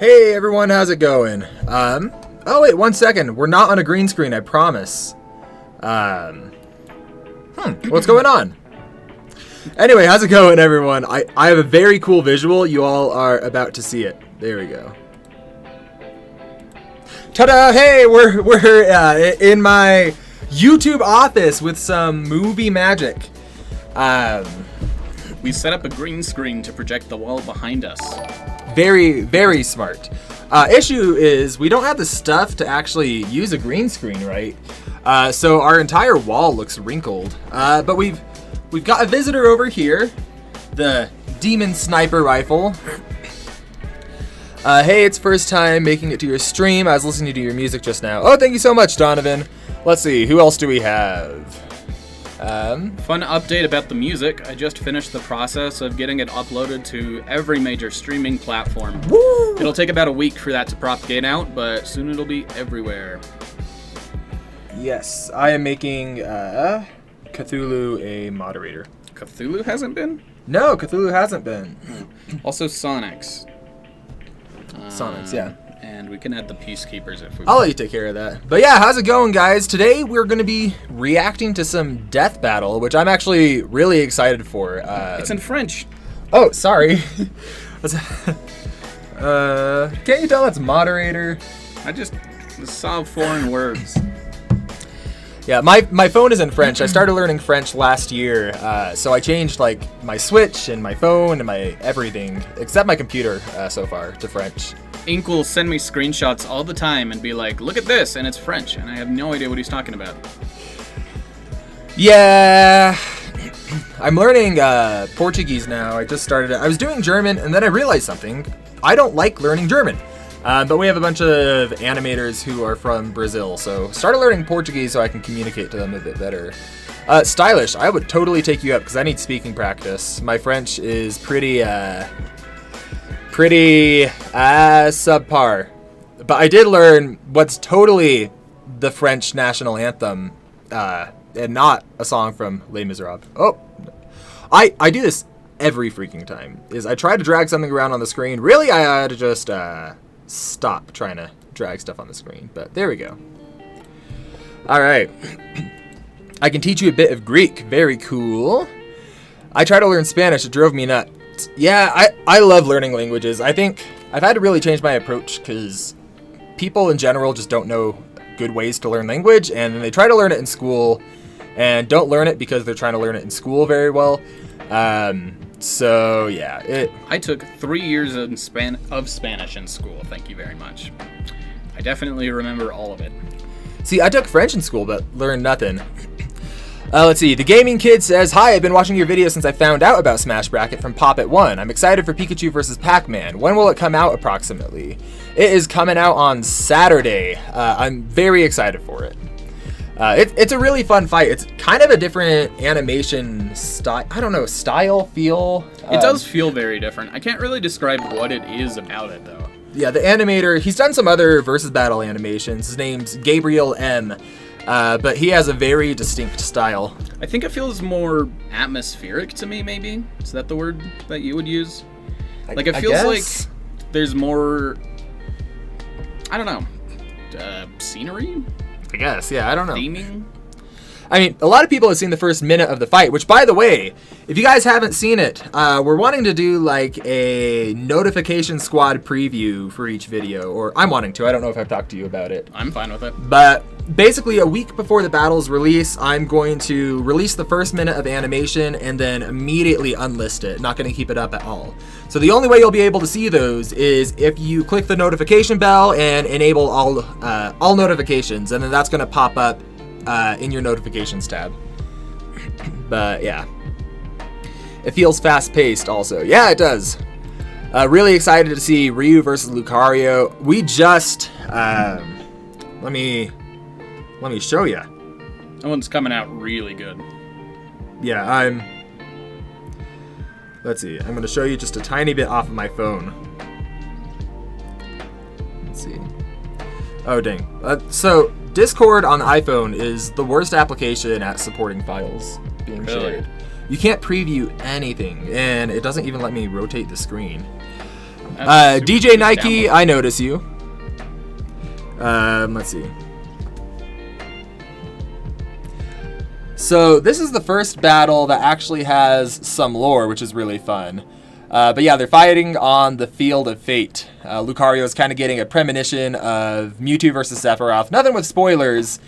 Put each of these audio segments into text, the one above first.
Hey everyone, how's it going? Oh wait, 1 second. We're not on a green screen, I promise. What's going on? Anyway, how's it going, everyone? I have a very cool visual. You all are about to see it. There we go. Ta-da! Hey, we're in my YouTube office with some movie magic. We set up a green screen to project the wall behind us. Very, very smart. Issue is we don't have the stuff to actually use a green screen, right? So our entire wall looks wrinkled. But we've got a visitor over here, the Demon Sniper Rifle. Hey, it's first time making it to your stream. I was listening to your music just now. Oh, thank you so much, Donovan. Let's see, who else do we have? Fun update about the music. I just finished the process of getting it uploaded to every major streaming platform. Woo! It'll take about a week for that to propagate out, but soon it'll be everywhere. Yes, I am making Cthulhu a moderator. Cthulhu hasn't been? No, Cthulhu hasn't been. Also Sonics. Sonics, yeah. And we can add the Peacekeepers if we I'll want. let you take care of that. But yeah, how's it going, guys? Today we're going to be reacting to some Death Battle, which I'm actually really excited for. It's in French. Oh, sorry. Can't you tell that's moderator? I just saw foreign words. Yeah, my phone is in French. I started learning French last year, so I changed like my Switch and my phone and my everything, except my computer so far, to French. Ink will send me screenshots all the time and be like, look at this, and it's French, and I have no idea what he's talking about. Yeah, I'm learning Portuguese now. I just started it. I was doing German, and then I realized something. I don't like learning German, but we have a bunch of animators who are from Brazil, so started learning Portuguese so I can communicate to them a bit better. Stylish, I would totally take you up because I need speaking practice. My French is pretty subpar. But I did learn what's totally the French national anthem, and not a song from Les Miserables. Oh, I do this every freaking time. Is I try to drag something around on the screen. Really, I had to just stop trying to drag stuff on the screen. But there we go. All right. I can teach you a bit of Greek. Very cool. I tried to learn Spanish. It drove me nuts. Yeah, I love learning languages. I think I've had to really change my approach because people in general just don't know good ways to learn language, and then they try to learn it in school and don't learn it because they're trying to learn it in school very well. So yeah, I took 3 years of Spanish in school. Thank you very much. I definitely remember all of it. See, I took French in school, but learned nothing. Let's see. The Gaming Kid says, "Hi, I've been watching your videos since I found out about Smash Bracket from Pop@1. I'm excited for Pikachu vs. Pac-Man. When will it come out approximately?" It is coming out on Saturday. I'm very excited for it. It's a really fun fight. It's kind of a different animation style. I don't know, style, feel. It does feel very different. I can't really describe what it is about it, though. Yeah, the animator, he's done some other versus battle animations. His name's Gabriel M. But he has a very distinct style. I think it feels more atmospheric to me, maybe. Is that the word that you would use? Like, it feels like there's more, I don't know, scenery? I guess, yeah, I don't know. Theming? I mean, a lot of people have seen the first minute of the fight, which, by the way, if you guys haven't seen it, we're wanting to do, like, a Notification Squad preview for each video. Or I'm wanting to. I don't know if I've talked to you about it. I'm fine with it. But basically, a week before the battle's release, I'm going to release the first minute of animation and then immediately unlist it. Not going to keep it up at all. So the only way you'll be able to see those is if you click the notification bell and enable all notifications, and then that's going to pop up in your notifications tab. But yeah, it feels fast-paced also. Yeah, it does. Really excited to see Ryu versus Lucario. We just let me show you. That one's coming out really good. Yeah, let's see. I'm going to show you just a tiny bit off of my phone. Let's see. Oh, dang. So Discord on the iPhone is the worst application at supporting files being shared. You can't preview anything, and it doesn't even let me rotate the screen. DJ Nike, I notice you. Let's see. So this is the first battle that actually has some lore, which is really fun. But yeah, they're fighting on the Field of Fate. Lucario is kind of getting a premonition of Mewtwo versus Sephiroth. Nothing with spoilers.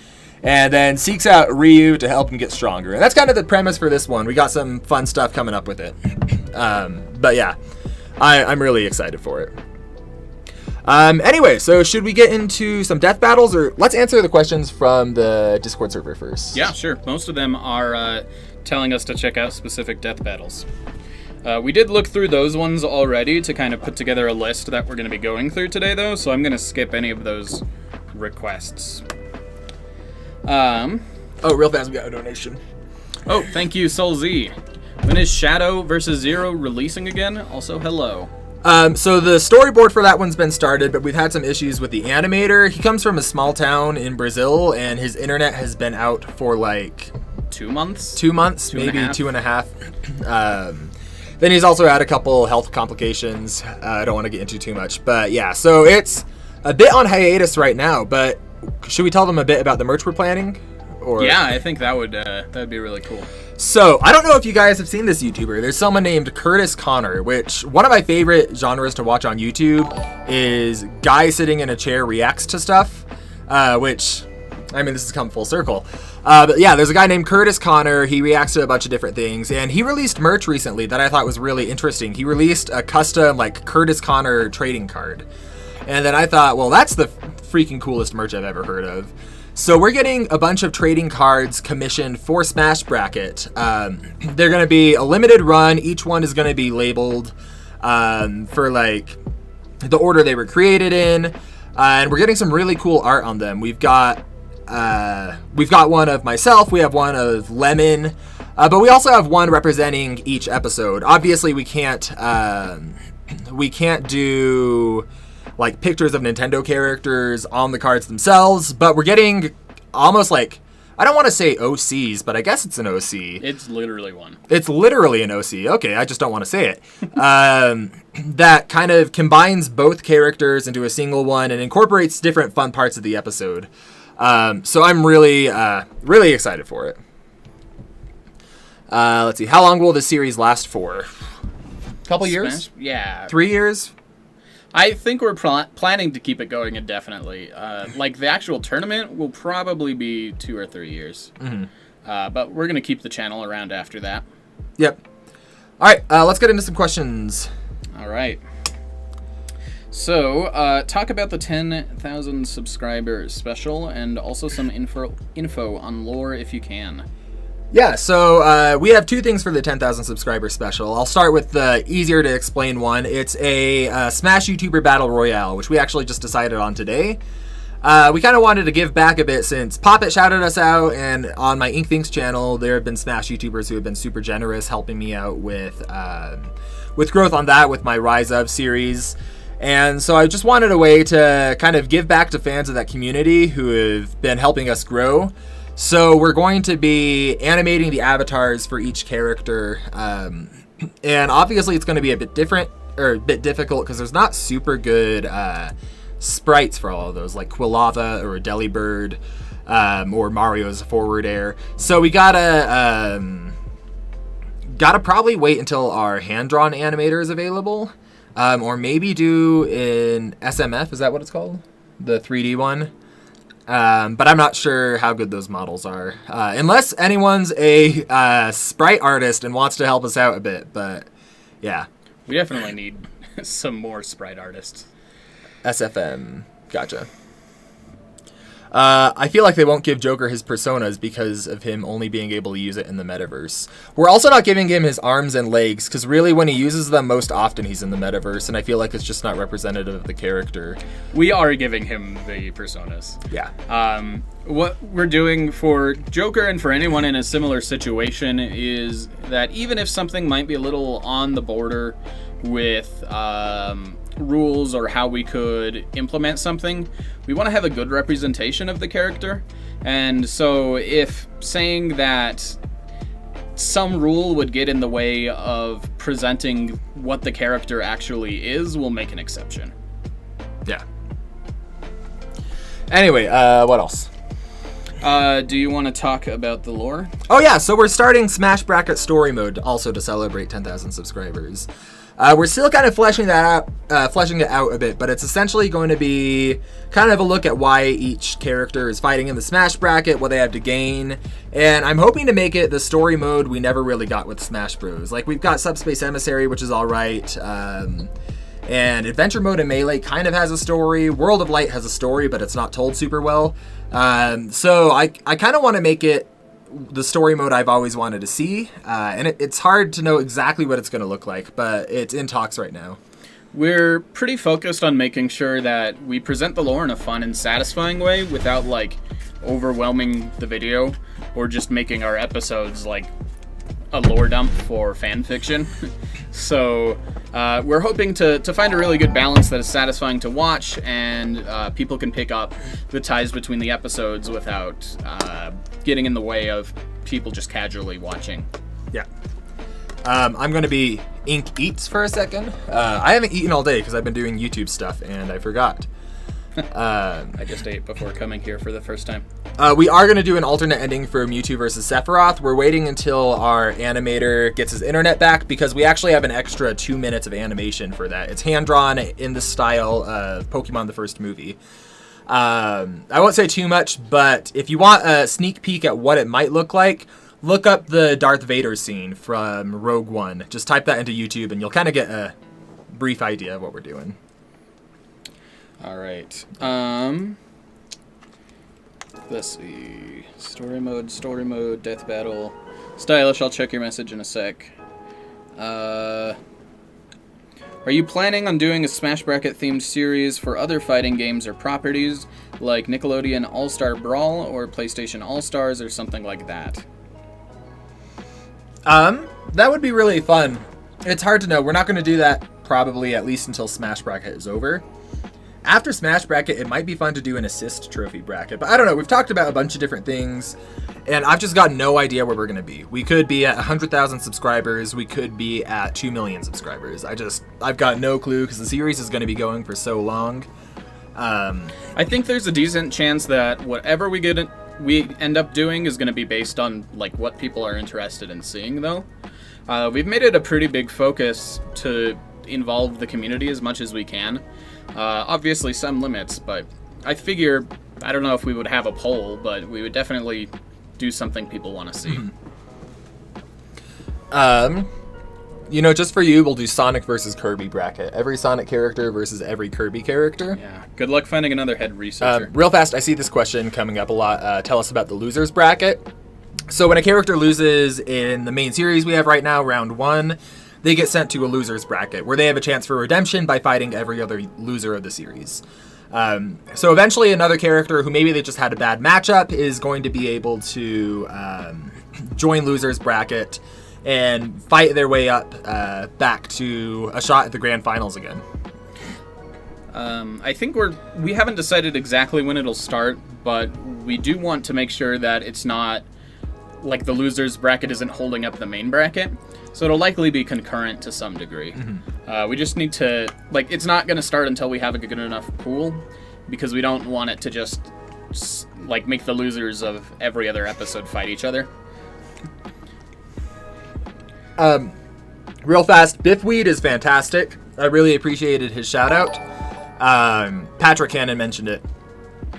And then seeks out Ryu to help him get stronger. And that's kind of the premise for this one. We got some fun stuff coming up with it. But yeah, I'm really excited for it. Anyway, so should we get into some death battles, or let's answer the questions from the Discord server first? Yeah, sure. Most of them are telling us to check out specific death battles. We did look through those ones already to kind of put together a list that we're going to be going through today, though, so I'm going to skip any of those requests. Real fast, we got a donation. Oh, thank you, Soul Z. When is Shadow vs. Zero releasing again? Also, hello. So the storyboard for that one's been started, but we've had some issues with the animator. He comes from a small town in Brazil, and his internet has been out for like 2 months? 2 months, maybe 2.5. Then he's also had a couple health complications. I don't want to get into too much, but yeah, so it's a bit on hiatus right now, but should we tell them a bit about the merch we're planning? Or... Yeah, I think that would be really cool. So, I don't know if you guys have seen this YouTuber. There's someone named Curtis Connor, which one of my favorite genres to watch on YouTube is guy sitting in a chair reacts to stuff, which, I mean, this has come full circle. But yeah, there's a guy named Curtis Connor. He reacts to a bunch of different things, and he released merch recently that I thought was really interesting. He released a custom, like, Curtis Connor trading card. And then I thought, well, that's the freaking coolest merch I've ever heard of. So we're getting a bunch of trading cards commissioned for Smash Bracket. They're going to be a limited run. Each one is going to be labeled for like the order they were created in. And we're getting some really cool art on them. We've got one of myself. We have one of Lemon. But we also have one representing each episode. Obviously, we can't do like pictures of Nintendo characters on the cards themselves, but we're getting almost like, I don't want to say OCs, but I guess it's an OC. It's literally one. It's literally an OC. Okay, I just don't want to say it. That kind of combines both characters into a single one and incorporates different fun parts of the episode. So I'm really excited for it. Let's see, how long will this series last for? Couple years? Yeah. 3 years? I think we're planning to keep it going indefinitely. Like, the actual tournament will probably be 2 or 3 years. Mm-hmm. But we're going to keep the channel around after that. Yep. All right, let's get into some questions. All right. So, talk about the 10,000 subscribers special and also some info on lore if you can. Yeah, so we have 2 things for the 10,000 subscriber special. I'll start with the easier to explain one. It's a Smash YouTuber Battle Royale, which we actually just decided on today. We kind of wanted to give back a bit since Poppet shouted us out, and on my Inkthings channel, there have been Smash YouTubers who have been super generous helping me out with growth on that with my Rise Of series. And so I just wanted a way to kind of give back to fans of that community who have been helping us grow. So we're going to be animating the avatars for each character, and obviously it's going to be a bit different, or a bit difficult, because there's not super good sprites for all of those, like Quilava or Delibird, or Mario's Forward Air. So we gotta probably wait until our hand-drawn animator is available, or maybe do in SMF, is that what it's called? The 3D one? But I'm not sure how good those models are. Unless anyone's a sprite artist and wants to help us out a bit, but yeah. We definitely need some more sprite artists. SFM. Gotcha. I feel like they won't give Joker his personas because of him only being able to use it in the metaverse. We're also not giving him his arms and legs, because really when he uses them most often he's in the metaverse, and I feel like it's just not representative of the character. We are giving him the personas. Yeah. What we're doing for Joker and for anyone in a similar situation is that even if something might be a little on the border with rules or how we could implement something, we want to have a good representation of the character. And so if saying that some rule would get in the way of presenting what the character actually is, we'll make an exception. Yeah. Anyway, what else? Do you want to talk about the lore? Oh yeah, so we're starting Smash Bracket Story Mode also to celebrate 10,000 subscribers. We're still kind of fleshing it out a bit, but it's essentially going to be kind of a look at why each character is fighting in the Smash Bracket, what they have to gain, and I'm hoping to make it the story mode we never really got with Smash Bros. Like, we've got Subspace Emissary, which is alright, and Adventure Mode in Melee kind of has a story. World of Light has a story, but it's not told super well. So I kind of want to make it the story mode I've always wanted to see, and it's hard to know exactly what it's going to look like, but it's in talks right now. We're pretty focused on making sure that we present the lore in a fun and satisfying way without, like, overwhelming the video or just making our episodes, like, a lore dump for fan fiction. So we're hoping to find a really good balance that is satisfying to watch, and people can pick up the ties between the episodes without getting in the way of people just casually watching. Yeah. I'm going to be Ink Eats for a second. I haven't eaten all day because I've been doing YouTube stuff, and I forgot. I just ate before coming here for the first time. We are going to do an alternate ending for Mewtwo vs. Sephiroth. We're waiting until our animator gets his internet back because we actually have an extra 2 minutes of animation for that. It's hand-drawn in the style of Pokemon the first movie. I won't say too much, but if you want a sneak peek at what it might look like, look up the Darth Vader scene from Rogue One. Just type that into YouTube and you'll kind of get a brief idea of what we're doing. All right. Let's see. Story mode, death battle. Stylish, I'll check your message in a sec. Are you planning on doing a Smash Bracket themed series for other fighting games or properties, like Nickelodeon All-Star Brawl or PlayStation All-Stars or something like that? That would be really fun. It's hard to know. We're not going to do that probably at least until Smash Bracket is over. After Smash Bracket, it might be fun to do an assist trophy bracket, but I don't know. We've talked about a bunch of different things, and I've just got no idea where we're going to be. We could be at 100,000 subscribers. We could be at 2 million subscribers. I've got no clue because the series is going to be going for so long. I think there's a decent chance that whatever we end up doing is going to be based on, like, what people are interested in seeing, though. We've made it a pretty big focus to involve the community as much as we can. Obviously some limits, but I figure, I don't know if we would have a poll, but we would definitely do something people want to see. Just for you, we'll do Sonic versus Kirby bracket. Every Sonic character versus every Kirby character. Yeah, good luck finding another head researcher. Real fast, I see this question coming up a lot. Tell us about the losers bracket. So when a character loses in the main series we have right now, round 1, they get sent to a loser's bracket where they have a chance for redemption by fighting every other loser of the series. So eventually another character who maybe they just had a bad matchup is going to be able to join loser's bracket and fight their way up back to a shot at the grand finals again. I think we haven't decided exactly when it'll start, but we do want to make sure that it's not like the loser's bracket isn't holding up the main bracket. So it'll likely be concurrent to some degree. Mm-hmm. We just need to, like, it's not going to start until we have a good enough pool, because we don't want it to just, like, make the losers of every other episode fight each other. Real fast, Biffweed is fantastic. I really appreciated his shout out. Patrick Cannon mentioned it.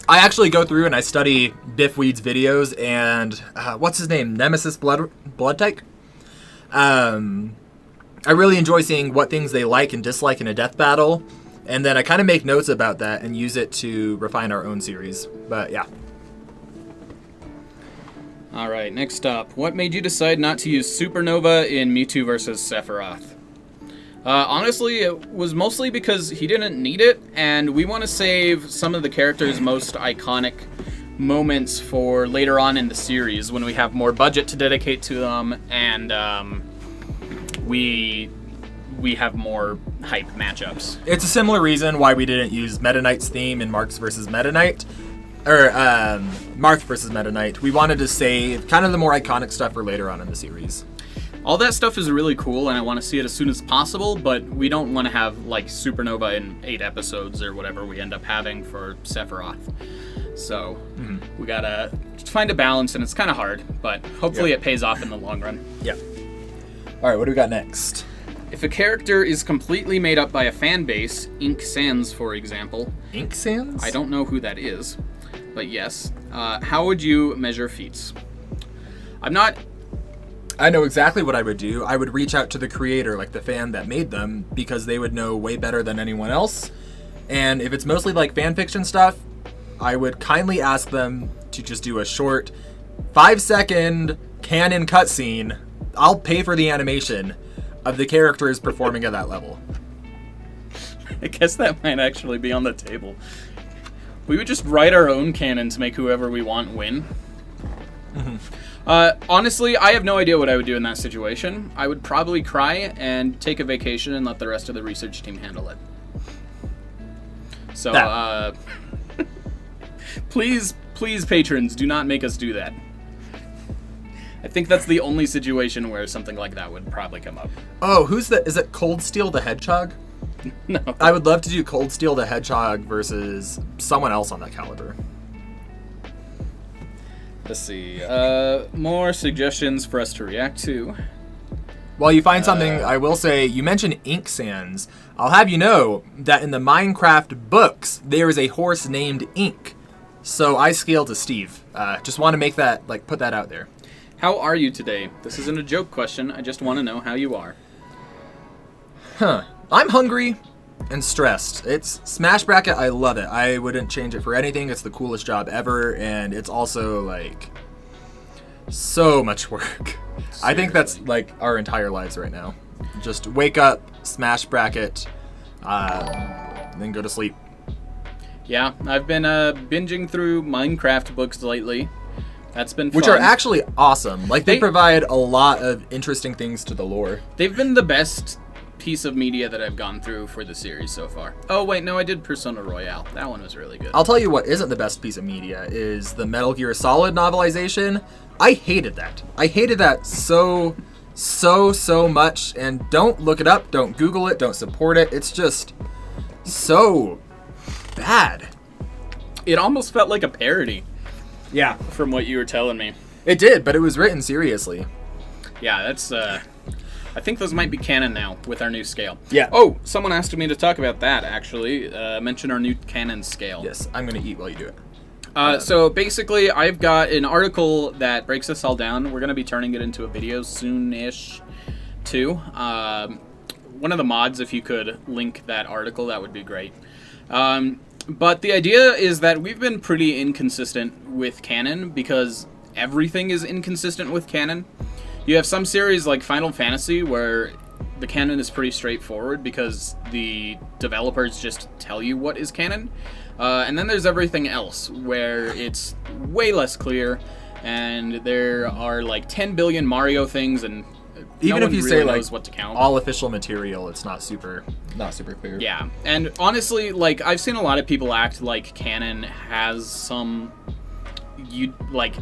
I actually go through and I study Biffweed's videos, and what's his name? Nemesis Bloodtyke? I really enjoy seeing what things they like and dislike in a death battle, and then I kind of make notes about that and use it to refine our own series. But yeah. Alright, next up. What made you decide not to use Supernova in Mewtwo vs. Sephiroth? Honestly, it was mostly because he didn't need it, and we want to save some of the character's most iconic moments for later on in the series when we have more budget to dedicate to them, and we have more hype matchups. It's a similar reason why we didn't use Meta Knight's theme in Marks vs. Meta Knight. Marth versus Meta Knight, we wanted to save kind of the more iconic stuff for later on in the series. All that stuff is really cool, and I want to see it as soon as possible, but we don't want to have, like, Supernova in 8 episodes or whatever we end up having for Sephiroth. So, we gotta find a balance, and it's kind of hard, but hopefully it pays off in the long run. Yeah. Alright, what do we got next? If a character is completely made up by a fan base, Ink Sans, for example. Ink Sans? I don't know who that is, but yes. How would you measure feats? I know exactly what I would do. I would reach out to the creator, like the fan that made them, because they would know way better than anyone else. And if it's mostly like fan fiction stuff, I would kindly ask them to just do a short 5-second canon cutscene. I'll pay for the animation of the characters performing at that level. I guess that might actually be on the table. We would just write our own canon to make whoever we want win. Honestly, I have no idea what I would do in that situation. I would probably cry and take a vacation and let the rest of the research team handle it. So, please, patrons, do not make us do that. I think that's the only situation where something like that would probably come up. Oh, is it Cold Steel the Hedgehog? No. I would love to do Cold Steel the Hedgehog versus someone else on that caliber. Let's see. More suggestions for us to react to. While you find something, I will say, you mentioned Ink Sans. I'll have you know that in the Minecraft books, there is a horse named Ink. So I scale to Steve. Just want to make that, put that out there. How are you today? This isn't a joke question. I just want to know how you are. I'm hungry and stressed. It's Smash Bracket. I love it. I wouldn't change it for anything. It's the coolest job ever, and it's also so much work. Seriously. I think that's our entire lives right now. Just wake up, Smash Bracket, then go to sleep. Yeah, I've been binging through Minecraft books lately. That's been fun. Which are actually awesome. They provide a lot of interesting things to the lore. They've been the best piece of media that I've gone through for the series so far. Oh wait, no, I did Persona Royale. That one was really good. I'll tell you what isn't the best piece of media is the Metal Gear Solid novelization. I hated that. I hated that so much, and don't look it up, don't Google it, don't support it. It's just so bad. It almost felt like a parody. Yeah. From what you were telling me. It did, but it was written seriously. Yeah, that's I think those might be canon now with our new scale. Yeah. Oh, someone asked me to talk about that, actually. Mention our new canon scale. Yes, I'm going to eat while you do it. So basically, I've got an article that breaks this all down. We're going to be turning it into a video soon-ish, too. One of the mods, if you could link that article, that would be great. But the idea is that we've been pretty inconsistent with canon because everything is inconsistent with canon. You have some series like Final Fantasy where the canon is pretty straightforward because the developers just tell you what is canon. And then there's everything else where it's way less clear and there are 10 billion Mario things and even if you really say knows what to count. All official material, it's not super clear. Yeah, and honestly, I've seen a lot of people act like canon has some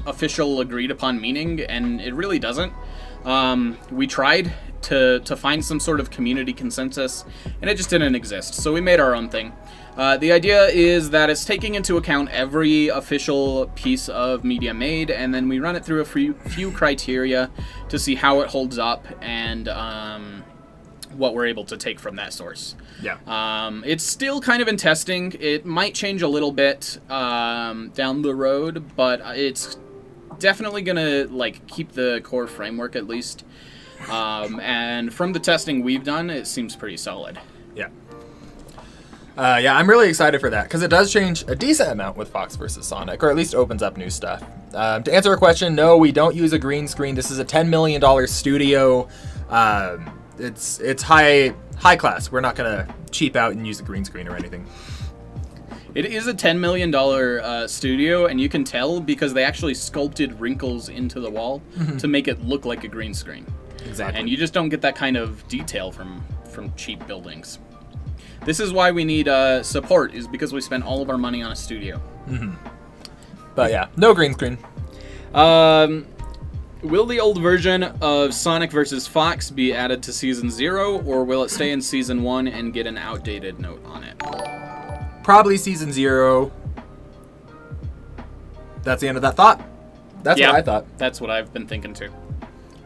official agreed upon meaning, and it really doesn't. We tried to find some sort of community consensus, and it just didn't exist. So we made our own thing. The idea is that it's taking into account every official piece of media made, and then we run it through a few criteria to see how it holds up and what we're able to take from that source. Yeah. It's still kind of in testing. It might change a little bit down the road, but it's definitely gonna keep the core framework at least. And from the testing we've done, it seems pretty solid. Yeah. Yeah, I'm really excited for that because it does change a decent amount with Fox vs. Sonic, or at least opens up new stuff. To answer a question, no, we don't use a green screen. This is a $10 million studio. It's high class. We're not gonna cheap out and use a green screen or anything. It is a $10 million studio, and you can tell because they actually sculpted wrinkles into the wall to make it look like a green screen. Exactly. And you just don't get that kind of detail from cheap buildings. This is why we need support, is because we spent all of our money on a studio. But yeah, no green screen. Will the old version of Sonic vs. Fox be added to Season 0, or will it stay in Season 1 and get an outdated note on it? Probably Season 0. That's the end of that thought. That's what I thought. That's what I've been thinking too.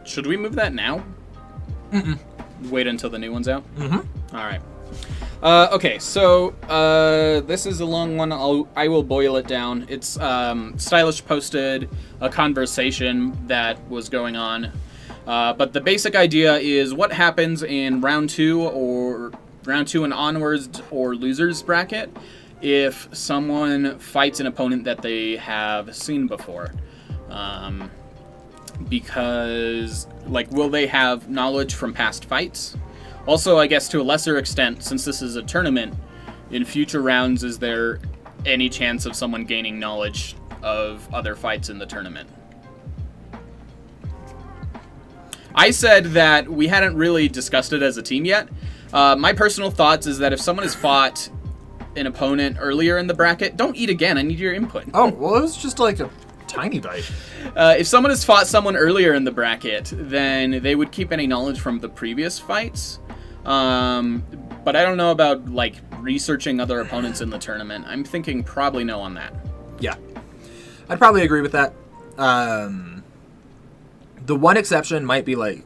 Should we move that now? Mm-mm. Wait until the new one's out? Mm-hmm. All right. Okay, so this is a long one. I will boil it down. It's Stylish posted a conversation that was going on, but the basic idea is what happens in round 2 and onwards or losers bracket if someone fights an opponent that they have seen before. Because, like, will they have knowledge from past fights? Also, I guess to a lesser extent, since this is a tournament, in future rounds, is there any chance of someone gaining knowledge of other fights in the tournament? I said that we hadn't really discussed it as a team yet. My personal thoughts is that if someone has fought an opponent earlier in the bracket, don't eat again. I need your input. Oh, well, it was just like a tiny bite. If someone has fought someone earlier in the bracket, then they would keep any knowledge from the previous fights. But I don't know about, like, researching other opponents in the tournament. I'm thinking probably no on that. Yeah. I'd probably agree with that. The one exception might be, like,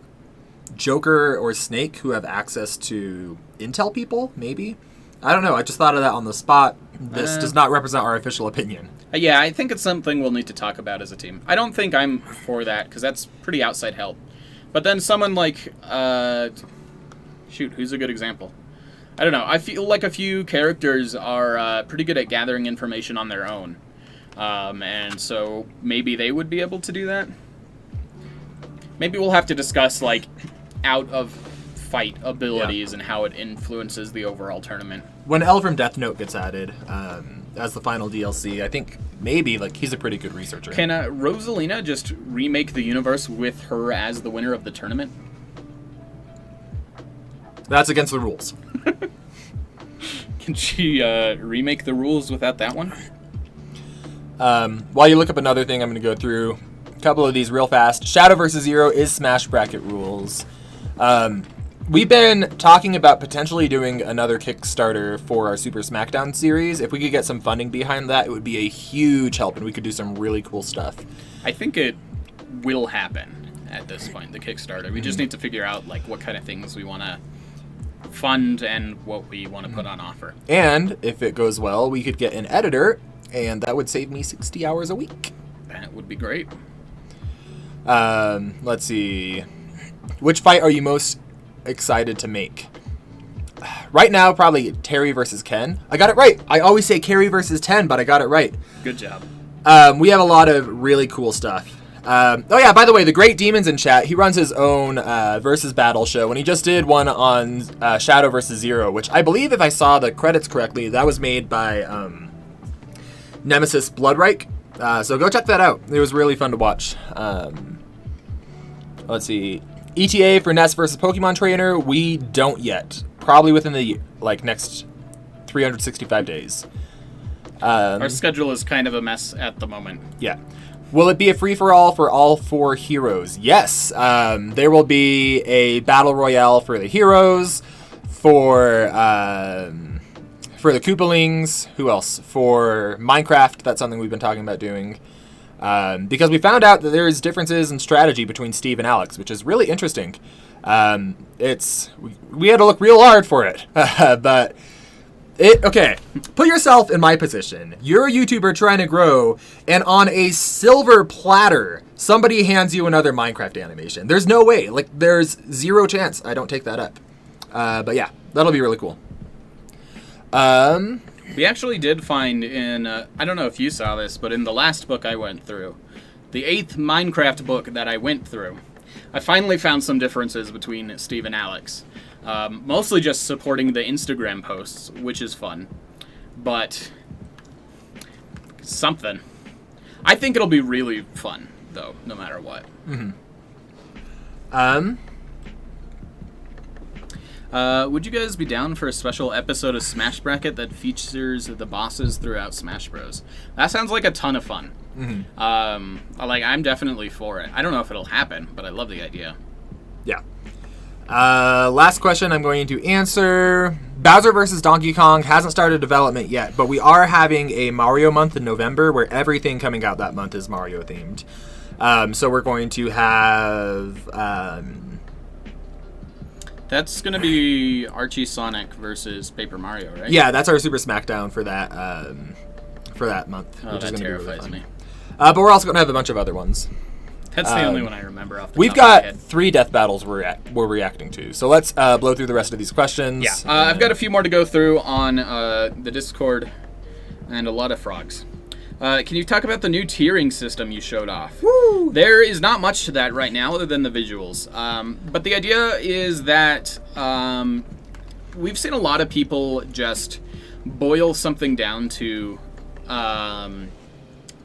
Joker or Snake, who have access to intel people, maybe. I don't know. I just thought of that on the spot. This does not represent our official opinion. Yeah, I think it's something we'll need to talk about as a team. I don't think I'm for that, because that's pretty outside help. But then someone like... shoot, who's a good example? I don't know. I feel like a few characters are pretty good at gathering information on their own. And so maybe they would be able to do that. Maybe we'll have to discuss, like, out-of-fight abilities and how it influences the overall tournament. When L from Death Note gets added as the final DLC, I think maybe, like, he's a pretty good researcher. Can Rosalina just remake the universe with her as the winner of the tournament? That's against the rules. Can she remake the rules without that one? While you look up another thing, I'm going to go through a couple of these real fast. Shadow vs. Zero is Smash Bracket rules. We've been talking about potentially doing another Kickstarter for our Super Smackdown series. If we could get some funding behind that, it would be a huge help, and we could do some really cool stuff. I think it will happen at this point, the Kickstarter. We just need to figure out, like, what kind of things we want to fund and what we want to put on offer. And if it goes well, we could get an editor, and that would save me 60 hours a week. That would be great. Let's see. Which fight are you most excited to make? Right now, probably Terry versus Ken. I got it right. I always say Kerry versus Ten, but I got it right. Good job. We have a lot of really cool stuff. Oh yeah, by the way, the Great Demon's in chat. He runs his own versus battle show, and he just did one on Shadow vs. Zero, which I believe, if I saw the credits correctly, that was made by Nemesis Bloodreich. So go check that out. It was really fun to watch. Let's see. ETA for Ness versus Pokemon Trainer, we don't yet. Probably within the next 365 days. Our schedule is kind of a mess at the moment. Yeah. Will it be a free-for-all for all 4 heroes? Yes. There will be a battle royale for the heroes, for the Koopalings. Who else? For Minecraft, that's something we've been talking about doing. Because we found out that there's differences in strategy between Steve and Alex, which is really interesting. We had to look real hard for it, but okay. Put yourself in my position. You're a YouTuber trying to grow, and on a silver platter, somebody hands you another Minecraft animation. There's no way. Like, there's zero chance I don't take that up. But yeah, that'll be really cool. We actually did find in, I don't know if you saw this, but in the last book I went through, the 8th Minecraft book that I went through, I finally found some differences between Steve and Alex. Mostly just supporting the Instagram posts, which is fun. But something. I think it'll be really fun, though, no matter what. Mm-hmm. Would you guys be down for a special episode of Smash Bracket that features the bosses throughout Smash Bros? That sounds like a ton of fun. Mm-hmm. I'm definitely for it. I don't know if it'll happen, but I love the idea. Yeah. Last question I'm going to answer. Bowser vs. Donkey Kong hasn't started development yet, but we are having a Mario month in November where everything coming out that month is Mario themed. So we're going to have... That's going to be Archie Sonic versus Paper Mario, right? Yeah, that's our Super Smackdown for that month. Oh, that terrifies me. But we're also going to have a bunch of other ones. That's the only one I remember off the We've top of my got head. 3 death battles we're reacting to. So let's blow through the rest of these questions. Yeah, I've got a few more to go through on the Discord and a lot of frogs. Can you talk about the new tiering system you showed off? Woo! There is not much to that right now other than the visuals. But the idea is that we've seen a lot of people just boil something down to a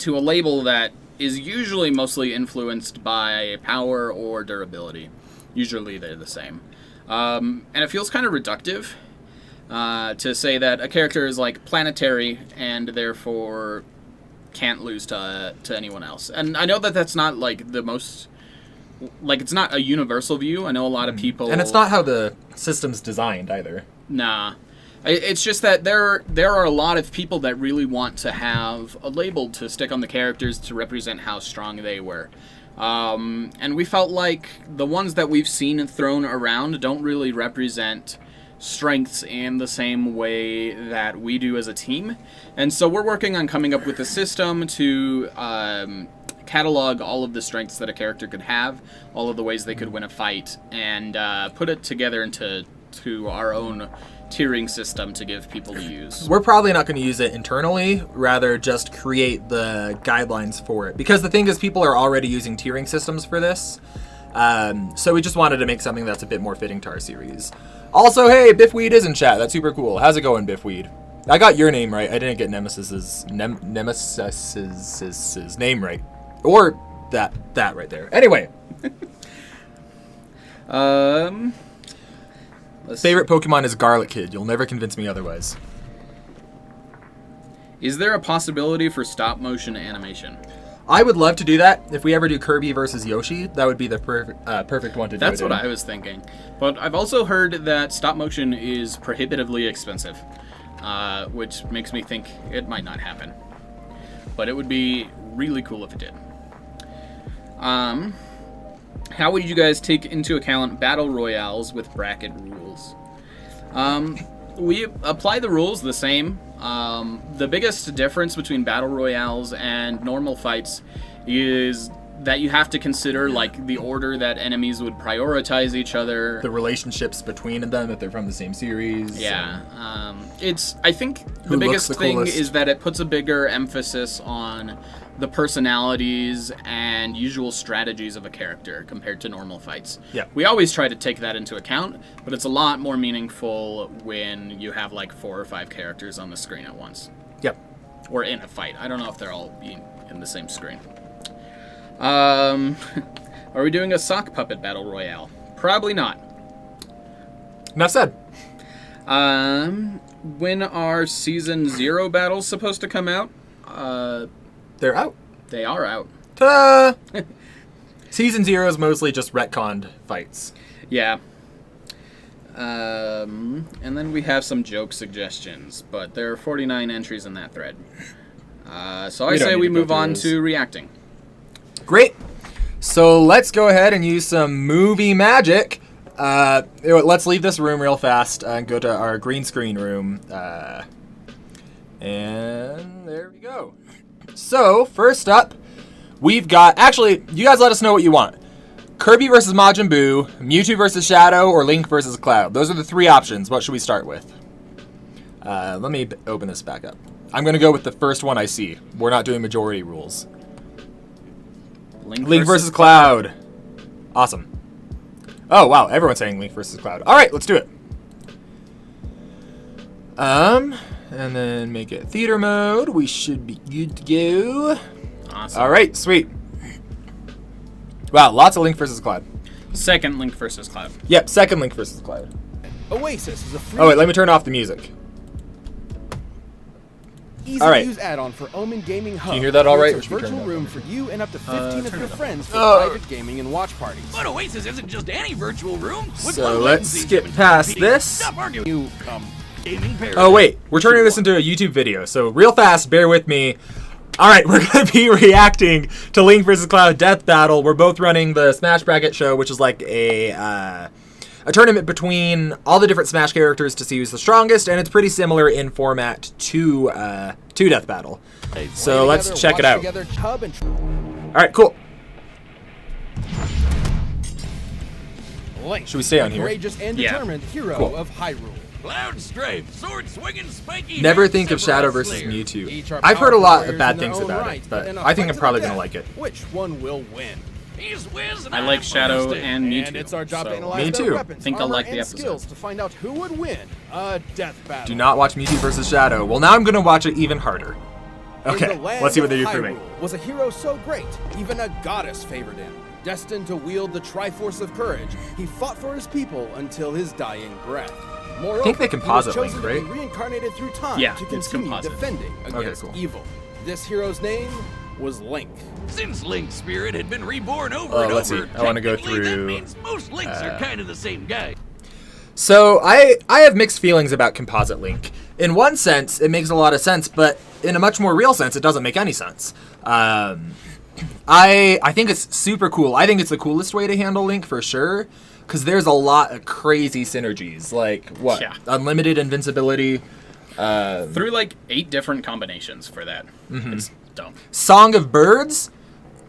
label that is usually mostly influenced by power or durability. Usually they're the same. And it feels kind of reductive to say that a character is like planetary and therefore can't lose to anyone else. And I know that that's not like the most... Like, it's not a universal view. I know a lot of people... And it's not how the system's designed either. Nah. It's just that there are a lot of people that really want to have a label to stick on the characters to represent how strong they were. And we felt like the ones that we've seen thrown around don't really represent strengths in the same way that we do as a team. And so we're working on coming up with a system to catalog all of the strengths that a character could have, all of the ways they could win a fight, and put it together into our own tiering system to give people to use. We're probably not going to use it internally, rather just create the guidelines for it. Because the thing is, people are already using tiering systems for this. So we just wanted to make something that's a bit more fitting to our series. Also, hey, Biffweed is in chat. That's super cool. How's it going, Biffweed? I got your name right. I didn't get Nemesis's name right. Or that right there. Anyway. Favorite Pokemon is Garlic Kid. You'll never convince me otherwise. Is there a possibility for stop motion animation? I would love to do that. If we ever do Kirby versus Yoshi, that would be the perfect one to do. That's what I was thinking. But I've also heard that stop motion is prohibitively expensive, which makes me think it might not happen. But it would be really cool if it did. How would you guys take into account battle royales with bracket rules? We apply the rules the same. The biggest difference between battle royales and normal fights is that you have to consider like the order that enemies would prioritize each other, the relationships between them if they're from the same series. Yeah, I think the biggest thing is that it puts a bigger emphasis on the personalities and usual strategies of a character compared to normal fights. Yeah. We always try to take that into account, but it's a lot more meaningful when you have like 4 or 5 characters on the screen at once. Yep. Or in a fight. I don't know if they're all being in the same screen. Are we doing a sock puppet battle royale? Probably not. Enough said. When are Season 0 battles supposed to come out? They're out. They are out. Ta-da! Season 0 is mostly just retconned fights. Yeah. And then we have some joke suggestions, but there are 49 entries in that thread. So I say we move on to reacting. Great. So let's go ahead and use some movie magic. Let's leave this room real fast and go to our green screen room. And there we go. So, first up, we've got... Actually, you guys let us know what you want. Kirby versus Majin Buu, Mewtwo versus Shadow, or Link versus Cloud. Those are the 3 options. What should we start with? Let me open this back up. I'm going to go with the first one I see. We're not doing majority rules. Link versus Cloud. Awesome. Oh, wow. Everyone's saying Link versus Cloud. All right, let's do it. And then make it theater mode. We should be good to go. Awesome. All right, sweet. Wow, lots of Link versus Cloud. Second Link versus Cloud. Yep, second Link versus Cloud. Oasis is a free. Oh wait, let me turn off the music. Easy All right. to use add-on for Omen Gaming Hub. you hear that all right, or It's a should we turn virtual it room up? for you and up to 15 of your friends for Oh. private gaming and watch parties. But Oasis isn't just any virtual room. With So low let's latency, skip even past competing. this. Stop arguing. You Gaming paradise. Oh wait, we're turning this into a YouTube video, so real fast, bear with me. All right, we're gonna be reacting to Link vs. Cloud Death Battle. We're both running the Smash Bracket show, which is like a tournament between all the different Smash characters to see who's the strongest, and it's pretty similar in format to Death Battle. So let's check it out. All right, cool. Link, Should we stay on here? courageous and Yeah. determined hero Cool. of Hyrule. Cloud Strife, sword swinging, spiky. Never hand, think of Sephiroth Shadow vs. Slayer. Mewtwo. Each are I've heard a powerful lot warriors of bad in their things own about right, it, but in a I think fight I'm to probably the gonna death. like it. Which one will win? He's whiz and I like I'm Shadow busted. and Mewtwo. And it's our job to so- analyze Me their too. weapons, Think I'll armor, like the and episode. skills to find out who would win a death battle. Do not watch Mewtwo vs. Shadow. Well, now I'm gonna watch it even harder. In Okay, the land let's see what of they do for me. Hyrule was a hero so great, even a goddess favored him. Destined to wield the Triforce of Courage, he fought for his people until his dying breath. Moreover, I think they he was composite chosen Link, to right? be reincarnated through time Yeah, to it's continue composite. defending against cool. evil. This hero's name was Link. Since Link's spirit had been reborn over Oh, and let's over, see. I wanna go technically that through, means most Links are kind of the same guy. So I have mixed feelings about composite Link. In one sense, it makes a lot of sense, but in a much more real sense, it doesn't make any sense. I think it's super cool. I think it's the coolest way to handle Link for sure, because there's a lot of crazy synergies, like what Yeah. unlimited invincibility, Through like 8 different combinations for that. Mm-hmm. It's dumb. Song of Birds.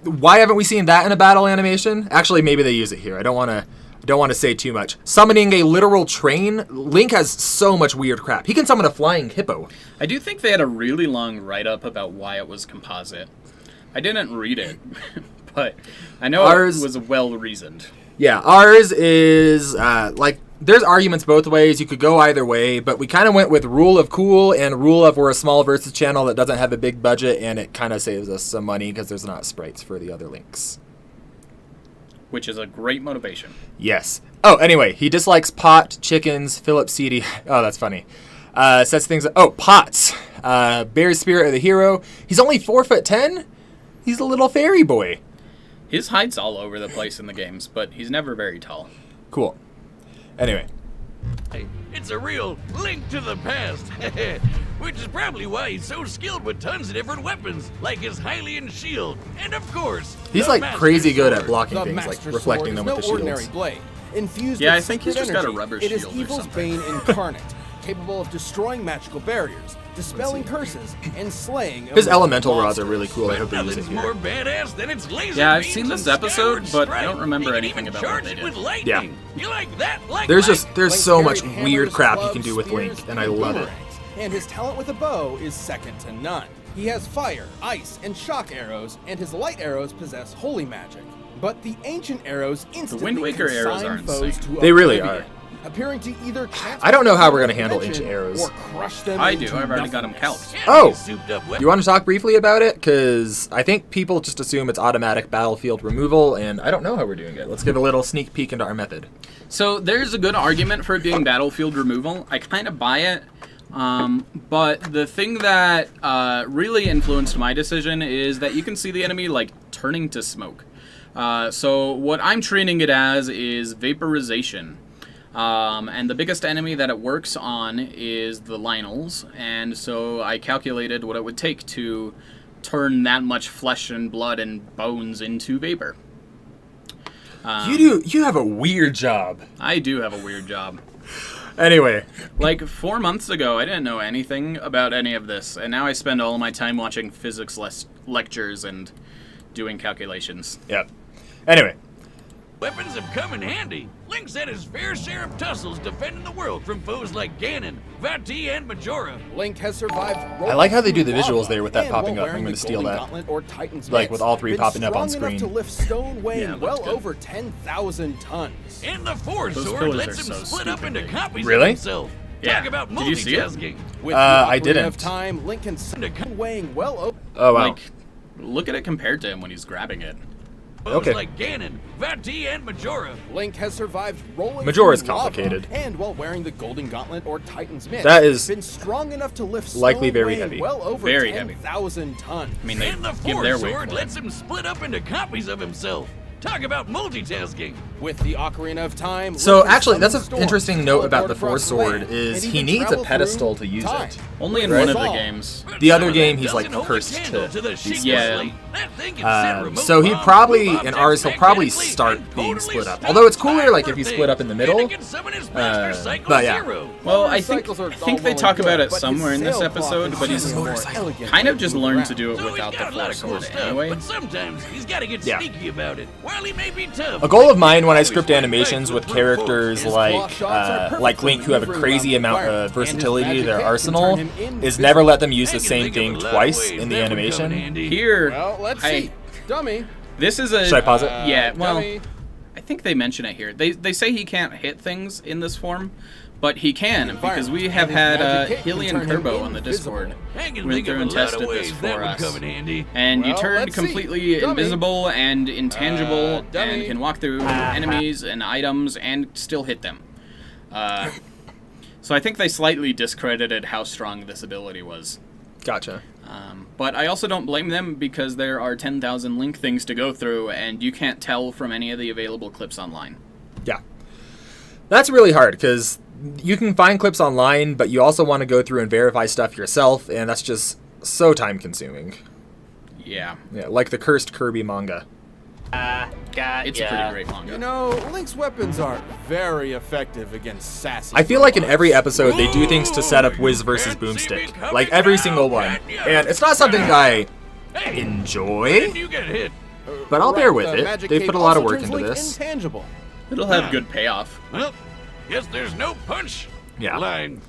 Why haven't we seen that in a battle animation? Actually, maybe they use it here. I don't want to say too much. Summoning a literal train. Link has so much weird crap. He can summon a flying hippo. I do think they had a really long write-up about why it was composite. I didn't read it, but I know Ours- it was well reasoned. Yeah, ours is like there's arguments both ways. You could go either way, but we kind of went with rule of cool and rule of we're a small versus channel that doesn't have a big budget, and it kind of saves us some money because there's not sprites for the other Links. Which is a great motivation. Yes. Oh, anyway, he dislikes pot, chickens, Philip CD. Oh, that's funny. Says things. Oh, pots. Bear's spirit of the hero. He's only 4'10". He's a little fairy boy. His height's all over the place in the games, but he's never very tall. Cool. Anyway, It's a real link to the past, which is probably why he's so skilled with tons of different weapons, like his Hylian shield, and of course, he's the like Master crazy good at Sword. blocking The things, like Master reflecting them Sword with is the no ordinary shields. blade. Infused Yeah, with I think he's sacred just got a energy, rubber it is shield or evil's something. bane incarnate, capable of destroying magical barriers, dispelling curses, and slaying. His immortal elemental rods are monsters. really cool. I hope they use it Nothing's here. more badass than its laser Yeah, I've beams seen this and episode, skyward but I don't strike. remember You can anything even about what charge they it did. with lightning. Yeah. You like that? Like There's lightning? there's so much Link's weird carried crap you hammers, can do with clubs, Link, and I spears, love it. boomerangs, and his talent with a bow is second to none. He has fire, ice, and shock arrows, and his light arrows possess holy magic. But the ancient arrows instantly Wind Waker arrows consign are foes insane. to They really oblivion, are. appearing to either I don't know how we're gonna handle dimension ancient arrows. or crush them I do. into I've already got him nothingness. calced. Oh! These souped-up weapons. You want to talk briefly about it? Because I think people just assume it's automatic battlefield removal, and I don't know how we're doing it. Let's give a little sneak peek into our method. So there's a good argument for it being battlefield removal. I kind of buy it. But the thing that really influenced my decision is that you can see the enemy like turning to smoke. So what I'm treating it as is vaporization. And the biggest enemy that it works on is the Lynels, and so I calculated what it would take to turn that much flesh and blood and bones into vapor. You have a weird job. I do have a weird job. Anyway, Like 4 months ago, I didn't know anything about any of this, and now I spend all my time watching physics lectures and doing calculations. yep. Anyway, Weapons have come in handy. Link's had his fair share of tussles defending the world from foes like Ganon, Vati, and Majora. Link has survived. I like how they do the lava, visuals there with that and popping while up. I'm wearing gonna the steal Golden that. Gauntlet or Titan's Like, Mitts, with all three been popping up on strong enough screen. to lift stone weighing Yeah, it well looks good. over 10,000 tons. And the Force Those Sword pillars lets are him so split up stupid into big. copies Really? of himself. Yeah. Talk about Did you see it? multitasking. With the I Ocarina didn't. of Time, Link can send a gun weighing well over. oh wow. Like, look at it compared to him when he's grabbing it. Okay. like Ganon, Vati, and Majora. Link has survived rolling Majora's through lava, complicated. and while wearing the Golden Gauntlet or Titan's Mitt, That is been strong enough to lift likely stone very weighing heavy. well over Very heavy. 10,000 tons. I mean, they And the give Force their weight Sword for lets it. him split up into copies of himself. Talk about multitasking. With the Ocarina of Time. So Link can actually, that's summon an storms, interesting note about the teleport Force across Sword land, is and he even needs a travel pedestal through to use time. it. Only in Right. one of the All. games. But The some other of game, that he's, like, doesn't hold a cursed candle to the be Sheikah Yeah. Slate. That thing can set remote So he'd bombs, probably, move in objects ours, he'll probably magnetically, start and being totally split up. stop Although it's cooler, time like, for if you things. split up in the And middle. he can summon his Master Cycle But yeah. Zero. Well, I think Motorcycles are I think all they well talk and about good, it but somewhere his in this sail cloth episode, is but he's just more elegant kind of to just move learned to around. do it So he's without the got a lot Force of cool Sword stuff, anyway. but sometimes he's got to get Yeah. sneaky about it. While he may be tough, A goal of mine when I script Always animations with brute force. characters His like Link, who have a crazy amount of versatility to their arsenal, is never let them use I the can same think of thing a lot of twice ways in the that would come in animation. handy. Here, Well, let's I- see. Dummy. this is a. Should I pause it? Yeah, well, Dummy. I think they mention it here. They say he can't hit things in this form, but he can because we have And his had magic kick can Hylian turn him Turbo on the invisible. Discord. I can Went think through of a and lot tested of this ways for that would us. come in handy. And you Well, turn let's see. completely Dummy. invisible and intangible Dummy. and can walk through enemies and items and still hit them. So I think they slightly discredited how strong this ability was. Gotcha. But I also don't blame them because there are 10,000 Link things to go through and you can't tell from any of the available clips online. Yeah. That's really hard because you can find clips online, but you also want to go through and verify stuff yourself, and that's just so time consuming. Yeah. Yeah, like the cursed Kirby manga. It's a pretty great manga. You know, Link's weapons are very effective against sassy. I feel like in robots. every episode they do things to set up Wiz versus Boomstick. Like every single one. And it's not something I Hey, enjoy, you get hit. but I'll bear with the it. magic They've cape put a lot of also work turns into Link this. Intangible. It'll have good payoff. Well, guess there's no punch. Yeah. Line.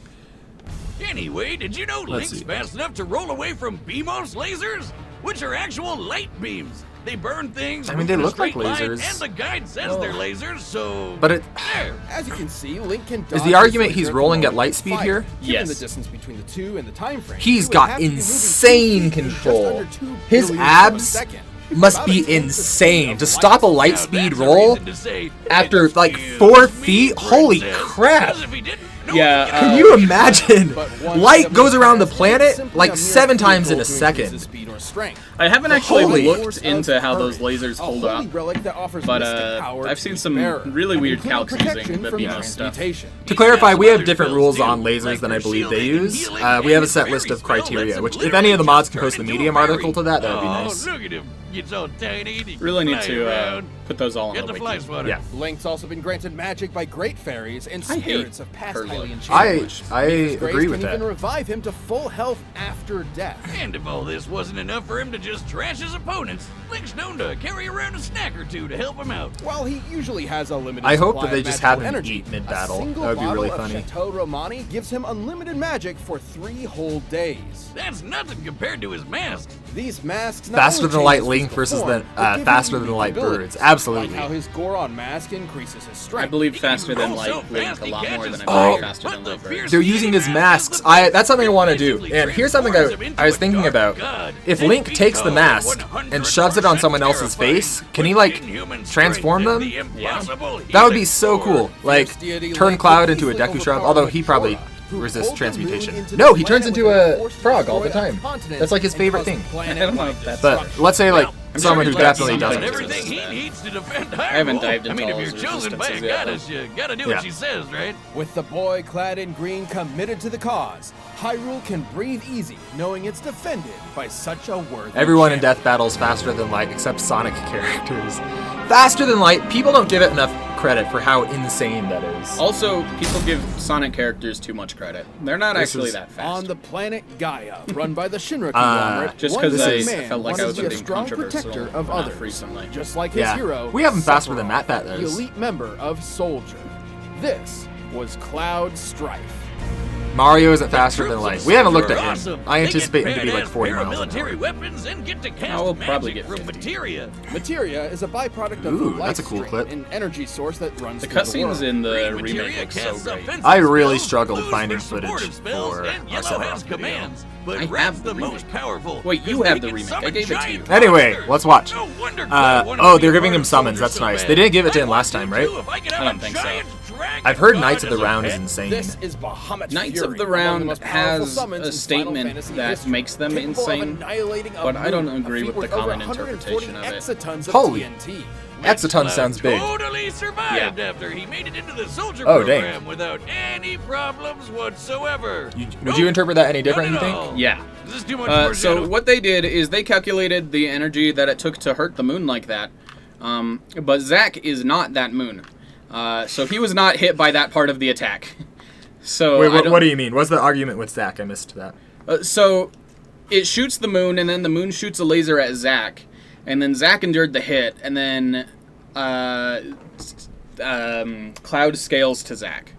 Anyway, did you know Let's Link's see. fast enough to roll away from BMOS lasers, which are actual light beams? They burn things. I mean, move they in a look like straight line, lasers. and the guide says they're lasers, so. But it- There. As you can see, Link can Is dodge the his argument laser he's at the rolling at moment light of speed fire. here? Given Yes. the distance between the two and the time frame, He's he would got have to be moving 2 insane feet in just control. under 2 His billionths of a abs second. must About be a tenth the speed insane. of To light. stop a light Now, speed that's a roll reason to say, after like "Excuse 4 me, feet? Holy princess," crap! 'cause if he didn't know Yeah, he could Can Uh, you imagine? But one Light step goes around the past planet is simply like a mere 7 times in a vehicle to increase second. his speed or strength. I haven't actually Holy looked Force of into how those courage, lasers a hold holy up, relic that offers but mystic power I've to seen its some bearer, really weird including calcs using protection the from BMOS stuff. transmutation. To clarify, we have Other different spells rules do, on lasers like than I their believe they shielding and use. healing, We have a and set his list of fairy spell criteria, lets him which if literally any of the mods just can post the turn into Medium a fairy. article to that, that would be Oh, nice. look at him. Gets all tiny. He Really need fly to around. put those all on Get the the fly wiki. swatter. Yeah. Link's also been granted magic by great fairies and I hate spirits of past her look. Hylian I champions. I His grace agree can with even that. revive him to full health after death. And if all this wasn't enough for him to just trash his opponents, Link's known to carry around a snack or two to help him out. While he usually has a limited I hope supply that they of just magical have him energy, eat mid-battle. a single That would be really bottle of funny. Chateau Romani gives him unlimited magic for 3 whole days. That's nothing compared to his mask. These masks not Faster only than change light his Link physical versus form, the but give him faster than unique light abilities, birds. Absolutely. Like how his Goron mask increases his strength. I believe He can faster than roll light so Link fast a he lot more catches than I fire. believe faster But than the light bird. fierce They're using his masks. That's something I want to do. And here's something I was thinking about. If Link takes the mask and shoves it on someone else's face, can he like transform them? That would be so cool. Like turn Cloud into a Deku Shrub, although he probably resists transmutation. No, he turns into a frog all the time. That's like his favorite thing. I don't know if that's But let's say like someone who he's got definitely something doesn't everything resist. he needs to defend I haven't Hyrule. dived I into mean, if all you're his chosen by a resistances yet, goddess, you gotta do Yeah. what she says, right? With the boy clad in green committed to the cause, Hyrule can breathe easy knowing it's defended by such a worthy Everyone in champion. Death Battles faster than light except Sonic characters. Faster than light, people don't give it enough credit for how insane that is. Also, people give Sonic characters too much credit. They're not This actually is that fast. On the planet Gaia, run by the Shinra conglomerate, Just one 'cause big I man felt like wanted I was to be a being strong controversial protector of enough others, recently. just like his Yeah. hero. We have him faster than Sephiroth, Matt Pat the does. elite member of Soldier. This was Cloud Strife. Mario isn't faster Troops than light. of We haven't Soldier looked at are him. awesome. I They anticipate get him to be like badass 40 miles an paramilitary hour. weapons and get to cast will probably magic get from 50. materia. Materia is a byproduct of Ooh, the light that's a cool stream, clip. an energy source that runs The through the cutscenes world. in the Green remake materia look so casts great. offensive I really spells, struggled blues finding for supportive footage spells, for and our yellow Sephiroth has video. commands. But I red's have the the most remake. powerful. Wait, you 'cause have they the can remake. I summon gave it to giant you. Anyway, monsters. let's watch. No wonder Cloud wanted Oh, to be they're a giving part him of summons. Soldier That's so nice. bad. They didn't give it to him I last want time, to right? too if I could I have don't a think so. giant dragon I've heard god Knights of the as a Round is pet. insane. This is Bahamut Knights Fury, of the among Round most powerful has summons a in Final statement Fantasy that history, makes them capable of insane, annihilating a but I don't moon, a agree feat with the worth over common 140 interpretation of it. exatons of Holy. TNT. Exaton Cloud sounds big. Totally survived Yeah. after he made it into the soldier Oh, dang. program without any problems whatsoever. Would you interpret that any different, you None at think? all. Yeah. This is too much So foreshadow- what they did is they calculated the energy that it took to hurt the moon like that. But Zack is not that moon. So he was not hit by that part of the attack. So Wait, I don't- what do you mean? What's the argument with Zack? I missed that. So it shoots the moon, and then the moon shoots a laser at Zack, and then Zack endured the hit, and then Cloud scales to Zack.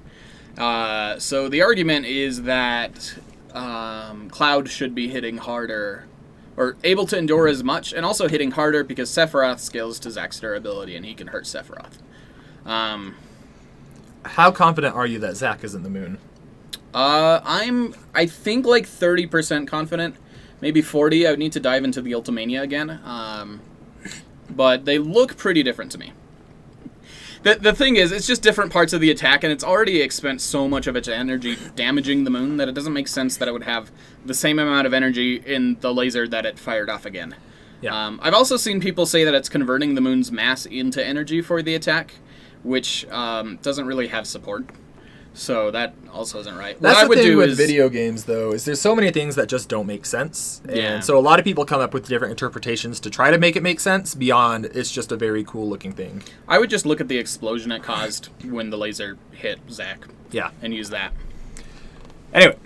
So the argument is that Cloud should be hitting harder, or able to endure as much, and also hitting harder because Sephiroth scales to Zack's durability, and he can hurt Sephiroth. How confident are you that Zack isn't the moon? I think like 30% confident, maybe 40. I would need to dive into the Ultimania again. But they look pretty different to me. The thing is, it's just different parts of the attack, and it's already expended so much of its energy damaging the moon that it doesn't make sense that it would have the same amount of energy in the laser that it fired off again. Yeah. I've also seen people say that it's converting the moon's mass into energy for the attack, which doesn't really have support. So that also isn't right. That's what I the would thing do with is video games, though, is there's so many things that just don't make sense. And Yeah. so a lot of people come up with different interpretations to try to make it make sense beyond it's just a very cool looking thing. I would just look at the explosion it caused when the laser hit Zack Yeah. and use that. Anyway,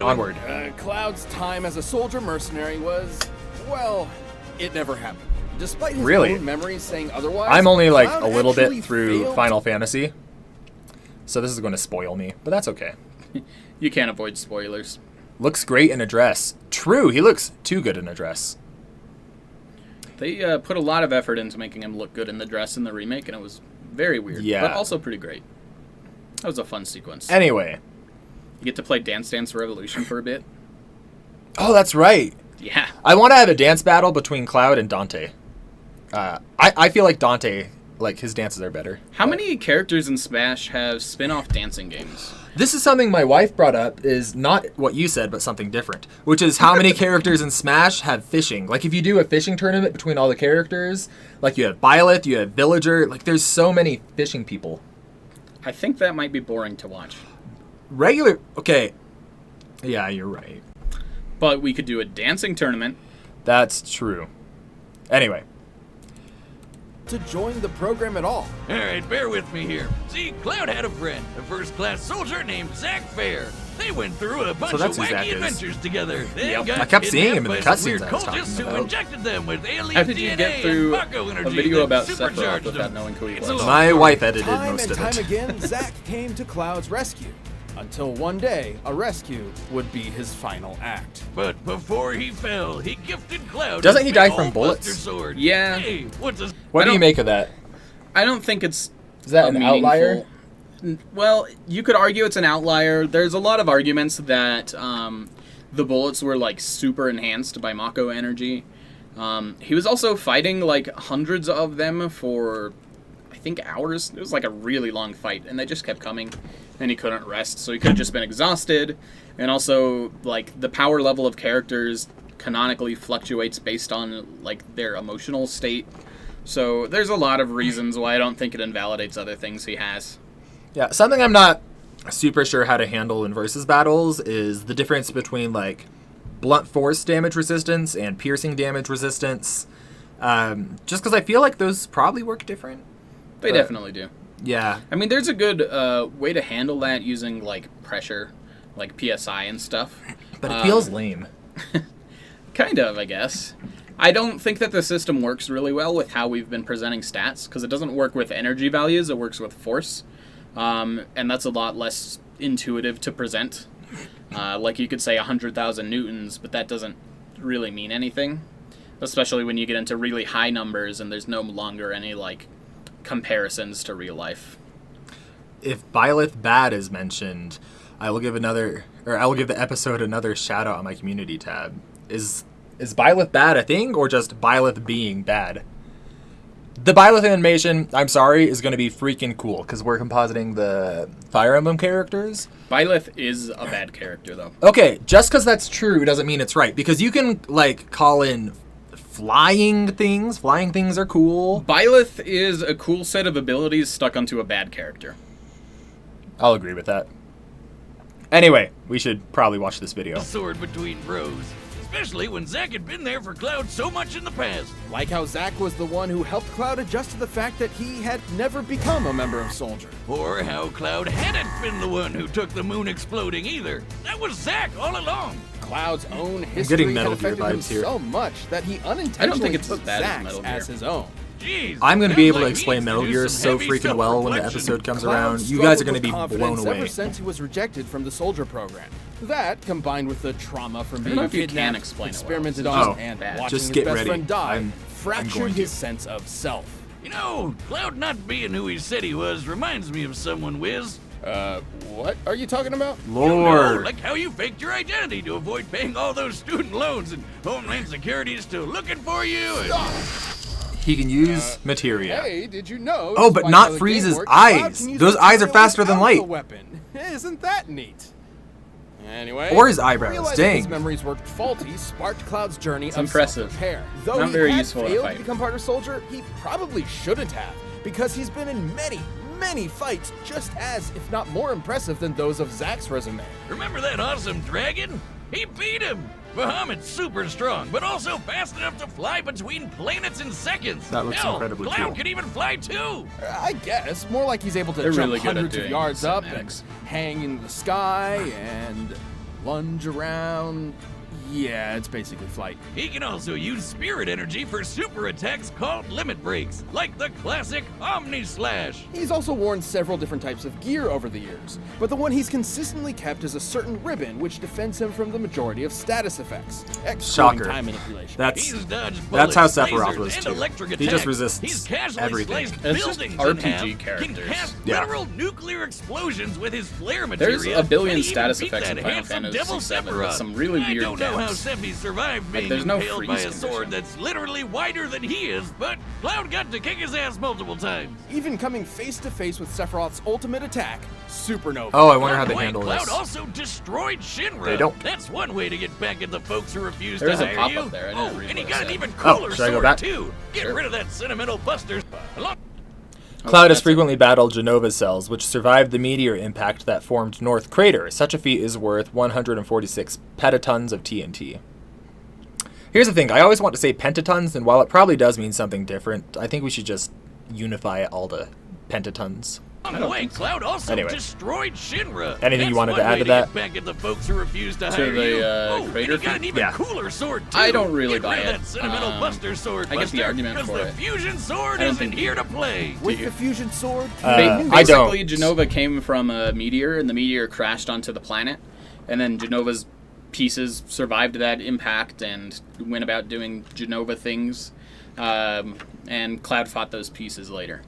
onward. Cloud's time as a soldier mercenary was, well, it never happened. Despite his Really? own memories saying otherwise, I'm only like Cloud a little actually bit through failed Final Fantasy. So this is going to spoil me, but that's okay. You can't avoid spoilers. Looks great in a dress. True, he looks too good in a dress. They put a lot of effort into making him look good in the dress in the remake, and it was very weird, Yeah. but also pretty great. That was a fun sequence. Anyway. You get to play Dance Dance Revolution for a bit. Oh, that's right. Yeah. I want to have a dance battle between Cloud and Dante. I feel like Dante, like his dances are better. How many characters in Smash have spin-off dancing games? This is something my wife brought up, is not what you said, but something different, which is how many characters in Smash have fishing. Like, if you do a fishing tournament between all the characters, like you have Byleth, you have Villager, like there's so many fishing people. I think that might be boring to watch. Okay. Yeah, you're right. But we could do a dancing tournament. That's true. Anyway. to join the program at all. All right, bear with me here. See, Cloud had a friend, a first-class soldier named Zack Fair. They went through a bunch of that's who Zack wacky is. adventures together. They Yep. got I kept seeing him in kidnapped the by some cutscenes weird I was talking cultists who about. injected them with alien How did you DNA get through and Mako energy a video that about Sephiroth supercharged without them? knowing who he It's was? a long My story. wife edited Time most and of time it. again, Zack came to Cloud's rescue. Until one day, a rescue would be his final act. But before he fell, he gifted Cloud. Doesn't his he die big from old bullets? Buster Sword. Yeah. Hey, what's a What I do you don't- make of that? I don't think it's Is that a an meaningful- outlier? Well, you could argue it's an outlier. There's a lot of arguments that the bullets were like super enhanced by Mako energy. He was also fighting like hundreds of them for, I think, hours. It was like a really long fight, and they just kept coming, and he couldn't rest. So he could have just been exhausted, and also like the power level of characters canonically fluctuates based on like their emotional state. So there's a lot of reasons why I don't think it invalidates other things he has. Yeah, something I'm not super sure how to handle in versus battles is the difference between like blunt force damage resistance and piercing damage resistance. Just because I feel like those probably work different. They But- definitely do. Yeah, I mean, there's a good way to handle that using like pressure, like PSI and stuff. but it feels lame. Kind of, I guess. I don't think that the system works really well with how we've been presenting stats, because it doesn't work with energy values, it works with force. And that's a lot less intuitive to present. Like you could say 100,000 newtons, but that doesn't really mean anything, especially when you get into really high numbers and there's no longer any like comparisons to real life. If Byleth Bad is mentioned, I will give the episode another shout out on my community tab. Is Byleth bad a thing, or just Byleth being bad? The Byleth animation, I'm sorry, is going to be freaking cool because we're compositing the Fire Emblem characters. Byleth is a bad character, though. Okay, just because that's true doesn't mean it's right, because you can like call in flying things. Flying things are cool. Byleth is a cool set of abilities stuck onto a bad character. I'll agree with that. Anyway, we should probably watch this video. Sword between bros. Especially when Zack had been there for Cloud so much in the past. Like how Zack was the one who helped Cloud adjust to the fact that he had never become a member of Soldier. Or how Cloud hadn't been the one who took the moon exploding either. That was Zack all along. Cloud's own history getting had Metal Gear affected him vibes here. so much that he unintentionally I don't think it's as took bad as Zack's Metal Gear. as his own. Jeez, I'm going to be sounds able to like explain needs Metal do Gear some so heavy freaking well when the self-reflection. episode comes Cloud around. You guys are going to be struggled with blown confidence away. ever since he was rejected from the Soldier program. That, combined with the trauma from don't being know if you can kidnapped, explain it well. experimented It's on, just and bad. watching Just his get best ready. friend die, I'm fractured going to. his sense of self. You know, Cloud not being who he said he was reminds me of someone, Wiz. What are you talking about? You know, Lord. like how you faked your identity to avoid paying all those student loans and Homeland Security is still looking for you. And He can use materia. Hey, did you know? Oh, but despite not how the Freeze's game works, Cloud eyes. can use Those eyes are material faster than without a light. Weapon. Isn't that neat? Anyway, Or his eyebrows, realizing dang. his memories were faulty sparked Cloud's journey of impressive. self-repair. Though Not he very had useful in a failed fight. to become part of Soldier, he probably shouldn't have, because he's been in many fights just as, if not more impressive than those of Zack's resume. remember that awesome dragon? He beat him. Bahamut's super strong, but also fast enough to fly between planets in seconds. That looks Hell, incredibly Cloud cool. could even fly too. I guess. More like he's able to They're jump really good at hundreds of doing yards up cinematics. and hang in the sky and lunge around. Yeah, it's basically flight. He can also use spirit energy for super attacks called limit breaks, like the classic Omni Slash. He's also worn several different types of gear over the years, but the one he's consistently kept is a certain ribbon which defends him from the majority of status effects, excluding Shocker. time manipulation. He's dodged That's bullets, how Sephiroth lasers, was and too. electric He just attacks. resists He's casually everything. sliced It's just buildings RPG in half, characters. Can cast Yeah. literal nuclear explosions with his flare material. There's a billion and he even status beat effects that in Final handsome Fantasy devil VII with Sephiroth. some really I weird don't know how deaths. Sephi survived being there's no impaled by a freeze sword condition. that's literally wider than he is, but Cloud got to kick his ass multiple times. Even coming face to face with Sephiroth's ultimate attack, Supernova. Oh, I wonder how they By the way, handle Cloud this. also destroyed Shinra. They don't. That's one way to get back at the folks who refuse There's to a hire pop-up you. there. I Oh, didn't read and he what it got an said. even Oh, cooler should I go sword back? too. Get Sure. rid of that sentimental Buster. Along Cloud has that's frequently battled Genova cells, which survived the meteor impact that formed North Crater. Such a feat is worth 146 petatons of TNT. Here's the thing, I always want to say pentatons, and while it probably does mean something different, I think we should just unify it all to pentatons. the way, Cloud also Anyway. destroyed Shinra. Anything you That's wanted to one add way to that? Get back at the folks who refuse to To hire the, you. Crater and he got an feat? even Yeah. cooler sword too. I don't really Get buy rid of it. that sentimental Buster sword. I get the Buster, argument 'cause for the it. fusion sword I don't isn't think here to play. With the fusion sword, I don't. Basically, Genova came from a meteor, and the meteor crashed onto the planet, and then Genova's pieces survived that impact and went about doing Genova things, and Cloud fought those pieces later.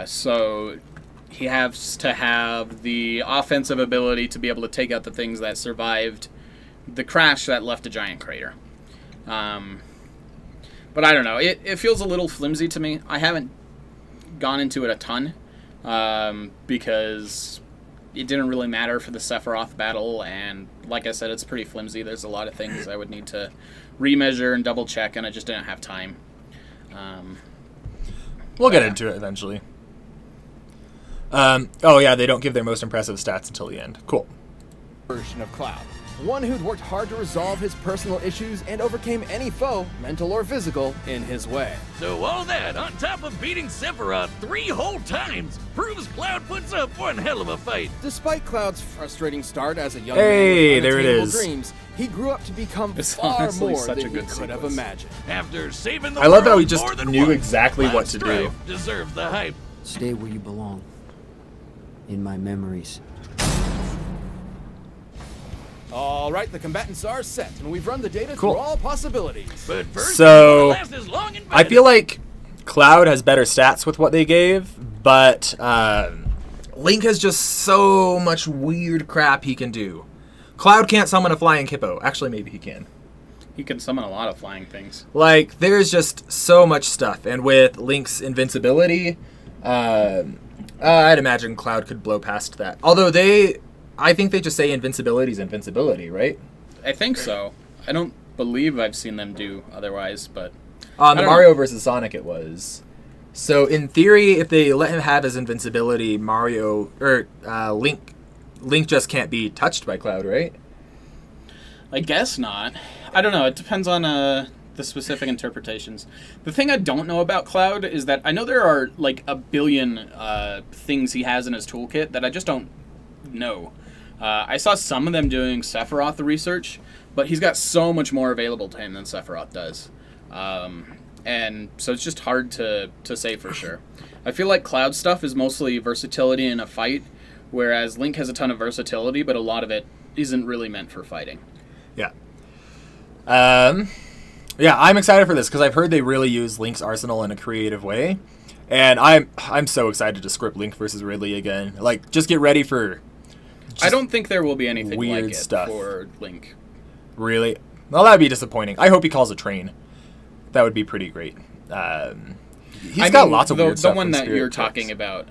So he has to have the offensive ability to be able to take out the things that survived the crash that left a giant crater. But I don't know. It feels a little flimsy to me. I haven't gone into it a ton because it didn't really matter for the Sephiroth battle, and like I said, it's pretty flimsy. There's a lot of things I would need to remeasure and double check, and I just didn't have time. We'll get into it eventually. Oh yeah, they don't give their most impressive stats until the end. Cool. version of Cloud. One who'd worked hard to resolve his personal issues and overcame any foe, mental or physical, in his way. So all that, on top of beating Sephiroth 3 whole times, proves Cloud puts up one hell of a fight. Despite Cloud's frustrating start as a young Hey, man with there it unattainable is. dreams, he grew up to become It's far honestly more such than a he good could have sequence. imagined. After saving the I love how world he just more than knew once, exactly what Cloud's to do. strife deserves the hype. Stay where you belong. In my memories. All right, the combatants are set, and we've run the data Cool. through all possibilities. But first, So, you wanna last as long and I better. feel like Cloud has better stats with what they gave, but Link has just so much weird crap he can do. Cloud can't summon a flying hippo. Actually, maybe he can. He can summon a lot of flying things. Like, there's just so much stuff. And with Link's invincibility, I'd imagine Cloud could blow past that. Although I think they just say invincibility is invincibility, right? I think so. I don't believe I've seen them do otherwise, but On the I don't Mario know. vs. Sonic, it was. So in theory, if they let him have his invincibility, Link just can't be touched by Cloud, right? I guess not. I don't know. It depends on the specific interpretations. The thing I don't know about Cloud is that I know there are like a billion things he has in his toolkit that I just don't know. I saw some of them doing Sephiroth the research, but he's got so much more available to him than Sephiroth does. And so it's just hard to say for sure. I feel like Cloud stuff is mostly versatility in a fight, whereas Link has a ton of versatility, but a lot of it isn't really meant for fighting. Yeah. Yeah, I'm excited for this because I've heard they really use Link's arsenal in a creative way, and I'm so excited to script Link versus Ridley again. Like, just get ready for. I don't think there will be anything weird like it stuff. for Link. Really? Well, that'd be disappointing. I hope he calls a train. That would be pretty great. He's got lots of weird stuff. The one from that Spirit you're Tracks. talking about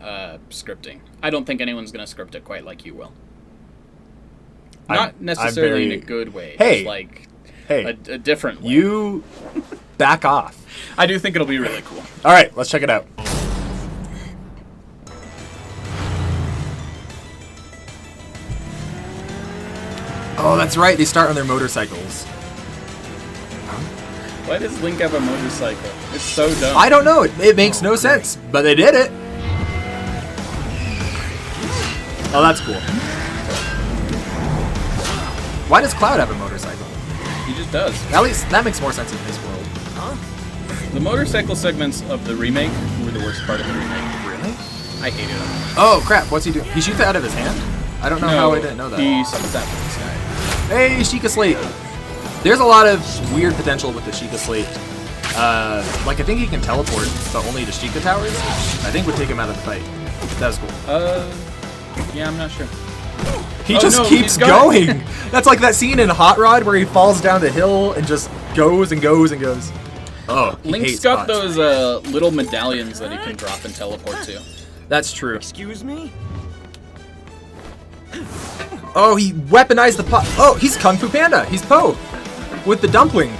scripting. I don't think anyone's going to script it quite like you will. Not I'm necessarily in very- a good way. Hey. Just like Hey, a different way. you back off. I do think it'll be really cool. All right, let's check it out. Oh, that's right. They start on their motorcycles. Why does Link have a motorcycle? It's so dumb. I don't know. It makes no sense, but they did it. Oh, that's cool. Why does Cloud have a motorcycle? He just does. At least that makes more sense in his world. The motorcycle segments of the remake were the worst part of the remake. Really? I hated them. Oh, crap. What's he doing? He shoots it out of his hand? I don't know how I didn't know that. He summons that from the sky. Hey, Sheikah Slate. There's a lot of weird potential with the Sheikah Slate. Like, I think he can teleport, but only to Sheikah Towers, which I think would take him out of the fight. That was cool. Yeah, I'm not sure. He Oh, just no, keeps he's got it. going. That's like that scene in Hot Rod where he falls down the hill and just goes and goes and goes. Oh, he Link's hates got bots. those little medallions that he can drop and teleport to. That's true. Excuse me? Oh, he weaponized the pot. Oh, he's Kung Fu Panda. He's Po with the dumpling.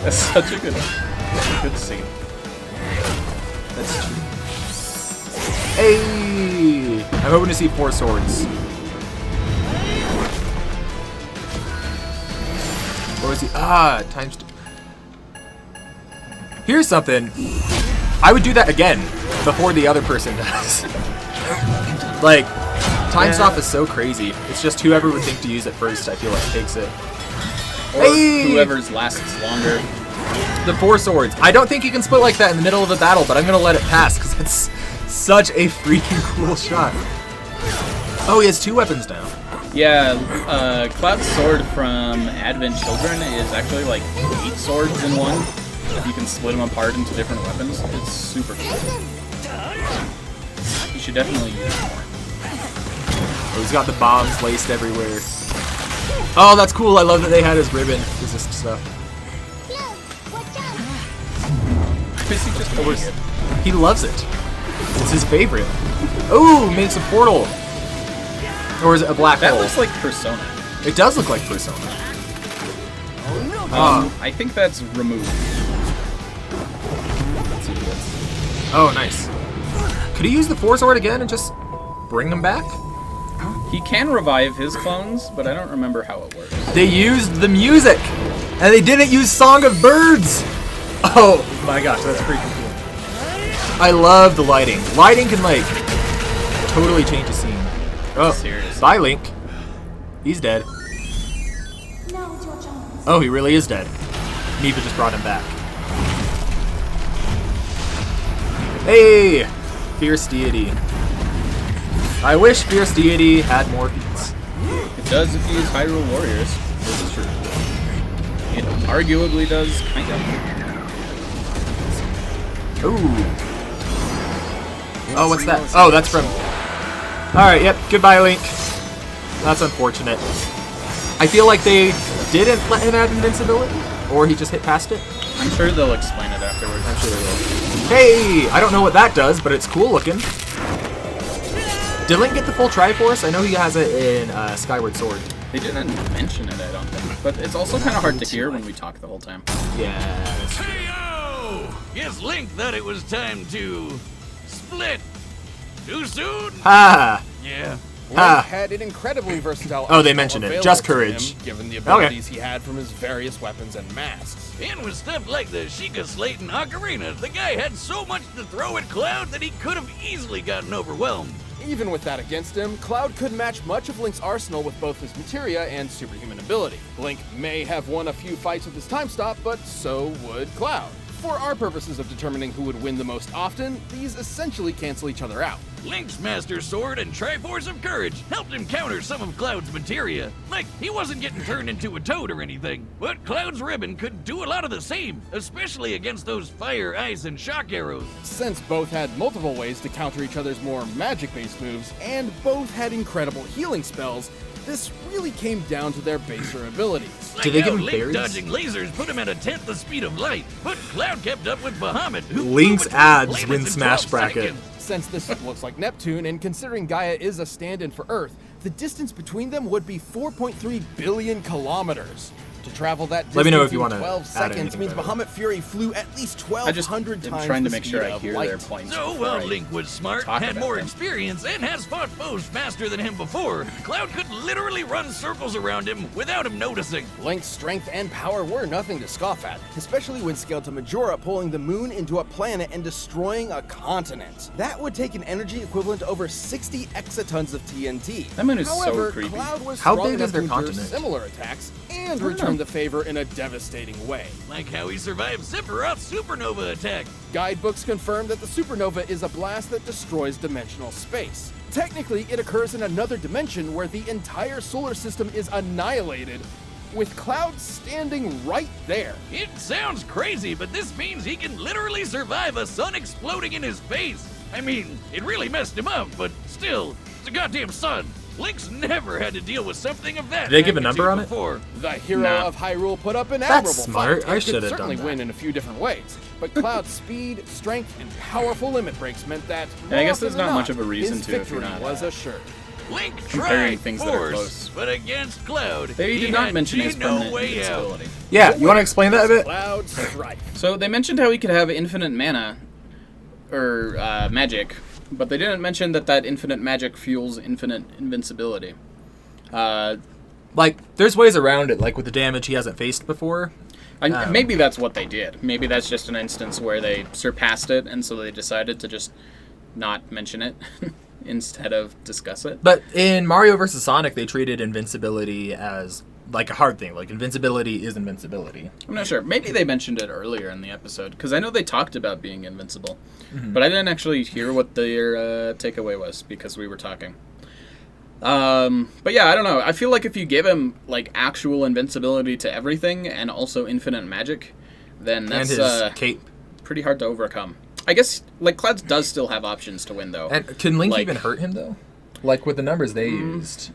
That's such a good scene. That's true. Hey, I'm hoping to see 4 swords. What was he? Times 2. Here's something. I would do that again before the other person does. Like, time stop is so crazy. It's just whoever would think to use it first, I feel like, takes it. Or Hey! whoever's lasts longer. The 4 swords. I don't think you can split like that in the middle of a battle, but I'm gonna let it pass because it's such a freaking cool shot. Oh, he has 2 weapons now. Yeah, Cloud's sword from Advent Children is actually like 8 swords in one. You can split them apart into different weapons. It's super cool. You should definitely use it more. Oh, he's got the bombs laced everywhere. Oh, that's cool. I love that they had his ribbon resist stuff. Is he just holding it? He loves it. It's his favorite. Oh, makes a portal. Or is it a black That hole? looks like Persona. It does look like Persona. I think that's removed. Let's see what it is. Oh, nice. Could he use the 4 sword again and just bring them back? He can revive his clones, but I don't remember how it works. They used the music, and they didn't use Song of Birds. Oh my gosh, that's freaking cool. I love the lighting. Lighting can like totally change the scene. Oh, Seriously. bye Link. He's dead. Oh, he really is dead. Neva just brought him back. Hey, Fierce Deity. I wish Fierce Deity had more feats. does if you use Hyrule Warriors. This is true. It arguably does, kind of. Ooh. Oh, what's that? Oh, that's from... Alright, yep. Goodbye, Link. That's unfortunate. I feel like they didn't let him have invincibility, or he just hit past it. I'm sure they'll explain it afterwards. I'm sure they will. Hey! I don't know what that does, but it's cool looking. Did Link get the full Triforce? I know he has it in Skyward Sword. They didn't mention it, I don't think. But it's also kind of hard to hear when we talk the whole time. Yeah. Hey-yo! Guess Link thought it was time to split. Too soon? Ha! Yeah. Link Ah. had an incredibly versatile Oh, they arsenal mentioned it. available Just to courage. him, given the abilities he had from his various weapons and masks. And with stuff like the Sheikah Slate and Ocarina, the guy had so much to throw at Cloud that he could have easily gotten overwhelmed. Even with that against him, Cloud could match much of Link's arsenal with both his materia and superhuman ability. Link may have won a few fights with his time stop, but so would Cloud. For our purposes of determining who would win the most often, these essentially cancel each other out. Link's Master Sword and Triforce of Courage helped him counter some of Cloud's materia. Like, he wasn't getting turned into a toad or anything, but Cloud's ribbon could do a lot of the same, especially against those fire, ice, and shock arrows. Since both had multiple ways to counter each other's more magic-based moves, and both had incredible healing spells, this really came down to their baser abilities. Like Did they how give him Link berries? dodging lasers put him at 1/10 the speed of light, but Cloud kept up with Bahamut, who flew Link's between ads planets win in Smash 12 Bracket. seconds. Since this looks like Neptune, and considering Gaia is a stand-in for Earth, the distance between them would be 4.3 billion kilometers. To travel that distance Let me know if you in wanna 12 add seconds anything means about it. Bahamut Fury flew at least I just 1,200 am times trying to the make sure speed I of hear light. their points. So before while I Link was smart, talk had about more them. experience, and has fought foes faster than him before, Cloud could literally run circles around him without him noticing. Link's strength and power were nothing to scoff at, especially when scaled to Majora pulling the moon into a planet and destroying a continent. That would take an energy equivalent to over 60 exatons of TNT. That moon is so However, creepy. Cloud was How strong big enough is their to endure continent? similar attacks and don't return know. the favor in a devastating way. Like how he survived Sephiroth's supernova attack. Guidebooks confirm that the supernova is a blast that destroys dimensional space. Technically, it occurs in another dimension where the entire solar system is annihilated, with Cloud standing right there. It sounds crazy, but this means he can literally survive a sun exploding in his face. I mean, it really messed him up, but still, it's a goddamn sun. Link's never had to deal with something of that Did they give a magnitude number on it? before. The hero Nah. of Hyrule put up an That's admirable smart. fight I and should could have certainly done that. win in a few different ways. But Cloud's speed, strength, and powerful limit breaks meant that Yeah, I guess more there's often not than much of a reason his to if you're victory not, was assured. Link comparing tried things that are force, close. but against Cloud, They he did not had mention his no permanent way out. invincibility. Yeah, you want to explain that a bit? Cloud Strife. So they mentioned how he could have infinite mana, or magic, but they didn't mention that infinite magic fuels infinite invincibility. Like, there's ways around it, like with the damage he hasn't faced before. Maybe that's what they did. Maybe that's just an instance where they surpassed it, and so they decided to just not mention it instead of discuss it. But in Mario vs. Sonic, they treated invincibility as like a hard thing. Like, invincibility is invincibility. I'm not sure. Maybe they mentioned it earlier in the episode, because I know they talked about being invincible. But I didn't actually hear what their takeaway was, because we were talking. But yeah, I don't know. I feel like if you give him, like, actual invincibility to everything, and also infinite magic, then that's and his cape. pretty hard to overcome. I guess, like, Cloud does still have options to win, though. And can Link Like- even hurt him, though? Like, with the numbers they used.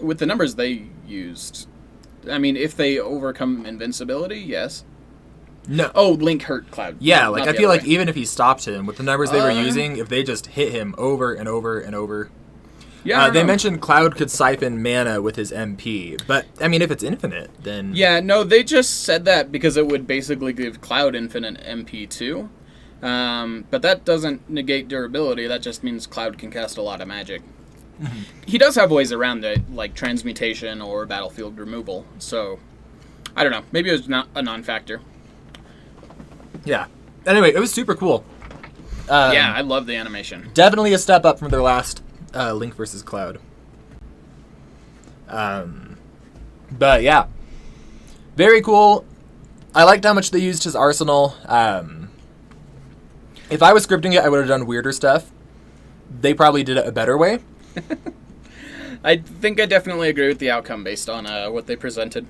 With the numbers they used, I mean, if they overcome invincibility, yes. No. Oh, Link hurt Cloud. Yeah, Not like, the I feel other like way. even if he stopped him, with the numbers they were Uh, using, if they just hit him over and over and over... Yeah, I don't they know. mentioned Cloud could siphon mana with his MP, but, I mean, if it's infinite, then... Yeah, no, they just said that because it would basically give Cloud infinite MP too. But that doesn't negate durability. That just means Cloud can cast a lot of magic. He does have ways around it, like transmutation or battlefield removal. So, I don't know. Maybe it was not a non-factor. Yeah. Anyway, it was super cool. Yeah, I love the animation. Definitely a step up from their last Link versus Cloud. But yeah, very cool. I liked how much they used his arsenal. If I was scripting it, I would have done weirder stuff. They probably did it a better way. I think I definitely agree with the outcome based on what they presented.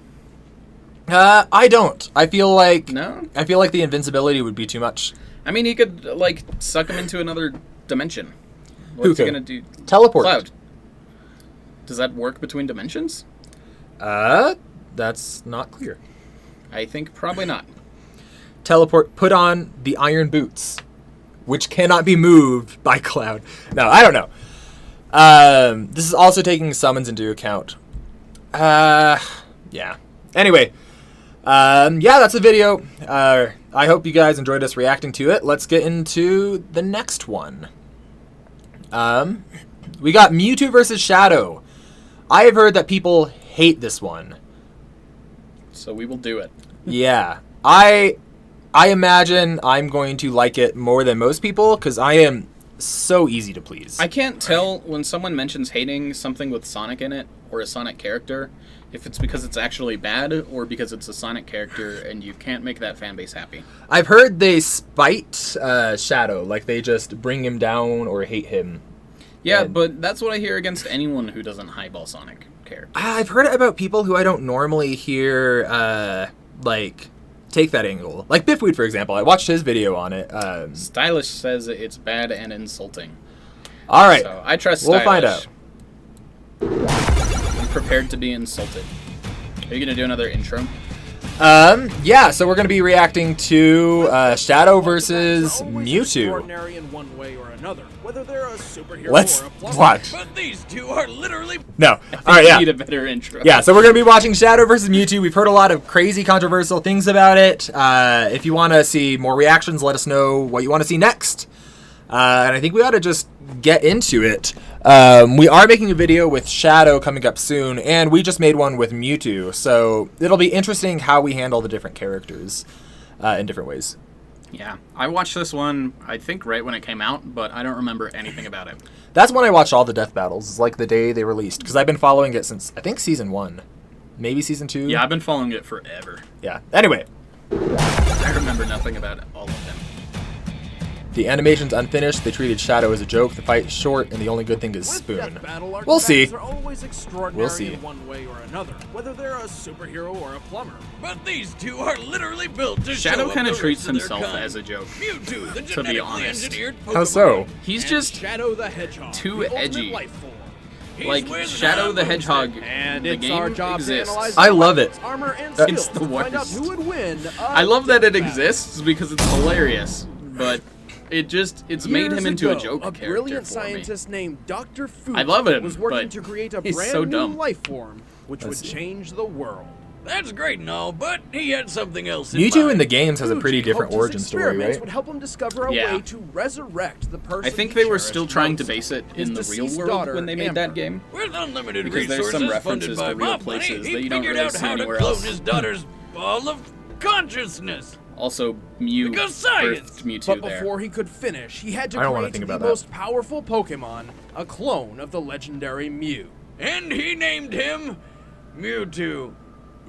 I don't. I feel like No? I feel like the invincibility would be too much. I mean, he could, like, suck him into another dimension. Who What's he could? gonna do? Teleport. Cloud. Does that work between dimensions? That's not clear. I think probably not. Teleport. Put on the iron boots, which cannot be moved by Cloud. No, I don't know. This is also taking summons into account. Yeah. Anyway, yeah, that's the video. I hope you guys enjoyed us reacting to it. Let's get into the next one. We got Mewtwo versus Shadow. I have heard that people hate this one. So we will do it. Yeah. I imagine I'm going to like it more than most people because I am so easy to please. I can't tell when someone mentions hating something with Sonic in it or a Sonic character if it's because it's actually bad or because it's a Sonic character and you can't make that fan base happy. I've heard they spite Shadow, like they just bring him down or hate him. Yeah, And- but that's what I hear against anyone who doesn't highball Sonic characters. I've heard it about people who I don't normally hear, like, take that angle. Like Biffweed, for example. I watched his video on it. Stylish says it's bad and insulting. All right. So I trust We'll Stylish. find out. I'm prepared to be insulted. Are you going to do another intro? Yeah, so we're going to be reacting to Shadow versus Mewtwo. Extraordinary in one way or another, whether they're a superhero Let's or a plumber. watch. But these two are literally... No. All right, yeah. Need a better intro. Yeah, so we're going to be watching Shadow vs. Mewtwo. We've heard a lot of crazy, controversial things about it. If you want to see more reactions, let us know what you want to see next. And I think we ought to just get into it. We are making a video with Shadow coming up soon, and we just made one with Mewtwo. So it'll be interesting how we handle the different characters in different ways. Yeah, I watched this one, I think, right when it came out, but I don't remember anything about it. That's when I watched all the death battles, like the day they released, because I've been following it since, I think, Season 1. Maybe Season 2? Yeah, I've been following it forever. Yeah. Anyway. I remember nothing about all of them. The animation's unfinished. They treated Shadow as a joke. The fight's short, and the only good thing is With Spoon. Death Battle, We'll see. archetypes are always extraordinary We'll see. in one way or another, whether they're a superhero or a plumber. But these two are literally built to Shadow show kind up of the treats rest of their himself kind. as a joke. Mewtwo, the be genetically honest. engineered Pokemon. How so? He's And just Shadow the Hedgehog, too the ultimate edgy. life form. He's like with Shadow the Moonstone. Hedgehog. And the it's game our job exists. to analyze I the love weapons, it. armor and It's skills the to find out worst. who would win. I love that it Death exists because it's hilarious, but it's made him Years into a ago, joke a character brilliant for me. scientist named Dr. Fuji I love him, was working but to create a he's brand so new dumb. life form, which Let's would see. change the world. That's great and all, but he had something else in Mewtwo in mind. the games has a pretty Fuji different hoped his origin story, experiments right? would help him discover a Yeah. way to resurrect the person I think he they were cherished still trying to most. base it His in the real deceased world daughter, when they made Amber. that game. With unlimited Because there's resources some references funded to by real mob places money, that he you don't figured really out see how to anywhere clone else. his daughter's ball of consciousness. Also, Mew Because science. birthed Mewtwo But there. before he could finish, he had to I don't wanna create think the about that. most powerful Pokemon, a clone of the legendary Mew. And he named him Mewtwo.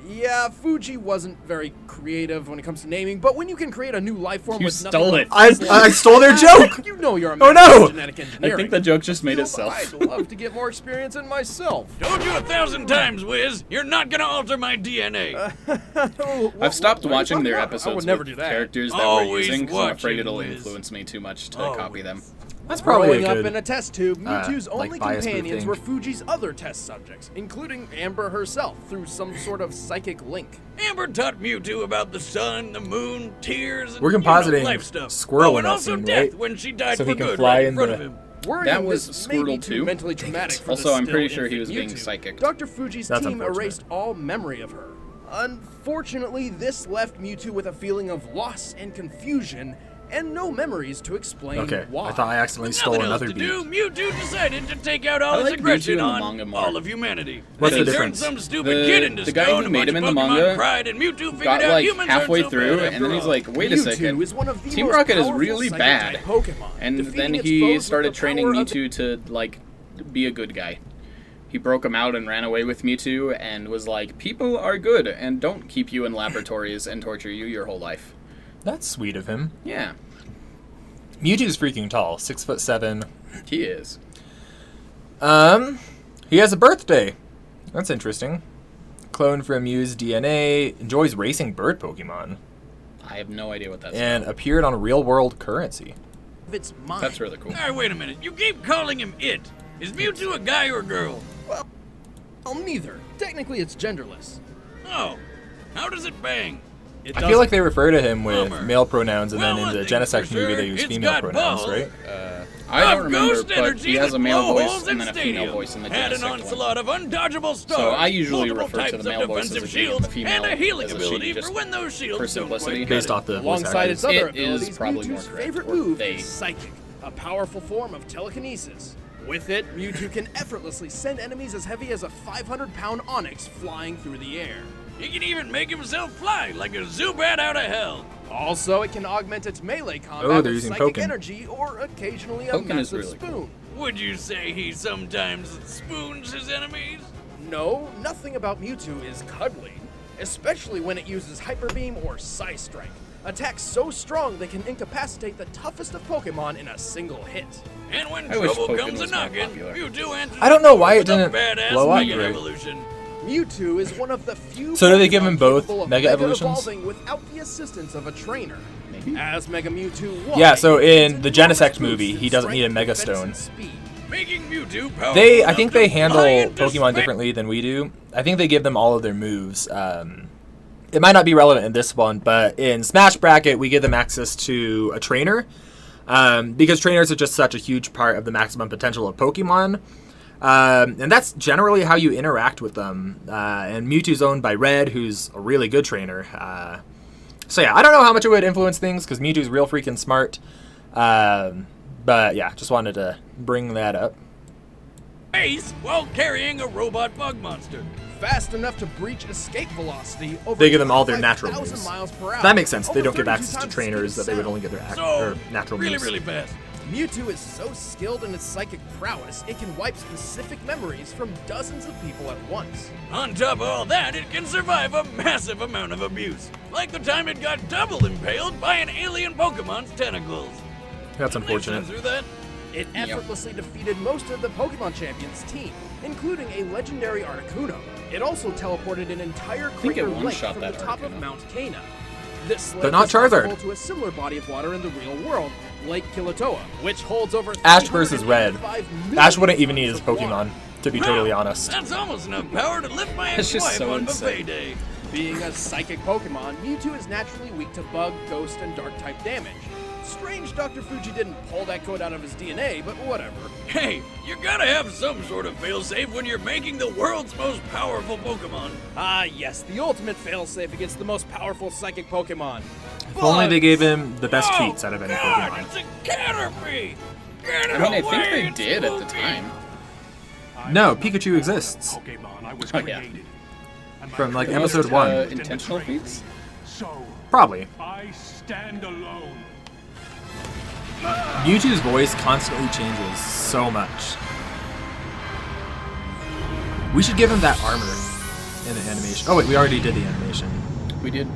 Yeah, Fuji wasn't very creative when it comes to naming, but when you can create a new life form You with stole nothing it. but I stole their joke! You know you're a Oh, master no! of genetic I engineering. think the joke just made But itself. I'd love to get more experience in myself. Told you 1,000 times, Wiz. You're not gonna alter my DNA. I've stopped What are you watching talking their about? I episodes would never with do that. characters that we're Always using because I'm afraid watching, it'll Wiz. influence me too much to Always. copy them. That's probably Growing a up good... in a test tube, Mewtwo's like, only bias companions thing. were Fuji's other test subjects, including Amber herself, through some sort of psychic link. Amber taught Mewtwo about the sun, the moon, tears, and We're compositing life stuff. Squirrel oh, in and that also scene, death right? when she died So for he can good fly right in in front the- of him. Worrying That was this may be Squirtle too 2. mentally traumatic for Also, the I'm pretty still sure he was infant being Mewtwo. psychic. Dr. Fuji's That's team unfortunate. erased all memory of her. Unfortunately, this left Mewtwo with a feeling of loss and confusion, and no memories to explain Okay, why. I thought I accidentally stole Nothing another else to beat. do, Mewtwo decided to take out all I his like Mewtwo aggression in the on manga more. all of humanity. What's Then the he turned difference? some stupid The- kid into the guy stone, who a made bunch him in of the Pokemon manga cried, and Mewtwo figured Got out like humans halfway aren't so through, bad and then he's after like, "Wait a Mewtwo second, is one of the Team most Rocket is powerful really psychic bad." type Pokemon, And defeating then its he foes with started the training power of Mewtwo to like be a good guy. He broke him out and ran away with Mewtwo and was like, "People are good and don't keep you in laboratories and torture you your whole life." That's sweet of him. Yeah, Mewtwo's freaking tall, 6'7". he is. He has a birthday. That's interesting. Clone from Mew's DNA. Enjoys racing bird Pokemon. I have no idea what that's And about. appeared on real-world currency. It's mine. That's really cool. Hey, wait a minute. You keep calling him it. Is Mewtwo a guy or a girl? Well, neither. Technically, it's genderless. Oh, how does it bang? It I feel like they refer to him with Bummer. male pronouns, and Well, then in one the thing's Genesect for movie sure, they use it's female got pronouns, balls. right? I don't Of remember, ghost but energy he has a that male blow voice holes and in then a female stadium. voice in the Had an Genesect one. onslaught of undodgeable stars. So I usually multiple refer to types the of male voice defensive as a being shields, the female and a healing as a she, ability just for when those shields for don't simplicity. quite Based cut it. off the voice Alongside actors. its other It is abilities, probably more Mewtwo's correct, favorite or move they. is Psychic, a powerful form of telekinesis. With it, Mewtwo can effortlessly send enemies as heavy as a 500-pound Onix flying through the air. He can even make himself fly like a Zubat out of hell. Also, it can augment its melee Oh, combat they're with using psychic Pokken. energy or occasionally a Pokken is massive really cool. spoon. Would you say he sometimes spoons his enemies? No, nothing about Mewtwo is cuddly, especially when it uses Hyper Beam or Psy Strike. Attacks so strong they can incapacitate the toughest of Pokemon in a single hit. And when I wish trouble Pokken comes a was more knocking, popular. Mewtwo answers I don't know why it with a didn't badass blow up Mega great. Evolution. Mewtwo is one of the few So do they give Pokemon him both capable of Mega Evolutions? evolving without the assistance of a trainer. Maybe. As Mega Mewtwo Y, Yeah, so in it's the enormous Genesect boost movie, in he doesn't need a strength, Mega defense, Stone. and speed. Making Mewtwo powerful I enough think to they fly handle into Pokemon space. differently than we do. I think they give them all of their moves. It might not be relevant in this one, but in Smash Bracket, we give them access to a trainer. Because trainers are just such a huge part of the maximum potential of Pokemon. And that's generally how you interact with them. And Mewtwo's owned by Red, who's a really good trainer. So yeah, I don't know how much it would influence things, because Mewtwo's real freaking smart. But yeah, just wanted to bring that up. Space while carrying a robot bug monster. Fast enough to breach escape velocity over They give them all their natural 5,000 moves. miles per hour. That makes sense. They Over don't give 32 access to times the trainers speed that they of would sound. only get their So, natural really, moves. really fast. Mewtwo is so skilled in its psychic prowess, it can wipe specific memories from dozens of people at once. On top of all that, it can survive a massive amount of abuse. Like the time it got double impaled by an alien Pokemon's tentacles. That's Didn't they unfortunate. censor that? It effortlessly defeated most of the Pokemon Champions team, including a legendary Articuno. It also teleported an entire think it crater lake one-shot from the that top of Articuno. Mount Cana. This lake But not is comparable Charizard. to a similar body of water in the real world, Lake Kilauea, which holds over Ash versus Red. 385 Ash million wouldn't even need liters his of water. Pokemon, to be Wow, totally honest. That's almost enough power to lift my That's just ex-wife so on insane. buffet day. Being a psychic Pokemon, Mewtwo is naturally weak to bug, ghost, and dark type damage. Strange Dr. Fuji didn't pull that code out of his DNA, but whatever. Hey, you gotta have some sort of failsafe when you're making the world's most powerful Pokemon. Ah, yes, the ultimate failsafe against the most powerful psychic Pokemon. If only they gave him the best feats out of any Oh, God, Pokemon. it's a Caterpie! Get it I mean, I away, think they it's did at the spooky. time. No, Pikachu exists. Pokemon I was Oh, yeah. created. And my From, like, creators episode 1. didn't Intentional betray me. feats? So Probably. I stand alone. Mewtwo's voice constantly changes so much. We should give him that armor in the animation. Oh wait, we already did the animation. We did.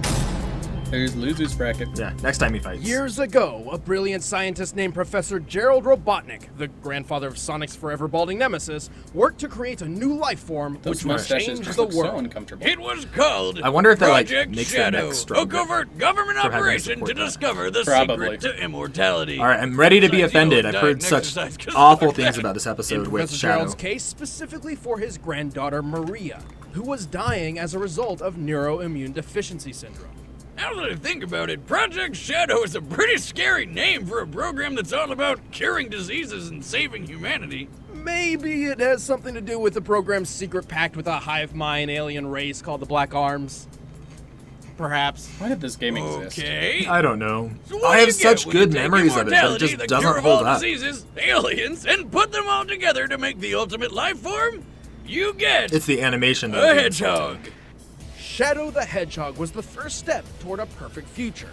There's Luzu's bracket. Yeah, next time he fights. Years ago, a brilliant scientist named Professor Gerald Robotnik, the grandfather of Sonic's forever balding nemesis, worked to create a new life form Those which would mustaches change just the look so world. uncomfortable. It was called I wonder if that, like, Project makes their Shadow, neck stronger a covert government for having to operation support to that. discover the Probably. secret to immortality. All right, I'm ready to be Besides, offended. you I've know, heard diet such exercise 'cause awful fuck things that. about this In episode with Professor Shadow. Gerald's case, specifically for his granddaughter Maria, who was dying as a result of neuroimmune deficiency syndrome. Now that I think about it, Project Shadow is a pretty scary name for a program that's all about curing diseases and saving humanity. Maybe it has something to do with the program's secret pact with a hive mind alien race called the Black Arms. Perhaps. Why did this game exist? Okay. I don't know. So what I do have you get such when you good take memories of it, but it immortality, just the doesn't cure of hold all up. diseases, aliens, and put them all together to make the ultimate life form? You get It's the animation a that hedgehog. Shadow the Hedgehog was the first step toward a perfect future.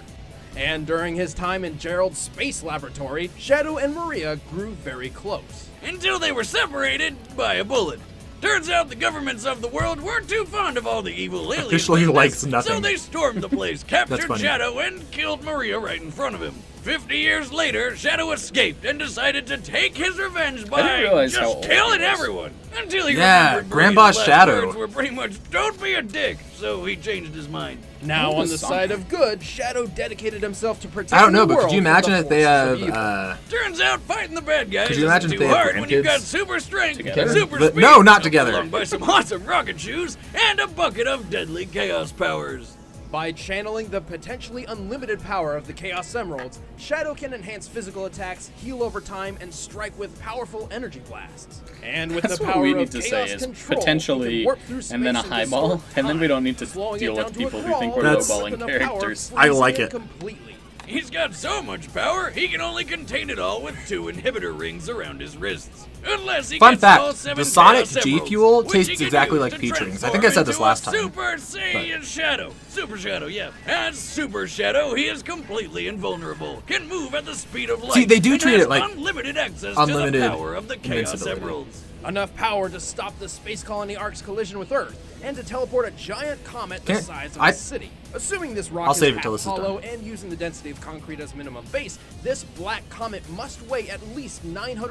And during his time in Gerald's space laboratory, Shadow and Maria grew very close. Until they were separated by a bullet. Turns out the governments of the world weren't too fond of all the evil aliens. Officially like likes this, nothing. So they stormed the place, captured funny. Shadow, and killed Maria right in front of him. 50 years later, Shadow escaped and decided to take his revenge by realize how just old killing he was. everyone. Until he Yeah, remembered Grandpa Maria's last Shadow. words were pretty much, "Don't be a dick," so he changed his mind. Now, Who on was the Sonic? side of good, Shadow dedicated himself to protecting I don't know, the but world could you from imagine the if they forces of have evil. Turns out fighting the bad guys Could you imagine isn't if too they have hard when you've got grandkids? super strength, Together? super But speed, no, not together. along by some awesome rocket shoes, and a bucket of deadly chaos powers. By channeling the potentially unlimited power of the Chaos Emeralds, Shadow can enhance physical attacks, heal over time, and strike with powerful energy blasts. And with That's the what power we of need to say Chaos is control, he can potentially, warp through and then a space highball, distort and then we time, don't need to slowing deal it with down to people a who think we're crawl, That's- lowballing flipping the power, characters. I like freezing it. completely. He's got so much power, he can only contain it all with 2 inhibitor rings around his wrists. Unless he Fun gets all fact, 7 the Sonic Chaos G Emeralds, Fuel which he tastes can exactly use like to Peach Rings. I transform think I said this into a last time. Super Saiyan Shadow. Super Shadow, yeah. As Super Shadow, he is completely invulnerable, can move at the speed of light. See, they do and treat has it like unlimited access unlimited to the power of the Chaos invincibility. Emeralds. Enough power to stop the Space Colony Ark's collision with Earth, and to teleport a giant comet the Can't- size of I- a city. Assuming this rock I'll is save it half till this is done. hollow and using the density of concrete as minimum base, this black comet must weigh at least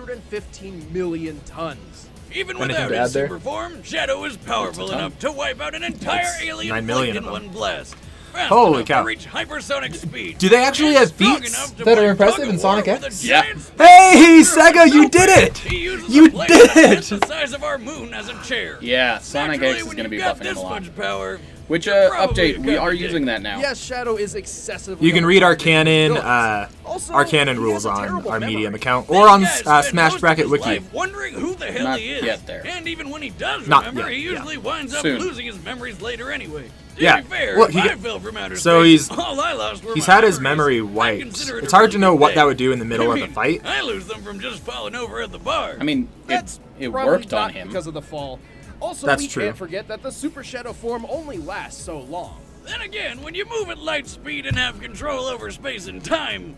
915 million tons. Even Anything without to his add there? super form, Shadow is powerful enough to wipe out an entire That's alien 9 fleet million in of them. one blast. Fast Holy enough cow. To reach hypersonic speed. Do they actually and have strong feats enough to that are fight impressive in tug-of-war Sonic with X? a Yeah. giant Hey, space Sega, you did rocket. it! He uses You a blade did that's it! the size of our moon as a chair. Yeah, Sonic Naturally, X is when going to be you've got buffing him this a lot. much power, Which, you're probably update, we are kinda using that now. Yes, Shadow is excessively. You can read our overpowered canon, Also, our canon he rules has a on terrible our memory. Medium account This or on guy spent Smash most Bracket of his Wiki. life wondering who the hell Not he is. yet there. And even when he does Not remember, yet, he yeah. usually winds up Soon. losing his memories later anyway. To Yeah, be fair, well, if he I get- fell from outer so space, he's- all I lost were He's my had his memories. memory I wiped. consider it It's a hard to really know good what day. that would do in the middle I of the mean, fight. I lose them from just falling over at the bar. I mean, That's it probably worked not on him. because of the fall. Also, That's we true. can't forget that the Super Shadow form only lasts so long. Then again, when you move at light speed and have control over space and time,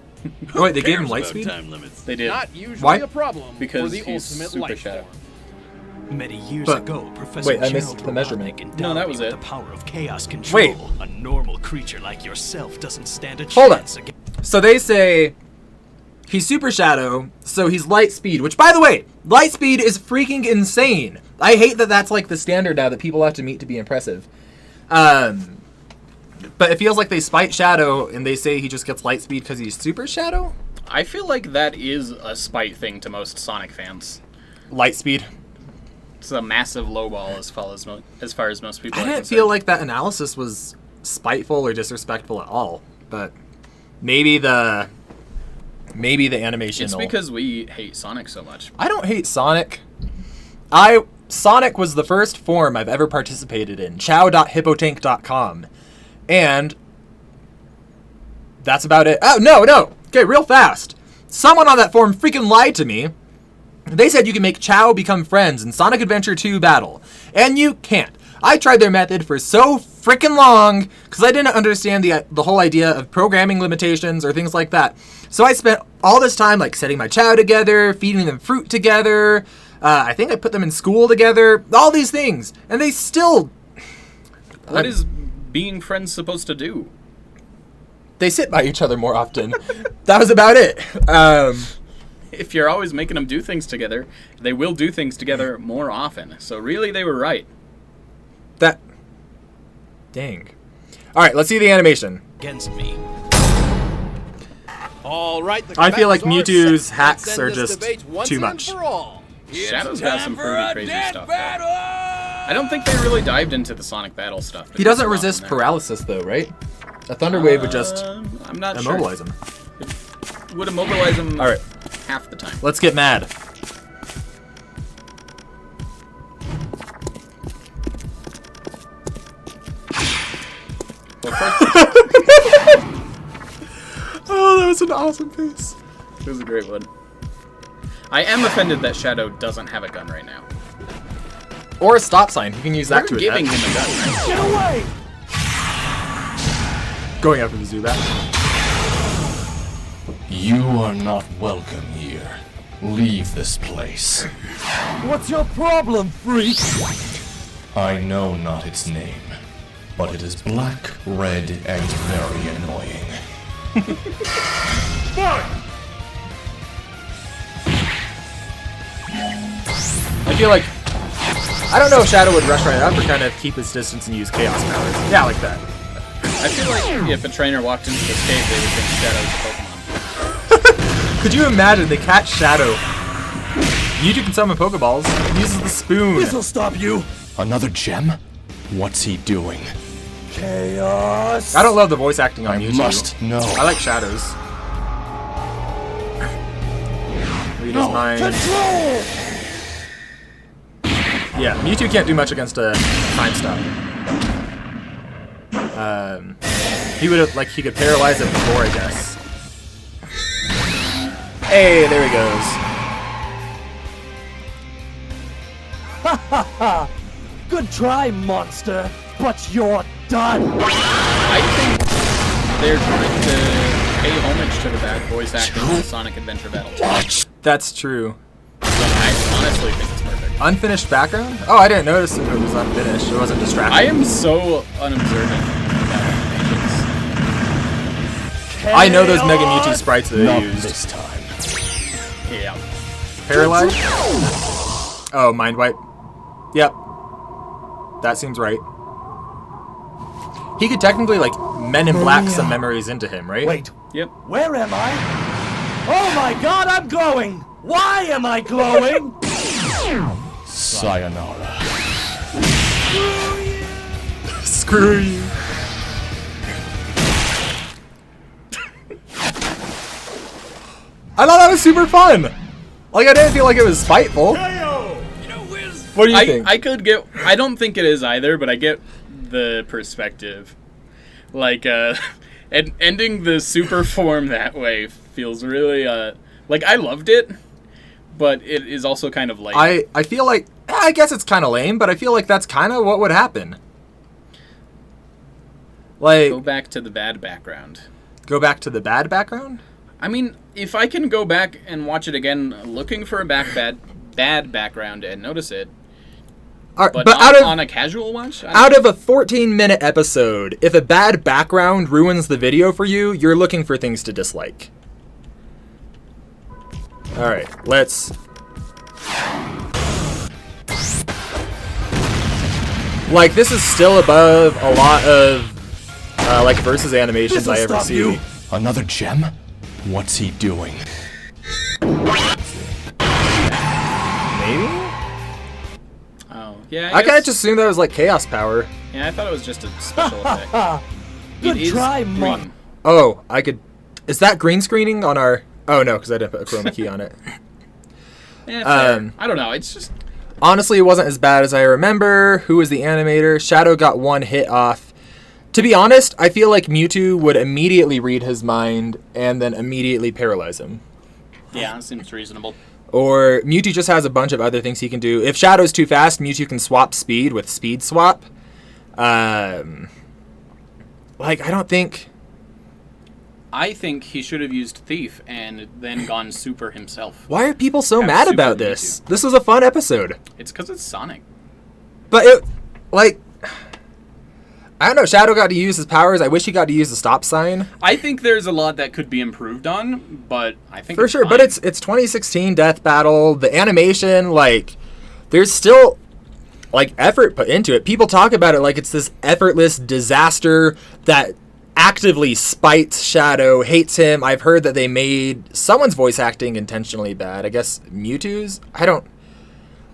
Oh, wait, they gave him cares light about speed? Time limits? They did. Not usually Why? a problem Because for the he's ultimate Super life Shadow. form. Many years But- ago, Professor wait, I missed Gerald the measurement. Robotnik endowed No, that me was with it. the power of chaos control. Wait. A normal creature like yourself doesn't stand a Hold on. chance against. So they say he's Super Shadow, so he's light speed, which, by the way, light speed is freaking insane. I hate that that's like the standard now that people have to meet to be impressive. But it feels like they spite Shadow and they say he just gets light speed because he's Super Shadow? I feel like that is a spite thing to most Sonic fans. Light speed. It's a massive lowball as far as most people I are didn't concerned. feel like that analysis was spiteful or disrespectful at all, but maybe the animation. It's because we hate Sonic so much. I don't hate Sonic. Sonic was the first form I've ever participated in, chow.hippotank.com. And that's about it. Oh, no. Okay, real fast. Someone on that forum freaking lied to me. They said you can make Chow become friends in Sonic Adventure 2 Battle. And you can't. I tried their method for so freaking long because I didn't understand the whole idea of programming limitations or things like that. So I spent all this time like setting my Chow together, feeding them fruit together. I think I put them in school together. All these things. And they still... What is being friends supposed to do? They sit by each other more often. That was about it. If you're always making them do things together, they will do things together more often. So really, they were right. Dang. All right, let's see the animation. Against me. All right, the I feel like combatants are Mewtwo's set. hacks Let's end are this just debate once too and much. For all. Shadow's got some pretty crazy stuff, though. Battle! I don't think they really dived into the Sonic Battle stuff. He doesn't resist paralysis, though, right? A Thunder Wave would just I'm not immobilize him. sure. Would immobilize him All right, half the time. let's get mad. Well, first, Oh, that was an awesome piece. it was a great one. I am offended that Shadow doesn't have a gun right now. Or a stop sign. He can use that They're to giving attack. him a gun, right? Get away! Going after the Zubat. You are not welcome here. Leave this place. What's your problem, freak? I know not its name, but it is black, red, and very annoying. I feel like I don't know if Shadow would rush right up or kind of keep his distance and use Chaos powers. Yeah, like that. I feel like if a trainer walked into this cave, they would think Shadow was a Pokemon. Could you imagine they catch Shadow? Mewtwo can summon Pokeballs. He uses the spoon. This'll stop you. Another gem? What's he doing? Chaos. I don't love the voice acting on I Mewtwo. must know. I like Shadow's. Read his mind. Control. Yeah, Mewtwo can't do much against a time stop. He would have he could paralyze it before, I guess. Hey, there he goes. Good try, monster, but you're done. I think they're trying to pay homage to the bad voice acting in the Sonic Adventure Battle. That's true. I honestly think it's perfect. Unfinished background? Oh, I didn't notice if it was unfinished. It wasn't distracting. I am so unobservant about animations. I know those Mega Mewtwo sprites that Not they used. this time. Yeah. Paralyzed? Oh, Mind Wipe. Yep. That seems right. He could technically, Men in Black some memories into him, right? Wait, Yep. where am I? Oh my god, I'm glowing! Why am I glowing? Sayonara. Screw you. I thought that was super fun. I didn't feel like it was spiteful. You know, Wiz, What do you think? I could get. I don't think it is either, but I get the perspective. And ending the super form that way feels really. I loved it, but it is also kind of lame. I feel like I guess it's kind of lame, but I feel like that's kind of what would happen. Go back to the bad background. Go back to the bad background? I mean, if I can go back and watch it again, looking for a bad background and notice it, But but out not of on a casual watch. out of a 14-minute episode, if a bad background ruins the video for you, you're looking for things to dislike. All right, let's. This is still above a lot of versus animations This'll I ever stop see. you. Another gem? What's he doing? Maybe. Oh, yeah. I kind of guess- just assumed that was Chaos Power. Yeah, I thought it was just a special effect. Good It is try, green. Mon. Oh, I could. Is that green screening on our? Oh no, because I didn't put a chroma key on it. Yeah, fair. Um, I don't know. It's just Honestly, it wasn't as bad as I remember. Who was the animator? Shadow got one hit off. To be honest, I feel like Mewtwo would immediately read his mind and then immediately paralyze him. yeah, it seems reasonable. Or Mewtwo just has a bunch of other things he can do. If Shadow's too fast, Mewtwo can swap speed with Speed Swap. I don't think... I think he should have used Thief and then gone super himself. Why are people so Have mad Super about this? This was a fun episode. It's because it's Sonic. But it, I don't know, Shadow got to use his powers. I wish he got to use the stop sign. I think there's a lot that could be improved on, but I think For it's sure, fine. but it's 2016 Death Battle. The animation, there's still, effort put into it. People talk about it like it's this effortless disaster that actively spites Shadow, hates him. I've heard that they made someone's voice acting intentionally bad. I guess Mewtwo's? I don't...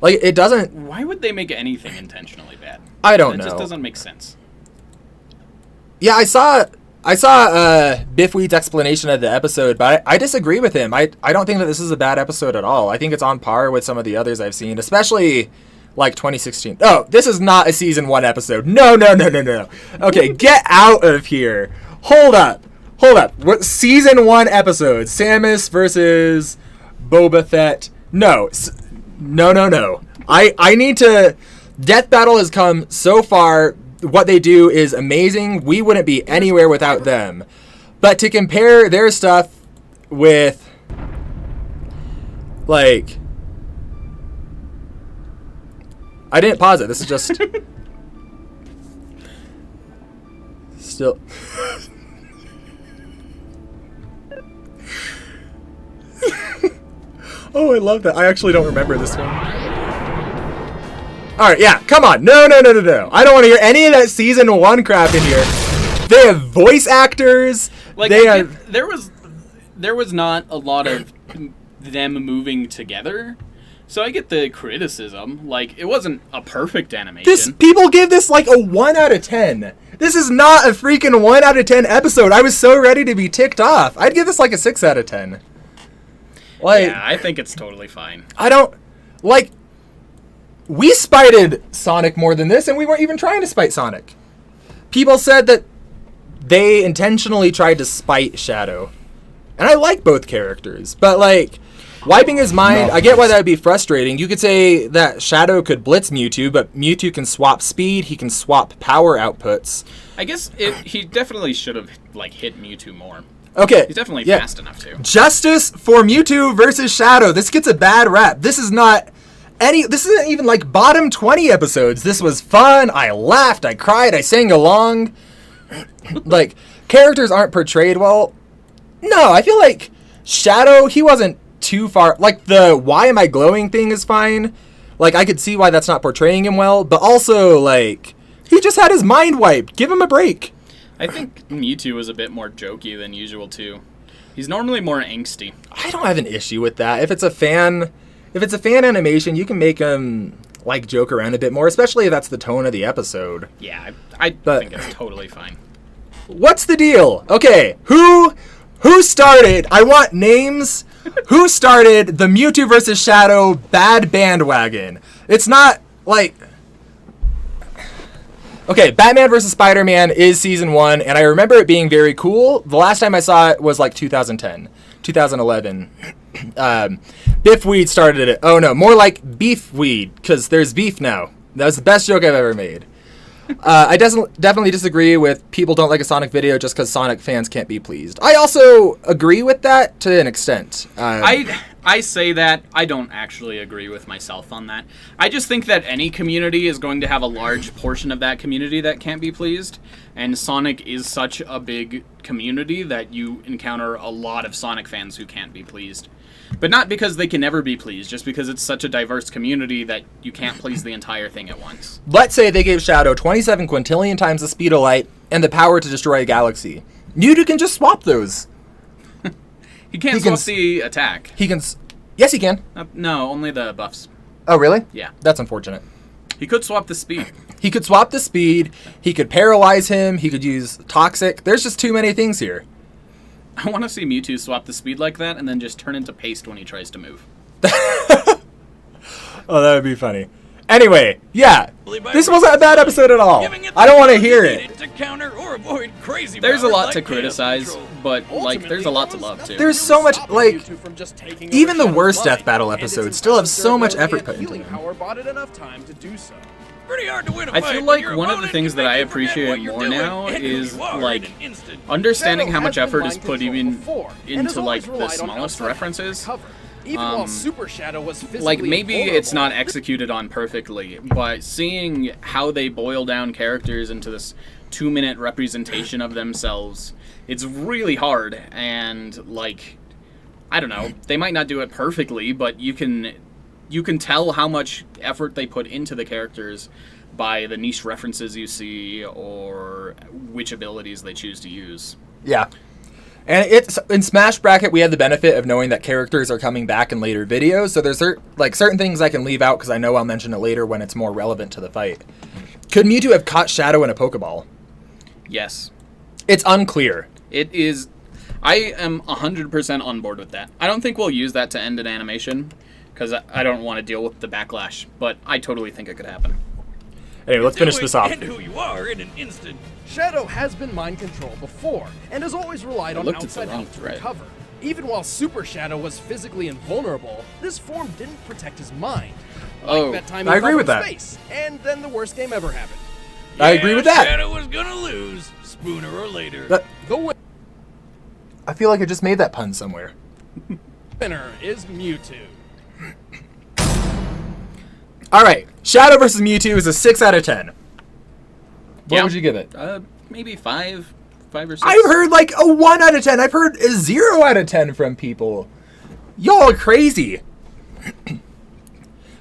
it doesn't... Why would they make anything intentionally bad? I don't know. It just doesn't make sense. Yeah, I saw Biffweed's explanation of the episode, but I disagree with him. I don't think that this is a bad episode at all. I think it's on par with some of the others I've seen, especially 2016. Oh, this is not a season 1 episode. No. Okay, get out of here. Hold up. What season 1 episode? Samus versus Boba Fett. No. No. I need to... Death Battle has come so far. What they do is amazing. We wouldn't be anywhere without them. But to compare their stuff with, I didn't pause it. This is just still. Oh, I love that. I actually don't remember this one. All right, yeah, come on. No. I don't want to hear any of that season 1 crap in here. They have voice actors. Like there was not a lot of them moving together. So I get the criticism. Like, it wasn't a perfect animation. People give this like a 1 out of 10. This is not a freaking 1 out of 10 episode. I was so ready to be ticked off. I'd give this like a 6 out of 10. Like, yeah, I think it's totally fine. I don't like. We spited Sonic more than this, and we weren't even trying to spite Sonic. People said that they intentionally tried to spite Shadow. And I like both characters, but like, wiping his mind, I get why that would be frustrating. You could say that Shadow could blitz Mewtwo, but Mewtwo can swap speed, he can swap power outputs. I guess he definitely should have like hit Mewtwo more. Okay. He's definitely fast enough to. Justice for Mewtwo versus Shadow. This gets a bad rap. This isn't even like bottom 20 episodes. This was fun. I laughed, I cried, I sang along. Like, characters aren't portrayed well. No, I feel like Shadow, he wasn't too far. Like, the why am I glowing thing is fine. Like, I could see why that's not portraying him well. But also, like, he just had his mind wiped. Give him a break. I think Mewtwo was a bit more jokey than usual, too. He's normally more angsty. I don't have an issue with that. If it's a fan animation, you can make him, like, joke around a bit more, especially if that's the tone of the episode. Yeah, I think it's totally fine. What's the deal? Okay, who started, I want names, who started the Mewtwo vs. Shadow bad bandwagon? It's not, like... Okay, Batman vs. Spider-Man is season 1, and I remember it being very cool. The last time I saw it was, like, 2010, 2011. Biffweed started it. Oh, no, more like Beefweed, because there's beef now. That was the best joke I've ever made. I definitely disagree with people don't like a Sonic video just because Sonic fans can't be pleased. I also agree with that to an extent. I say that. I don't actually agree with myself on that. I just think that any community is going to have a large portion of that community that can't be pleased. And Sonic is such a big community that you encounter a lot of Sonic fans who can't be pleased. But not because they can never be pleased, just because it's such a diverse community that you can't please the entire thing at once. Let's say they gave Shadow 27 quintillion times the speed of light and the power to destroy a galaxy. Mewtwo can just swap those. He can't swap the attack. Yes, he can. No, only the buffs. Oh, really? Yeah. That's unfortunate. He could swap the speed. He could swap the speed. He could paralyze him. He could use Toxic. There's just too many things here. I want to see Mewtwo swap the speed like that and then just turn into paste when he tries to move. Oh, that would be funny. Anyway, yeah, this wasn't a bad episode at all. I don't want to hear it. There's a lot to criticize, but like, there's a lot to love too. There's so much, like, even the worst Death Battle episodes still have so much effort put into them. Pretty hard to win a I fight feel when like your one of the opponent things can that I make you forget appreciate what you're more doing, now and who is you are like in an instant. understanding how Shadow much has been effort is mind put controlled even before, and into has like always the relied on smallest outside references. cover. Even while Super Shadow was physically Like maybe it's not invulnerable. executed on perfectly, but seeing how they boil down characters into this 2-minute representation of themselves, it's really hard. And like, I don't know, they might not do it perfectly, but you can tell how much effort they put into the characters by the niche references you see or which abilities they choose to use. Yeah. And it's in Smash Bracket, we have the benefit of knowing that characters are coming back in later videos, so there's certain things I can leave out because I know I'll mention it later when it's more relevant to the fight. Could Mewtwo have caught Shadow in a Pokeball? Yes. It's unclear. It is. I am 100% on board with that. I don't think we'll use that to end an animation because I don't want to deal with the backlash, but I totally think it could happen. Anyway, let's finish this off. And who you are in an instant. Shadow has been mind controlled before, and has always relied on looked at the outside wrong help to thread. recover. Even while Super Shadow was physically invulnerable, this form didn't protect his mind. Like that time he I agree fell with from that. Space, and then the worst game ever happened. I agree with that. Shadow was gonna lose, sooner or later. But The I feel like I just made that pun somewhere. winner is Mewtwo. All right, Shadow versus Mewtwo is a 6 out of 10. What would you give it? Maybe 5 or 6. I've heard like a 1 out of 10. I've heard a 0 out of 10 from people. Y'all are crazy.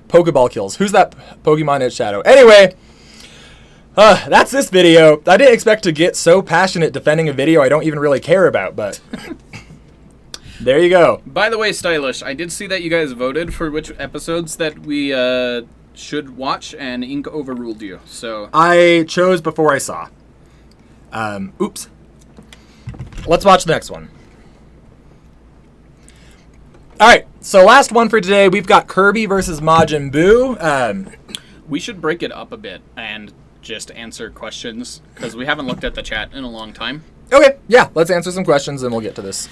Pokeball kills. Who's that Pokemon at Shadow? Anyway, that's this video. I didn't expect to get so passionate defending a video I don't even really care about, but there you go. By the way, Stylish, I did see that you guys voted for which episodes that we should watch, and Ink overruled you. So I chose before I saw. Oops. Let's watch the next one. All right, so last one for today. We've got Kirby versus Majin Buu. we should break it up a bit and just answer questions, because we haven't looked at the chat in a long time. Okay, yeah, let's answer some questions and we'll get to this.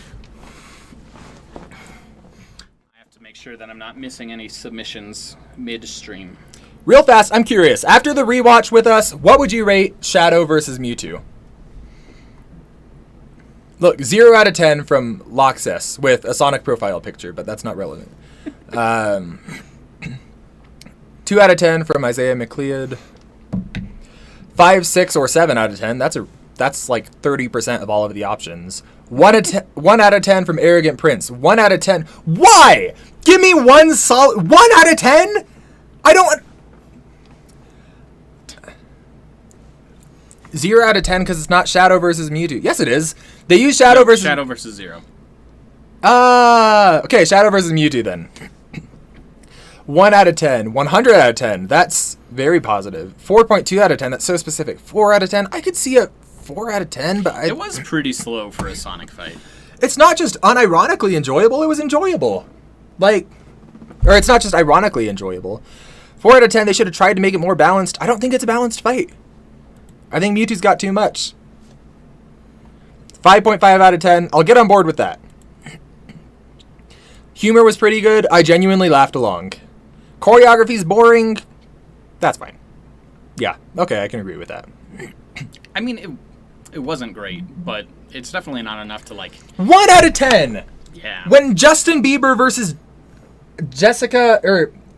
I have to make sure that I'm not missing any submissions midstream. Real fast, I'm curious. After the rewatch with us, what would you rate Shadow versus Mewtwo? Look, 0 out of 10 from Loxus with a Sonic profile picture, but that's not relevant. 2 out of 10 from Isaiah McLeod. 5, 6, or 7 out of 10. That's like 30% of all of the options. 1 out of 10 from Arrogant Prince. 1 out of 10. Why? Give me one solid 1 out of 10? I don't. 0 out of 10 because it's not Shadow versus Mewtwo. Yes, it is. They use Shadow versus... Shadow versus 0. Okay, Shadow versus Mewtwo then. 1 out of 10. 100 out of 10. That's very positive. 4.2 out of 10. That's so specific. 4 out of 10. I could see a 4 out of 10, but It was pretty slow for a Sonic fight. It's not just unironically enjoyable. It was enjoyable. Or it's not just ironically enjoyable. 4 out of 10. They should have tried to make it more balanced. I don't think it's a balanced fight. I think Mewtwo's got too much. 5.5 out of 10. I'll get on board with that. Humor was pretty good. I genuinely laughed along. Choreography's boring. That's fine. Yeah, okay, I can agree with that. I mean, it wasn't great, but it's definitely not enough to 1 out of 10! Yeah. When Justin Bieber versus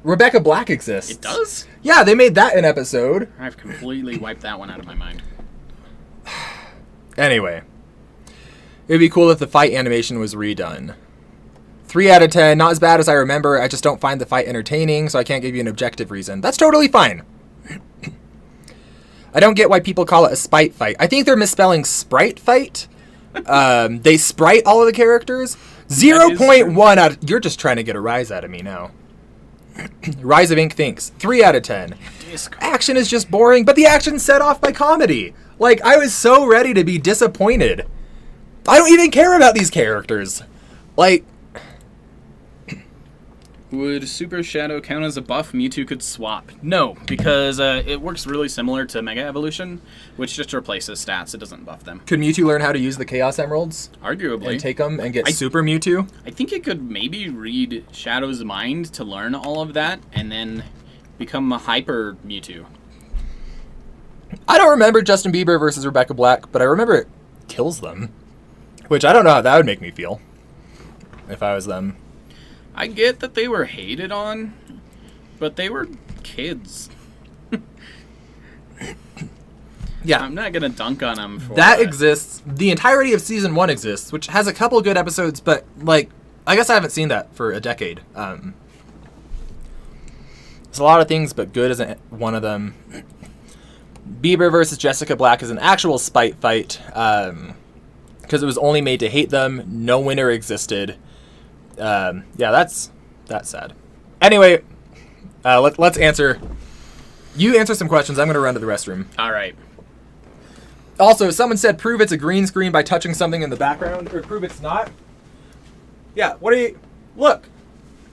Rebecca Black exists. It does? Yeah, they made that an episode. I've completely wiped that one out of my mind. Anyway. It would be cool if the fight animation was redone. 3 out of 10, not as bad as I remember. I just don't find the fight entertaining, so I can't give you an objective reason. That's totally fine. I don't get why people call it a spite fight. I think they're misspelling sprite fight. They sprite all of the characters. 0.1 out of... You're just trying to get a rise out of me now. Rise of Ink thinks. 3 out of 10. Action is just boring, but the action's set off by comedy. I was so ready to be disappointed. I don't even care about these characters. Would Super Shadow count as a buff Mewtwo could swap? No, because it works really similar to Mega Evolution, which just replaces stats. It doesn't buff them. Could Mewtwo learn how to use the Chaos Emeralds? Arguably. And take them and get Super Mewtwo? I think it could maybe read Shadow's mind to learn all of that, and then become a Hyper Mewtwo. I don't remember Justin Bieber versus Rebecca Black, but I remember it kills them. Which I don't know how that would make me feel. If I was them. I get that they were hated on, but they were kids. Yeah. I'm not going to dunk on them for that. Exists. The entirety of Season 1 exists, which has a couple good episodes, but, I guess I haven't seen that for a decade. There's a lot of things, but good isn't one of them. Bieber versus Jessica Black is an actual spite fight, because it was only made to hate them. No winner existed. Yeah, that's sad. Anyway, let's answer. You answer some questions. I'm going to run to the restroom. All right. Also, someone said prove it's a green screen by touching something in the background, or prove it's not. Yeah, what are you... Look.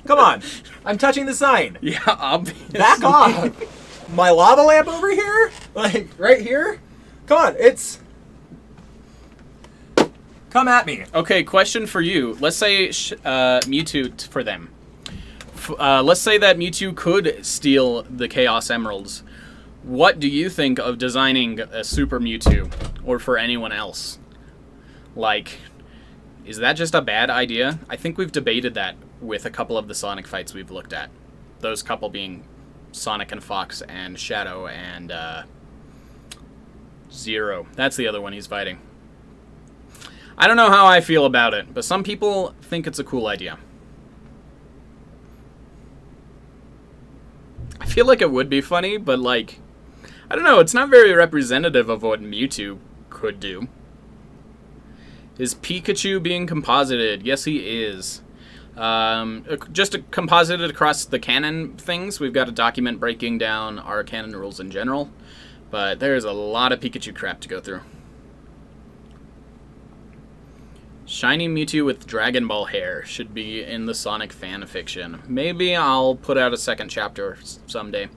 Come on. I'm touching the sign. Yeah, obviously. Back off. My lava lamp over here? Right here? Come on, it's... Come at me. Okay, question for you. Let's say Mewtwo for them. Let's say that Mewtwo could steal the Chaos Emeralds. What do you think of designing a Super Mewtwo, or for anyone else? Is that just a bad idea? I think we've debated that with a couple of the Sonic fights we've looked at. Those couple being Sonic and Fox and Shadow and Zero. That's the other one he's fighting. I don't know how I feel about it, but some people think it's a cool idea. feel like it would be funny, but like, I don't know, it's not very representative of what Mewtwo could do. Is Pikachu being composited? Yes, he is. Just composited across the canon things. We've got a document breaking down our canon rules in general, but there's a lot of Pikachu crap to go through. Shiny Mewtwo with Dragon Ball hair should be in the Sonic fan fiction. Maybe I'll put out a second chapter someday.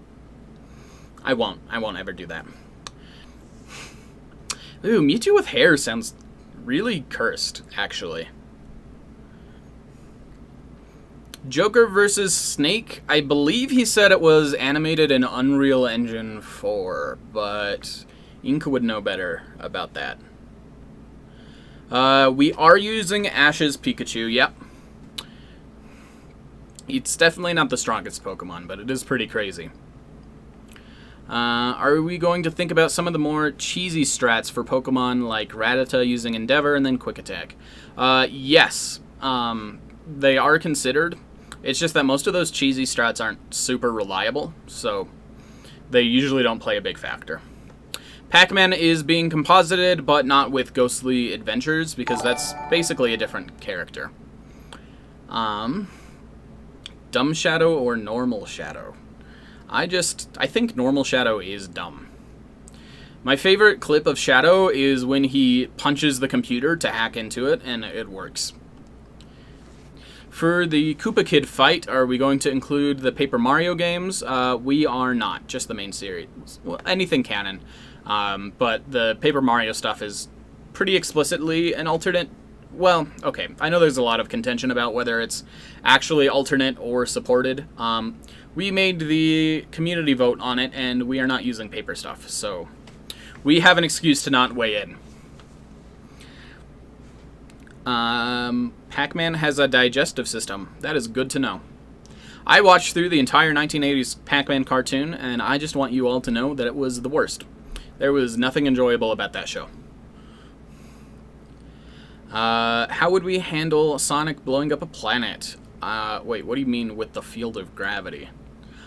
I won't ever do that. Ooh, Mewtwo with hair sounds really cursed, actually. Joker versus Snake. I believe he said it was animated in Unreal Engine 4, but Inka would know better about that. We are using Ash's Pikachu, yep. It's definitely not the strongest Pokemon, but it is pretty crazy. Are we going to think about some of the more cheesy strats for Pokemon like Rattata using Endeavor and then Quick Attack? Yes, they are considered. It's just that most of those cheesy strats aren't super reliable, so they usually don't play a big factor. Pac-Man is being composited, but not with Ghostly Adventures, because that's basically a different character. Dumb Shadow or Normal Shadow? I think Normal Shadow is dumb. My favorite clip of Shadow is when he punches the computer to hack into it, and it works. For the Koopa Kid fight, are we going to include the Paper Mario games? We are not, just the main series. Well, anything canon. But the Paper Mario stuff is pretty explicitly an alternate. Well, okay, I know there's a lot of contention about whether it's actually alternate or supported. We made the community vote on it, and we are not using paper stuff, so we have an excuse to not weigh in. Pac-Man has a digestive system. That is good to know. I watched through the entire 1980s Pac-Man cartoon, and I just want you all to know that it was the worst. There was nothing enjoyable about that show. How would we handle Sonic blowing up a planet? Wait, what do you mean with the field of gravity?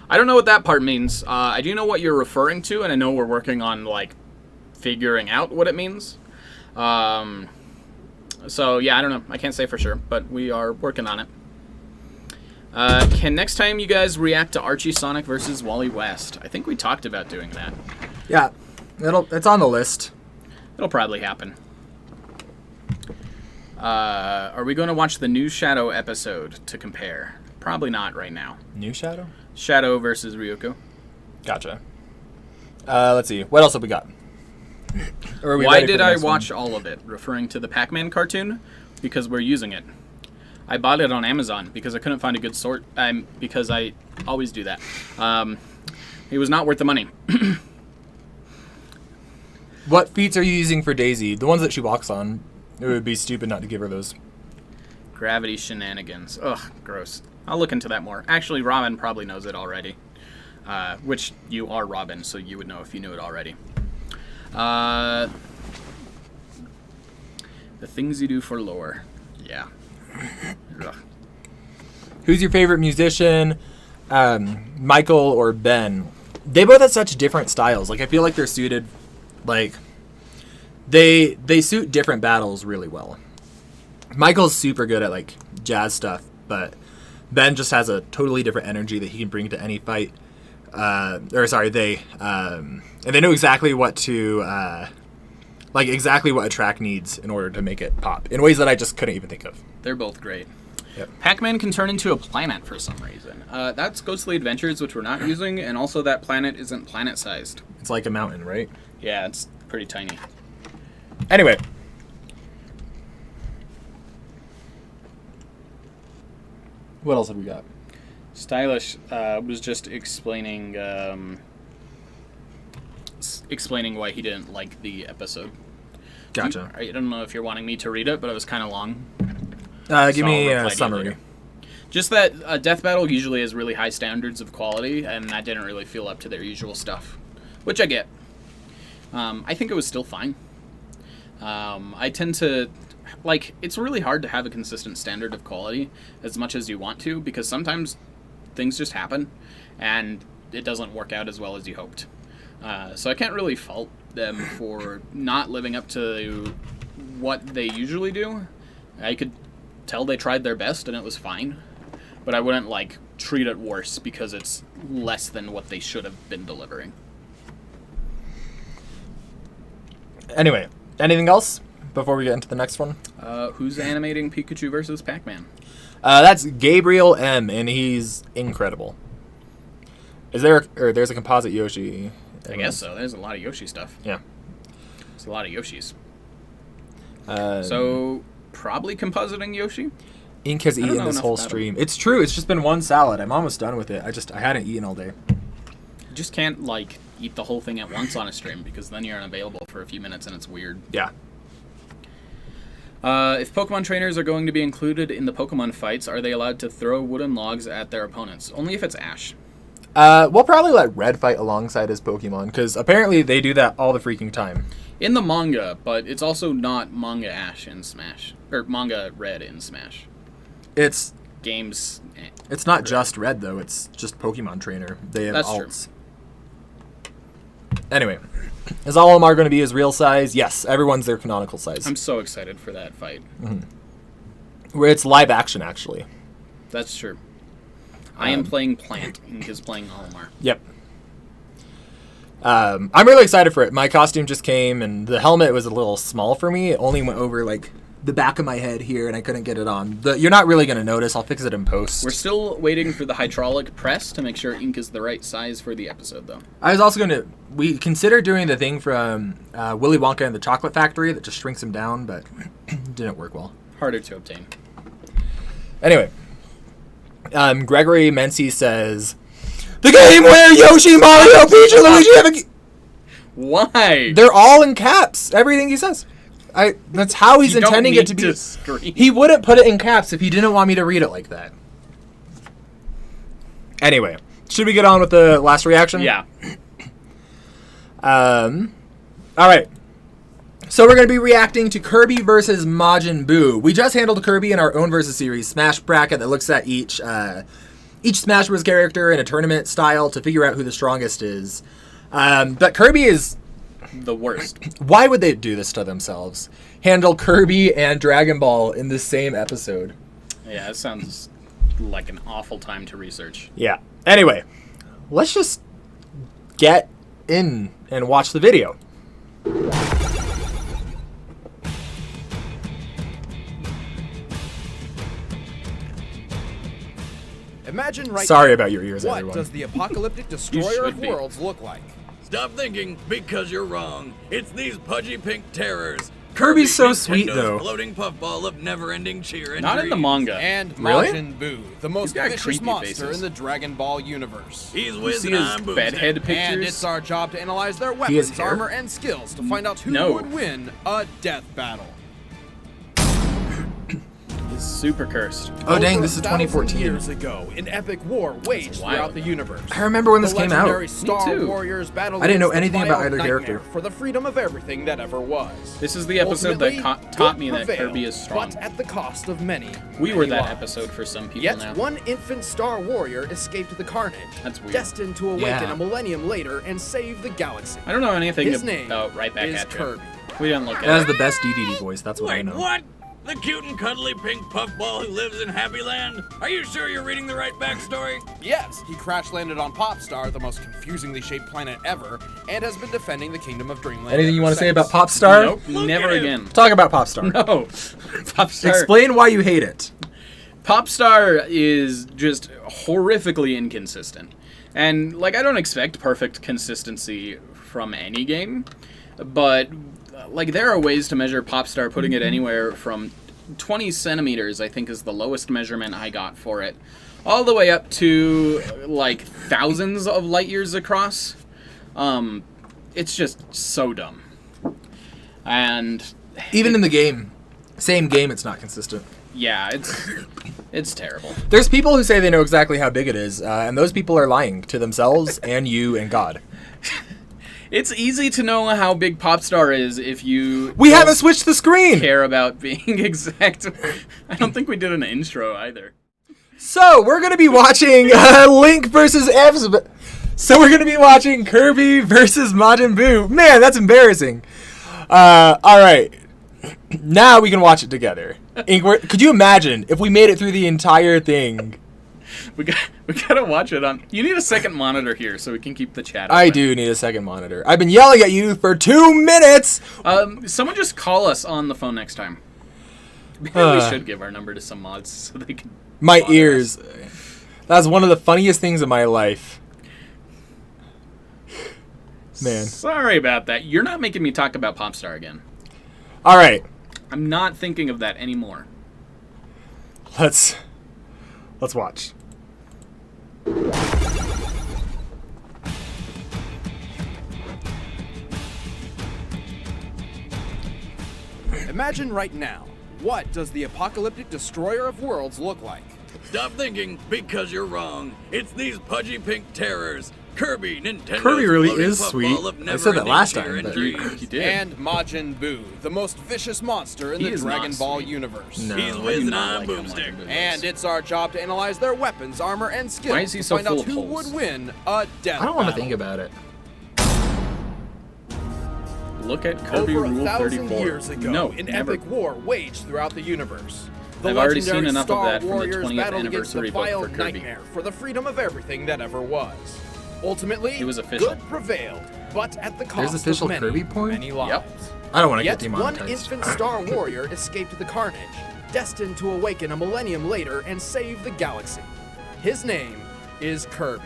I don't know what that part means. I do know what you're referring to, and I know we're working on, like, figuring out what it means. So, yeah, I don't know. I can't say for sure, but we are working on it. Can next time you guys react to Archie Sonic versus Wally West? I think we talked about doing that. Yeah, it's on the list. It'll probably happen. Are we going to watch the new Shadow episode to compare? Probably not right now. New Shadow? Shadow versus Ryuko. Gotcha. Let's see. What else have we got? Why did I watch all of it? Referring to the Pac-Man cartoon? Because we're using it. I bought it on Amazon because I couldn't find a good sort. Because I always do that. It was not worth the money. What feats are you using for Daisy? The ones that she walks on. It would be stupid not to give her those. Gravity shenanigans. Ugh, gross. I'll look into that more. Actually, Robin probably knows it already. Which, you are Robin, so you would know if you knew it already. The things you do for lore. Yeah. Ugh. Who's your favorite musician? Michael or Ben? They both have such different styles. Like, I feel like they're suited, like, they suit different battles really well. Michael's super good at, like, jazz stuff, but Ben just has a totally different energy that he can bring to any fight. And they know exactly what to, exactly what a track needs in order to make it pop in ways that I just couldn't even think of. They're both great. Yep. Pac-Man can turn into a planet for some reason. That's Ghostly Adventures, which we're not using, and also that planet isn't planet-sized. It's like a mountain, right? Yeah, it's pretty tiny. Anyway. What else have we got? Stylish was just explaining why he didn't like the episode. Gotcha. I don't know if you're wanting me to read it, but it was kind of long. Give me a summary. Just that Death Battle usually has really high standards of quality, and that didn't really feel up to their usual stuff, which I get. I think it was still fine. I tend to... it's really hard to have a consistent standard of quality as much as you want to, because sometimes things just happen, and it doesn't work out as well as you hoped. So I can't really fault them for not living up to what they usually do. I could tell they tried their best and it was fine, but I wouldn't like treat it worse because it's less than what they should have been delivering. Anyway, anything else before we get into the next one? Who's animating Pikachu versus Pac-Man? That's Gabriel M, and he's incredible. There's a composite Yoshi? I guess so. There's a lot of Yoshi stuff. Yeah. There's a lot of Yoshis. So probably compositing Yoshi. Ink has I don't eaten know this enough whole about him. stream. It's true. It's just been one salad. I'm almost done with it. I hadn't eaten all day. You just can't like eat the whole thing at once on a stream because then you're unavailable for a few minutes and it's weird. Yeah. If Pokemon trainers are going to be included in the Pokemon fights, are they allowed to throw wooden logs at their opponents? Only if it's Ash. We'll probably let Red fight alongside his Pokemon, because apparently they do that all the freaking time. In the manga, but it's also not manga Ash in Smash. Or manga Red in Smash. It's Games... It's not just Red, though. It's just Pokemon Trainer. They have That's alts. Anyway, is all of them are going to be his real size? Yes, everyone's their canonical size. I'm so excited for that fight. Where it's live action, actually. That's true. I am playing Plant, and he's playing Olimar. Yep. I'm really excited for it. My costume just came, and the helmet was a little small for me. It only went over, like, the back of my head here, and I couldn't get it on. You're not really going to notice. I'll fix it in post. We're still waiting for the hydraulic press to make sure ink is the right size for the episode, though. I was also going to... We considered doing the thing from Willy Wonka and the Chocolate Factory that just shrinks him down, but didn't work well. Harder to obtain. Anyway, Gregory Mency says, the game where Yoshi, Mario, Peach, and Luigi have a... Why? They're all in caps. Everything he says. That's how he's You don't intending need it to be. to scream. He wouldn't put it in caps if he didn't want me to read it like that. Anyway, should we get on with the last reaction? Yeah. All right. So we're going to be reacting to Kirby versus Majin Buu. We just handled Kirby in our own versus series Smash bracket that looks at each Smash Bros. Character in a tournament style to figure out who the strongest is. But Kirby is... The worst. Why would they do this to themselves? Handle Kirby and Dragon Ball in the same episode. Yeah, it sounds like an awful time to research. Yeah. Anyway, let's just get in and watch the video. Imagine right Sorry now, about your ears, what everyone. does the apocalyptic You destroyer should of be. worlds look like? Stop thinking, because you're wrong. It's these pudgy pink terrors. Kirby's so Nintendo's sweet, though. Floating puffball of never-ending cheer and Not in the dreams. manga. And Really? Majin Buu, the most got vicious creepy monster faces. in the Dragon Ball universe. He's You whizzing see his on boomstick. bedhead pictures? And it's our job to analyze their has weapons, hair? armor, and skills to find out who No. would win a death battle. He's super cursed. Oh, dang, Over this is 1,000 2014. years ago, an epic war waged Wild. throughout the universe. I remember when The this came legendary out. Star too. Warriors battled I didn't know against the anything about Vile either Nightmare character. for the freedom of everything that ever was. This is the episode that Ultimately, taught good me that prevailed, Kirby is strong. But at the cost of many. We were many that lives. episode for some people Yet now. one infant Star Warrior escaped the carnage, That's weird. destined to awaken Yeah. a millennium later and save the galaxy. I don't know anything His name about Right Back is at You. Kirby. We didn't look It has at the it. best DDD voice, that's what I Wait, know. what? The cute and cuddly pink puffball who lives in Happy Land? Are you sure you're reading the right backstory? Yes, he crash landed on Popstar, the most confusingly shaped planet ever, and has been defending the Kingdom of Dreamland. Anything you ever want to say since. about Popstar? Nope, Look never at him. again. Talk about Popstar. No. Popstar. Explain why you hate it. Popstar is just horrifically inconsistent. And, like, I don't expect perfect consistency from any game, but, like, there are ways to measure Popstar, putting it anywhere from 20 centimeters, I think, is the lowest measurement I got for it, all the way up to, like, thousands of light years across. It's just so dumb. And, Even in the game, same game, it's not consistent. yeah, it's terrible. There's people who say they know exactly how big it is, and those people are lying to themselves and you and God. It's easy to know how big Popstar is if you We don't haven't switched the screen! care about being exact. I don't think we did an intro either. So, we're going to be watching Link versus So we're gonna be watching Kirby versus Majin Buu. Man, that's embarrassing. All right, now we can watch it together. Could you imagine if we made it through the entire thing? We gotta watch it on. You need a second monitor here so we can keep the chat. I open. do need a second monitor. I've been yelling at you for 2 minutes. Someone just call us on the phone next time. Maybe we should give our number to some mods so they can. My bother ears. us. That's one of the funniest things in my life. Man. Sorry about that. You're not making me talk about Popstar again. All right. I'm not thinking of that anymore. Let's watch. Imagine right now, what does the apocalyptic destroyer of worlds look like? Stop thinking, because you're wrong. It's these pudgy pink terrors. Kirby, Nintendo's Kirby really floating is puffball sweet. of I said that last never-ending time, cheer but- and dreams. You did. And Majin Buu, the most vicious monster in He the is Dragon not Ball sweet. universe. No. He's I do whizzing not on like him boomstick. like And it's our job to analyze their weapons, armor, and skills Why is he to so find full out of who holes? would win a death I don't want to battle. think about it. Look at Kirby Over Rule 1,000 34. years ago, No, an never. epic war waged throughout the universe. The I've already legendary seen enough of Star that from the Warriors 20th battled against the anniversary book vile for Kirby. nightmare for the freedom of everything that ever was. Ultimately, It was official. good prevailed, but at the There's cost official of many, Kirby porn? many lives. I don't want to get Yet one demonetized. infant Star Warrior escaped the carnage, destined to awaken a millennium later and save the galaxy. His name is Kirby.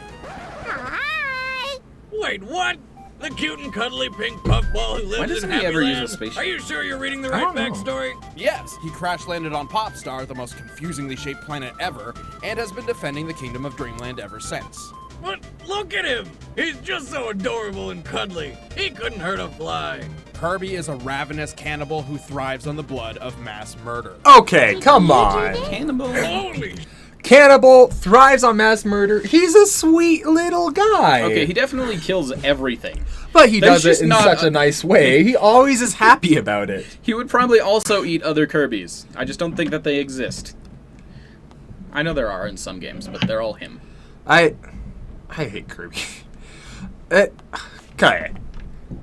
Wait, what? The cute and cuddly pink puffball who lives doesn't in he ever use a Happyland? spaceship? Are you sure you're reading the I right don't know. backstory? Yes, he crash landed on Popstar, the most confusingly shaped planet ever, and has been defending the Kingdom of Dreamland ever since. But look at him! He's just so adorable and cuddly. He couldn't hurt a fly. Kirby is a ravenous cannibal who thrives on the blood of mass murder. Okay, come on. Cannibal. Holy Cannibal thrives on mass murder. He's a sweet little guy. Okay, he definitely kills everything. But he There's does it just in not such a nice way. He always is happy about it. He would probably also eat other Kirbys. I just don't think that they exist. I know there are in some games, but they're all him. I hate Kirby. Okay.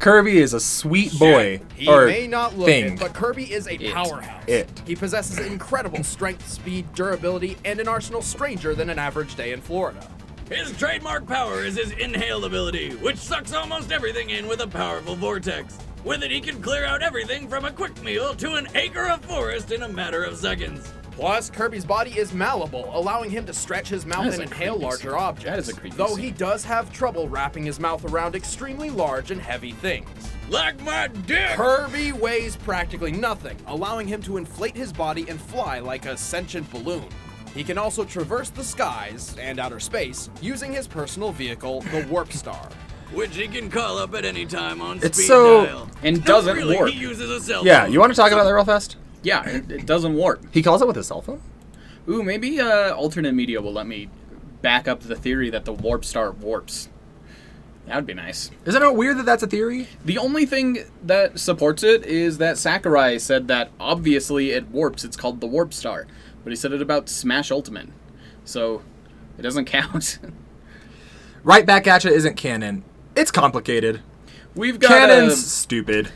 Kirby is a sweet boy. He or may not look thing. it, but Kirby is a It. powerhouse. It. He possesses incredible strength, speed, durability, and an arsenal stranger than an average day in Florida. His trademark power is his inhale ability, which sucks almost everything in with a powerful vortex. With it, he can clear out everything from a quick meal to an acre of forest in a matter of seconds. Plus, Kirby's body is malleable, allowing him to stretch his mouth That is and a inhale creepy larger scene. objects. That is a creepy though scene. he does have trouble wrapping his mouth around extremely large and heavy things. Like my dick! Kirby weighs practically nothing, allowing him to inflate his body and fly like a sentient balloon. He can also traverse the skies and outer space using his personal vehicle, the Warp Star. Which he can call up at any time on It's speed so- dial. And No, doesn't really, warp. He uses a cell Yeah, phone. you want to talk about that real fast? Yeah, it doesn't warp. He calls it with his cell phone? Ooh, maybe alternate media will let me back up the theory that the Warp Star warps. That would be nice. Isn't it weird that that's a theory? The only thing that supports it is that Sakurai said that obviously it warps. It's called the Warp Star. But he said it about Smash Ultimate. So it doesn't count. Right Back At Ya isn't canon. It's complicated. We've got Canon's stupid.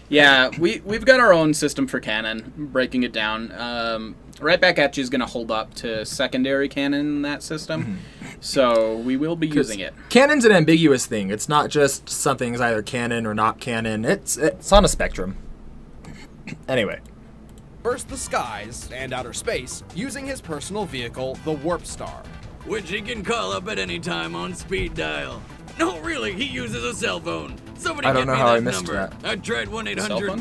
yeah, we've got our own system for canon, breaking it down. Right Back At You is going to hold up to secondary canon in that system. So we will be using it. Canon's an ambiguous thing. It's not just something's either canon or not canon. It's on a spectrum. Anyway. Burst the skies and outer space using his personal vehicle, the Warp Star. Which he can call up at any time on speed dial. No, really, he uses a cell phone. Somebody I don't get know me how that I missed number. that. I tried Cell phone?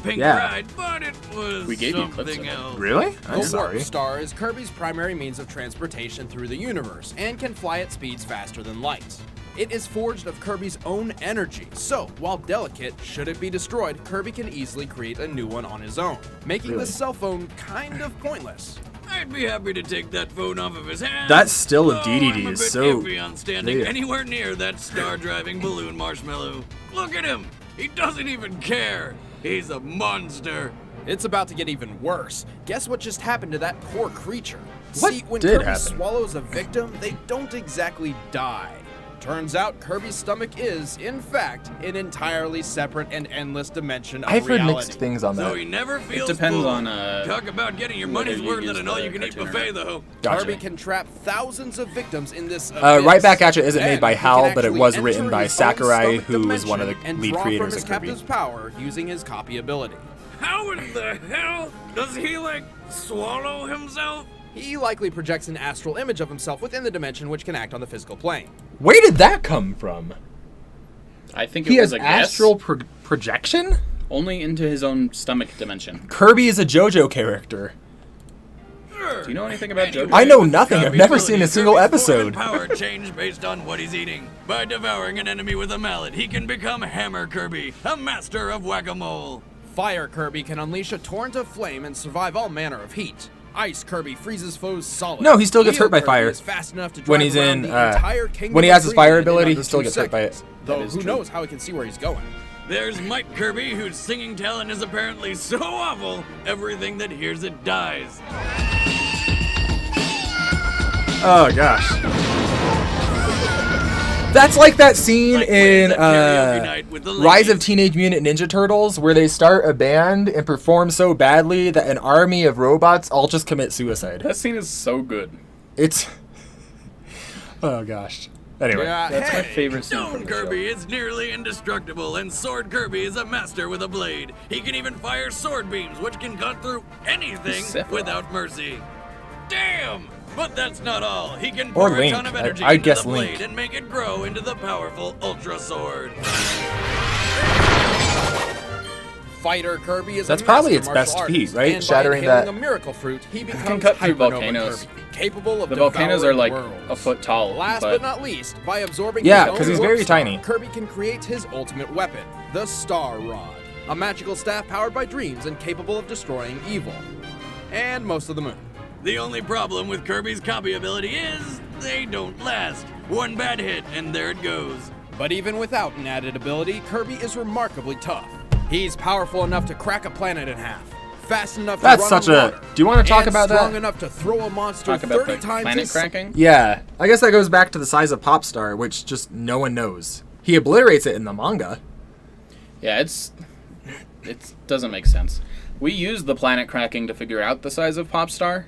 1-800-PINK Yeah. RIDE, but it was We gave you clips of something it. else. Really? I'm The sorry. Warp Star is Kirby's primary means of transportation through the universe and can fly at speeds faster than light. It is forged of Kirby's own energy, so while delicate, should it be destroyed, Kirby can easily create a new one on his own, making Really? the cell phone kind of pointless. I'd be happy to take that phone off of his hands. That's still a though DDD, I'm a is bit so- iffy on standing Yeah. anywhere near that star-driving balloon marshmallow. Look at him. He doesn't even care. He's a monster. It's about to get even worse. Guess what just happened to that poor creature? What See, when did Kirby happen? swallows a victim, they don't exactly die. Turns out Kirby's stomach is, in fact, an entirely separate and endless dimension of I've heard reality. mixed things on So that. he never feels depends full. on, Talk about getting your whether money's you worth use at an the all-you-can-eat cartoon or buffet, not. though. Gotcha. Kirby can trap thousands of victims in this Right Back At Ya isn't made and by he can Hal, but it actually was enter written by his own Sakurai, stomach who was one of the dimension and lead draw creators from of his Kirby. captive's power using his copy ability. How in the hell does he, swallow himself? He likely projects an astral image of himself within the dimension which can act on the physical plane. Where did that come from? I think He it was has a guess. astral projection? Only into his own stomach dimension. Kirby is a JoJo character. Do you know anything about JoJo? I know nothing. I've never seen a single episode. Power change based on what he's eating. By devouring an enemy with a mallet, he can become Hammer Kirby, a master of whack-a-mole. Fire Kirby can unleash a torrent of flame and survive all manner of heat. Ice Kirby freezes foes solid. No, he still gets Leo hurt by Kirby fire. is fast enough to When drive he's around in, the entire kingdom when he of has his fire Dreamland in ability, under he still 2 gets hurt by it. seconds. Though is who true. knows how he can see where he's going. There's Mike Kirby, whose singing talent is apparently so awful, everything that hears it dies. Oh gosh. That's like that scene Like in playing that karaoke night with the Rise of ladies. Teenage Mutant Ninja Turtles where they start a band and perform so badly that an army of robots all just commit suicide. That scene is so good. It's... Oh gosh. Anyway. That's my favorite scene Stone from the Kirby show. is nearly indestructible, and Sword Kirby is a master with a blade. He can even fire sword beams, which can cut through anything Sephiroth. without mercy. Damn! But that's not all. He can Or pour a Link. ton of energy I into guess the blade Link. and make it grow into the powerful Ultra Sword. Fighter Kirby is That's a probably master its martial best artist, feat, right? and Shattering by inhaling that- a miracle fruit, he becomes cut through Hypernova volcanoes. Kirby, capable of The volcanoes are devouring like worlds. a foot tall. Last but not least, by absorbing Yeah, his own 'cause he's warp very star, tiny. Kirby can create his ultimate weapon, the Star Rod, a magical staff powered by dreams and capable of destroying evil. And most of the moon. The only problem with Kirby's copy ability is they don't last. One bad hit, and there it goes. But even without an added ability, Kirby is remarkably tough. He's powerful enough to crack a planet in half, fast enough That's to run such on a... water, Do you want to talk and about strong that? enough to throw a monster Talk about 30 the times planet his cracking. Yeah. I guess that goes back to the size of Popstar, which just no one knows. He obliterates it in the manga. Yeah, it doesn't make sense. We used the planet cracking to figure out the size of Popstar,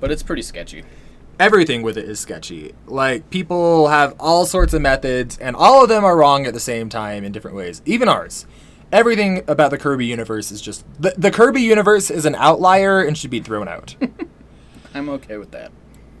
but it's pretty sketchy. Everything with it is sketchy. Like, people have all sorts of methods, and all of them are wrong at the same time in different ways. Even ours. Everything about the Kirby universe is just... The Kirby universe is an outlier and should be thrown out. I'm okay with that.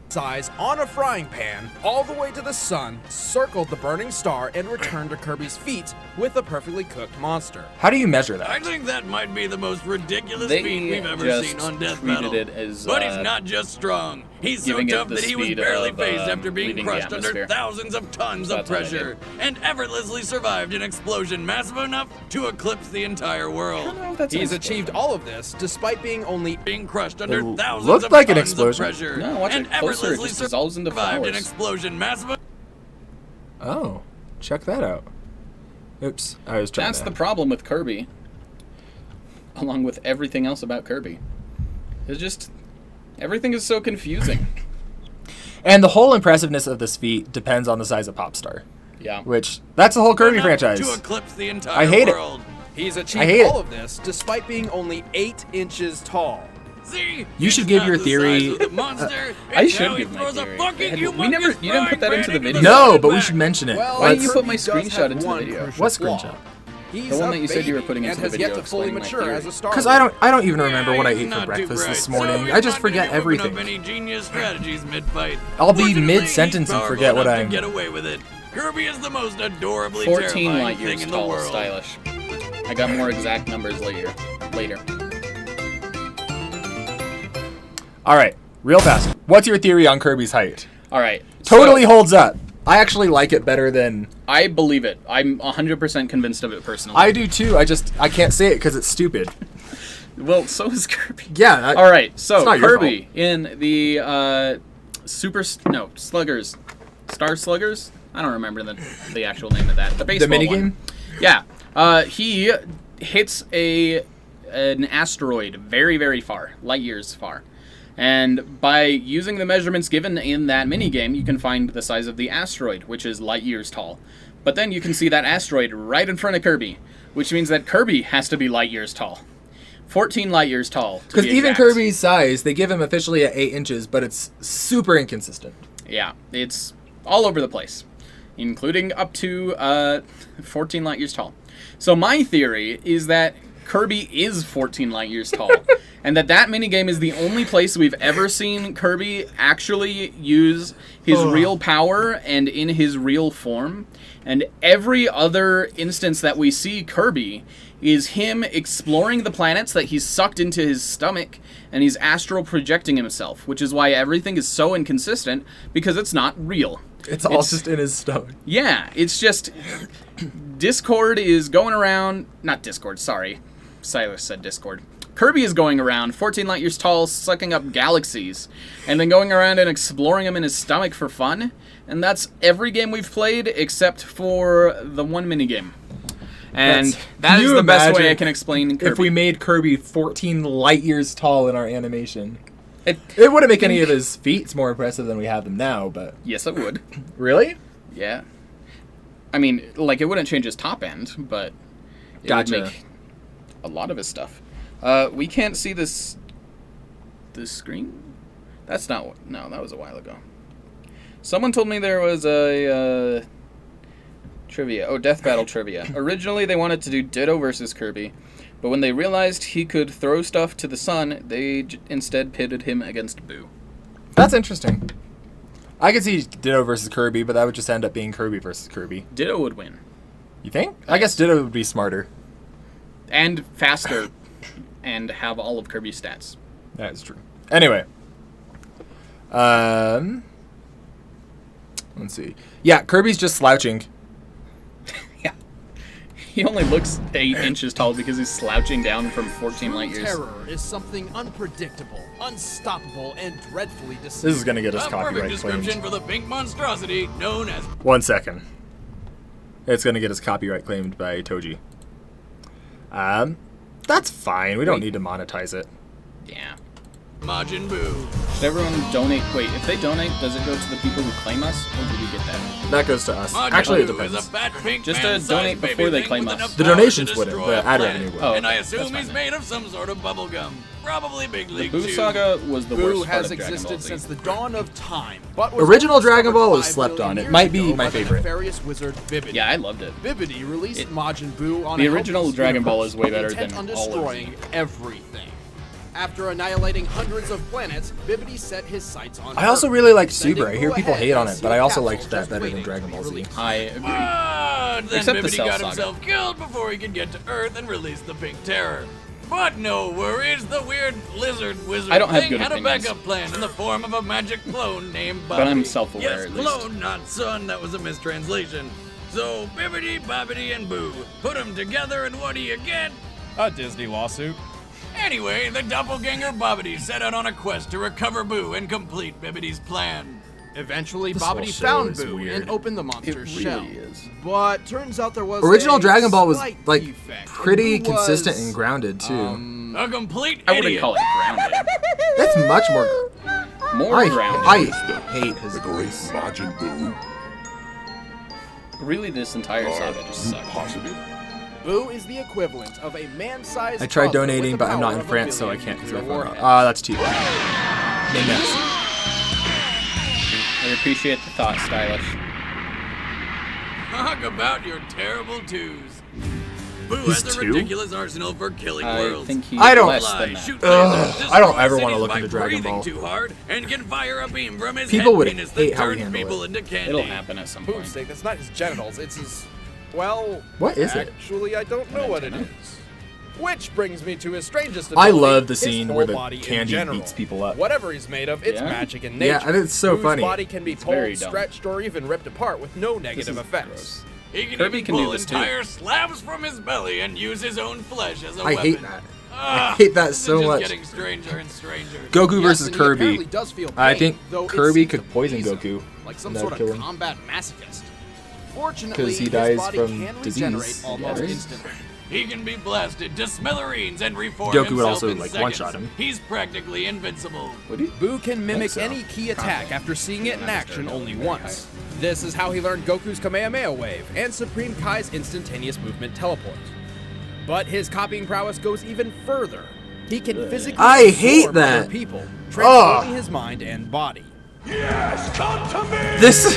size on a frying pan all the way to the sun, circled the burning star, and returned to Kirby's feet with a perfectly cooked monster. How do you measure that? I think that might be the most ridiculous They feat we've ever just seen on Death tweeted Metal. it as, But he's not just strong. He's so giving it tough the that he was speed barely of, phased after being leaving the crushed under atmosphere. thousands of tons So of that's what I pressure, and effortlessly survived an explosion massive enough to eclipse the entire world. He's achieved all of this despite being only Being crushed under It thousands looked of like an tons explosion. of pressure, No, watch and it closer, it effortlessly just dissolves into survived an flowers. explosion massive. Oh, check that out. Oops, I was trying That's to... the problem with Kirby, along with everything else about Kirby. It's just, everything is so confusing. And the whole impressiveness of this feat depends on the size of Popstar. Yeah. Which, that's the whole Kirby enough franchise. to eclipse the entire I hate it. world. He's I achieved hate all it. of this despite being only 8 inches tall. See, You it's should give not your the theory- size of the monster, I it's should how he give my throws a theory. fucking We humongous never- you didn't put that frying into the pan video. No, the but we back. should mention it. Well, Why Like, didn't you put my Kirby does screenshot have into the one video? crucial What flaw. screenshot? He's The one a that you said you were baby putting and into the has yet video to fully explaining my mature theory. as a star. Because I don't even remember what I he's ate for not too breakfast bright. this So morning. he's I just not gonna forget get whipping up everything. any genius strategies mid-fight. I'll be Fortunately, mid-sentence he's and powerful forget what enough to I'm- get away with it. Kirby is the most adorably 14 terrifying light thing years in the tall, world. stylish. I got more exact numbers later. All right, real fast. What's your theory on Kirby's height? All right. Totally so, holds up. I actually like it better than... I believe it. I'm 100% convinced of it personally. I do too. I can't say it because it's stupid. Well, so is Kirby. Yeah. All right, it's so not your Kirby in the Sluggers, Star Sluggers. I don't remember the actual name of that. The baseball minigame? one. Yeah, he hits an asteroid very, very far, light years far, And by using the measurements given in that minigame, you can find the size of the asteroid, which is light years tall. But then you can see that asteroid right in front of Kirby, which means that Kirby has to be light years tall. 14 light years tall. Because even Kirby's size, they give him officially at 8 inches, but it's super inconsistent. Yeah, it's all over the place, including up to 14 light years tall. So my theory is that Kirby is 14 light years tall, and that minigame is the only place we've ever seen Kirby actually use his real power and in his real form. And every other instance that we see Kirby is him exploring the planets that he's sucked into his stomach, and he's astral projecting himself, which is why everything is so inconsistent, because it's not real. It's all just in his stomach. Yeah, it's just... Discord is going around... Not Discord, sorry. Silas said Discord. Kirby is going around 14 light years tall, sucking up galaxies, and then going around and exploring them in his stomach for fun. And that's every game we've played except for the one minigame. And that is the best way I can explain Kirby. If we made Kirby 14 light years tall in our animation, it wouldn't make any of his feats more impressive than we have them now, but... Yes, it would. Really? Yeah. I mean, like, it wouldn't change his top end, but it would make a lot of his stuff. We can't see this screen? That's not what... No, that was a while ago. Someone told me there was a... trivia. Oh, Death Battle trivia. Originally, they wanted to do Ditto versus Kirby, but when they realized he could throw stuff to the sun, they instead pitted him against Boo. That's interesting. I could see Ditto versus Kirby, but that would just end up being Kirby versus Kirby. Ditto would win. You think? I guess Ditto would be smarter. And faster, and have all of Kirby's stats. That is true. Anyway. Let's see. Yeah, Kirby's just slouching. Yeah. He only looks 8 inches tall because he's slouching down from 14 light years. Terror is something unpredictable, unstoppable, and dreadfully deceiving. This is going to get us A copyright perfect description claimed. for the pink monstrosity known as... 1 second. It's going to get us copyright claimed by Toji. That's fine. We don't need to monetize it. Yeah. Majin Buu. Should everyone donate? Wait, if they donate, does it go to the people who claim us, or do we get that? That goes to us. Majin Actually, it Buu is depends. a fat pink Just man-sized donate baby before they thing claim with us. enough The power donations to wouldn't, destroy the a ad planet. revenue would. Oh, And I that's assume fine he's then. made of some sort of bubble gum. Probably Big The League Boo Chew. Saga was the Boo worst part has of Dragon Ball existed Z. since the dawn of time, but was Original only Dragon Ball was discovered 5 slept on. billion It might years be ago my by the favorite. nefarious wizard Bibidi. Yeah, I loved it. Bibidi released Majin Buu on the a original helpless Dragon Ball universe is way better intent than on all of destroying everything. After annihilating hundreds of planets, Bibidi set his sights on I also Earth, really like sending Super. I hear Buu people ahead hate on to it, see but a I also capsule liked that just better than waiting Dragon to Ball be Z. released. I agree. But then Except the Bibidi Cell got Saga. himself killed before he could get to Earth and release the Pink Terror. But no worries, the weird lizard wizard I don't have thing good had a opinions. backup plan in the form of a magic clone named Bobby. But I'm self-aware, Yes, at least. clone, not son. That was a mistranslation. So Bibbidi, Bobbidi, and Boo. Put them together, and what do you get? A Disney lawsuit. Anyway, the doppelganger Bobbidi set out on a quest to recover Boo and complete Bibbidi's plan. Eventually, This whole Bobbidi show found is Boo weird. and opened the monster's really shell. is. But turns out there was Original a Dragon Ball was slight like defect. pretty And Boo consistent was, and grounded too. A complete I wouldn't idiot. call it grounded. That's much more. More grounded. I hate his voice. Majin Buu. Really, this entire saga just sucked. Possibly. Boo is the equivalent of a man-sized I tried toddler with donating, the but I'm not power in of a France, so I billion can't because my nuclear phone. warheads. That's too bad. No mess. I appreciate the thought, Stylish. Talk about your terrible twos. Boo He's has a two? ridiculous arsenal for killing I worlds. think he's I don't- less Fly, than that. shoot Ugh, lasers, I don't destroy ever wanna cities look by into Dragon breathing Ball. too hard, and can fire a beam from his People head would penis hate that how we turns handle people it. into candy. It'll happen at some point. Poopstick, that's not his genitals, it's his... Well... What is it? Actually, I don't know what it is. Which brings me to his strangest I ability, love the his scene whole where the body in candy general. beats people up. Whatever he's made of, it's Yeah? magic in nature. Yeah, and it's so Boo's funny. body can be very pulled, dumb. stretched, or even ripped apart with no negative is effects. He can Kirby even can do pull this too. entire slabs from his belly and use his own flesh as a I weapon. hate that. Ah, I hate that this is so just much. getting stranger and stranger. Goku Yes, versus and he apparently Kirby. does feel I pain, think though it Kirby seems could to poison please him, Goku. like some and sort that'd kill of him. combat masochist. Fortunately, 'Cause he his dies body from can disease, regenerate almost right? instantly. He can be blasted to smithereens and reform Goku would himself also, in like, seconds. one-shot him. He's practically invincible. Boo can mimic so. any key attack after seeing it in action only once. This is how he learned Goku's Kamehameha Wave and Supreme Kai's instantaneous movement teleport. But his copying prowess goes even further. He can physically I hate absorb other that. people, transforming his mind and body. This,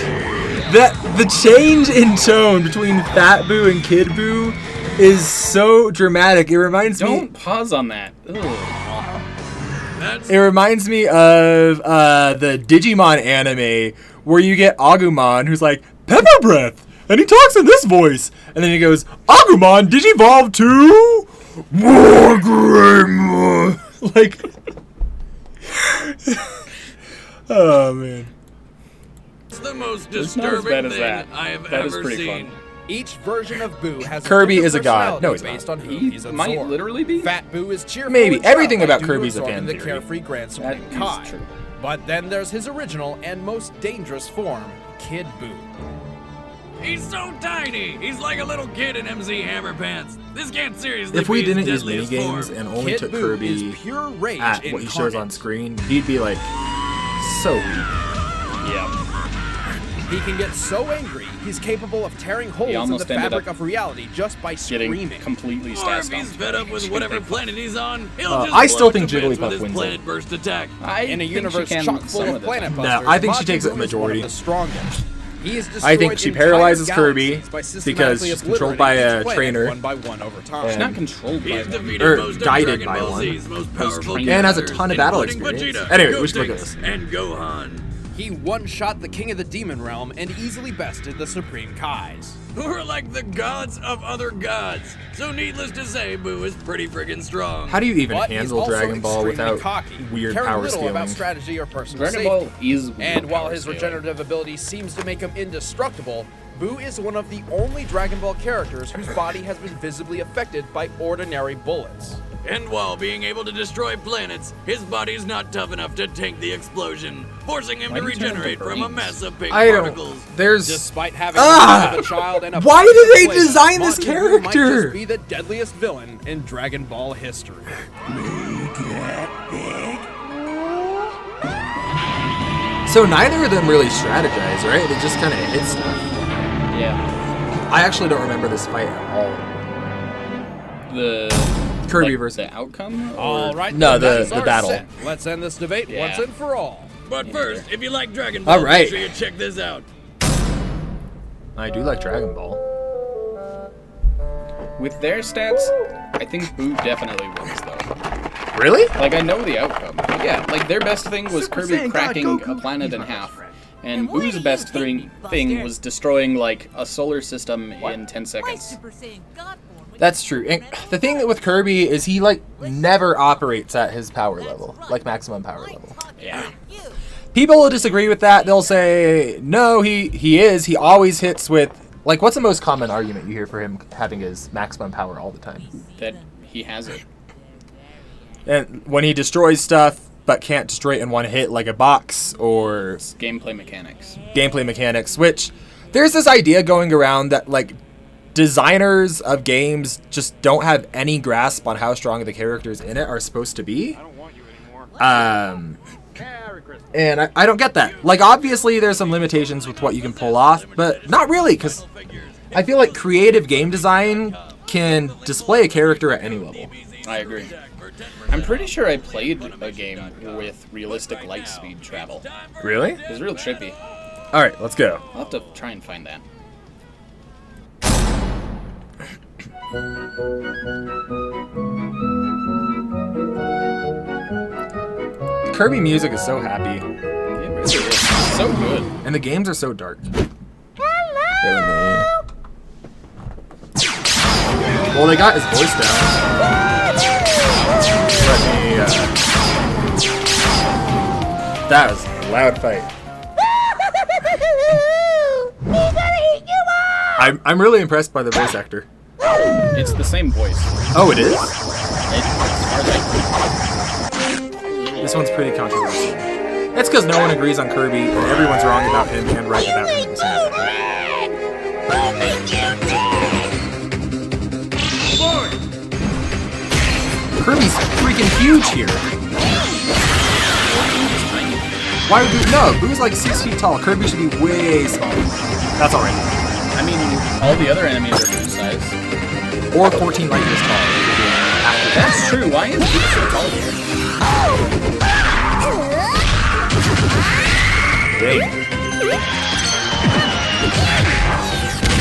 the change in tone between Fat Boo and Kid Boo is so dramatic. It reminds Don't me. pause on that. Ugh. That's It reminds me of the Digimon anime where you get Agumon, who's like Pepper Breath, and he talks in this voice, and then he goes, "Agumon, Digivolve to Wargreymon." Like, oh man. the most It's not as bad disturbing as thing that. I have That is ever pretty seen. fun. Each version of Boo has Kirby a is a god. personality No, he's based not. on who He he's might absorbed. literally be. Fat Boo is cheerful. Maybe. and Everything childlike about due to Kirby's a absorbing fan the theory. carefree Grand That Supreme is Kai. true. But then there's his original and most dangerous form, Kid Boo. He's so tiny. He's like a little kid in MC Hammer Pants. This can't seriously If we be his didn't use deadliest minigames form. and only Kid took Boo Kirby is pure rage at what he shows on incarnate. screen, he'd be like so weak. Yeah. He can get so angry, he's capable of tearing holes in the almost ended fabric up of reality just by Getting screaming. completely Or stat if he's stomped. fed up with whatever planet he's on, he'll just I still blow think it to bits Jigglypuff with his wins planet it. burst attack. I In a think she universe can chock some full of the planet time. busters, I think she Majin takes a Buu is one majority. of the strongest. He is I think destroyed she entire paralyzes Kirby galaxies by because systematically she's controlled by obliterating a each planet trainer. one by one over time. She's not controlled by He's them. defeated Or most of guided Dragon by Ball one. Z's most powerful trained. And has a characters, ton of battle including experience. Vegeta, Anyway, we should look at Gotenks, this. and Gohan. He one-shot the King of the Demon Realm and easily bested the Supreme Kais. Who are like the gods of other gods. So needless to say, Boo is pretty friggin' strong. How do you even But he's handle also Dragon Ball extremely without cocky, weird caring power little scaling? about strategy or personal Dragon safety. Ball is weird And while power his scaling. regenerative ability seems to make him indestructible, Boo is one of the only Dragon Ball characters whose body has been visibly affected by ordinary bullets. And while being able to destroy planets, his body's not tough enough to tank the explosion, forcing him Why to do you turn into regenerate from a brains? mass of pink I particles. don't. There's. Despite having Ah! a child and a Why body did to they play design with, this Majin Buu might character? just be the deadliest villain in Dragon Ball history. So neither of them really strategize, right? They just kind of hit stuff. Yeah. I actually don't remember this fight at all. The Kirby like, versus. the outcome. All right, No, the the matches are battle. set. Let's end this debate Yeah. once and for all. But first, if you like Dragon Ball, All right. make sure you check this out. I do like Dragon Ball. With their stats, I think Boo definitely wins though. Really? Like I know the outcome. Yeah, like their best thing was Super Kirby Saiyan God cracking Goku. a planet He's in my half. best friend. And Boo's best thing was destroying like a solar system in 10 seconds. That's true. And the thing with Kirby is he like never operates at his power level, like maximum power level. Yeah. People will disagree with that. They'll say no, he is. He always hits with like what's the most common argument you hear for him having his maximum power all the time? That he has it. And when he destroys stuff but can't destroy it in one hit like a box or It's gameplay mechanics. gameplay mechanics, which there's this idea going around that like designers of games just don't have any grasp on how strong the characters in it are supposed to be. And I don't get that. Like obviously there's some limitations with what you can pull off, but not really, because I feel like creative game design can display a character at any level. I agree. I'm pretty sure I played a game with realistic light speed travel. Really? It was real trippy. All right, let's go. I'll have to try and find that. Kirby music is so happy, It really is. So good. and the games are so dark. Hello. Well, they got his voice down. Let me, that was a loud fight. I'm really impressed by the voice actor. It's the same voice. Oh, it is? As far as This one's pretty controversial. It's because no one agrees on Kirby, and everyone's wrong about him and right about him at the same time. Boy, Kirby's freaking huge here. Why would Boo? No, Boo's like 6 feet tall. Kirby should be way smaller. That's alright. I mean, all the other enemies are Boo size. Or 14 light years tall. That's true. Why is Boo so tall here? Dang.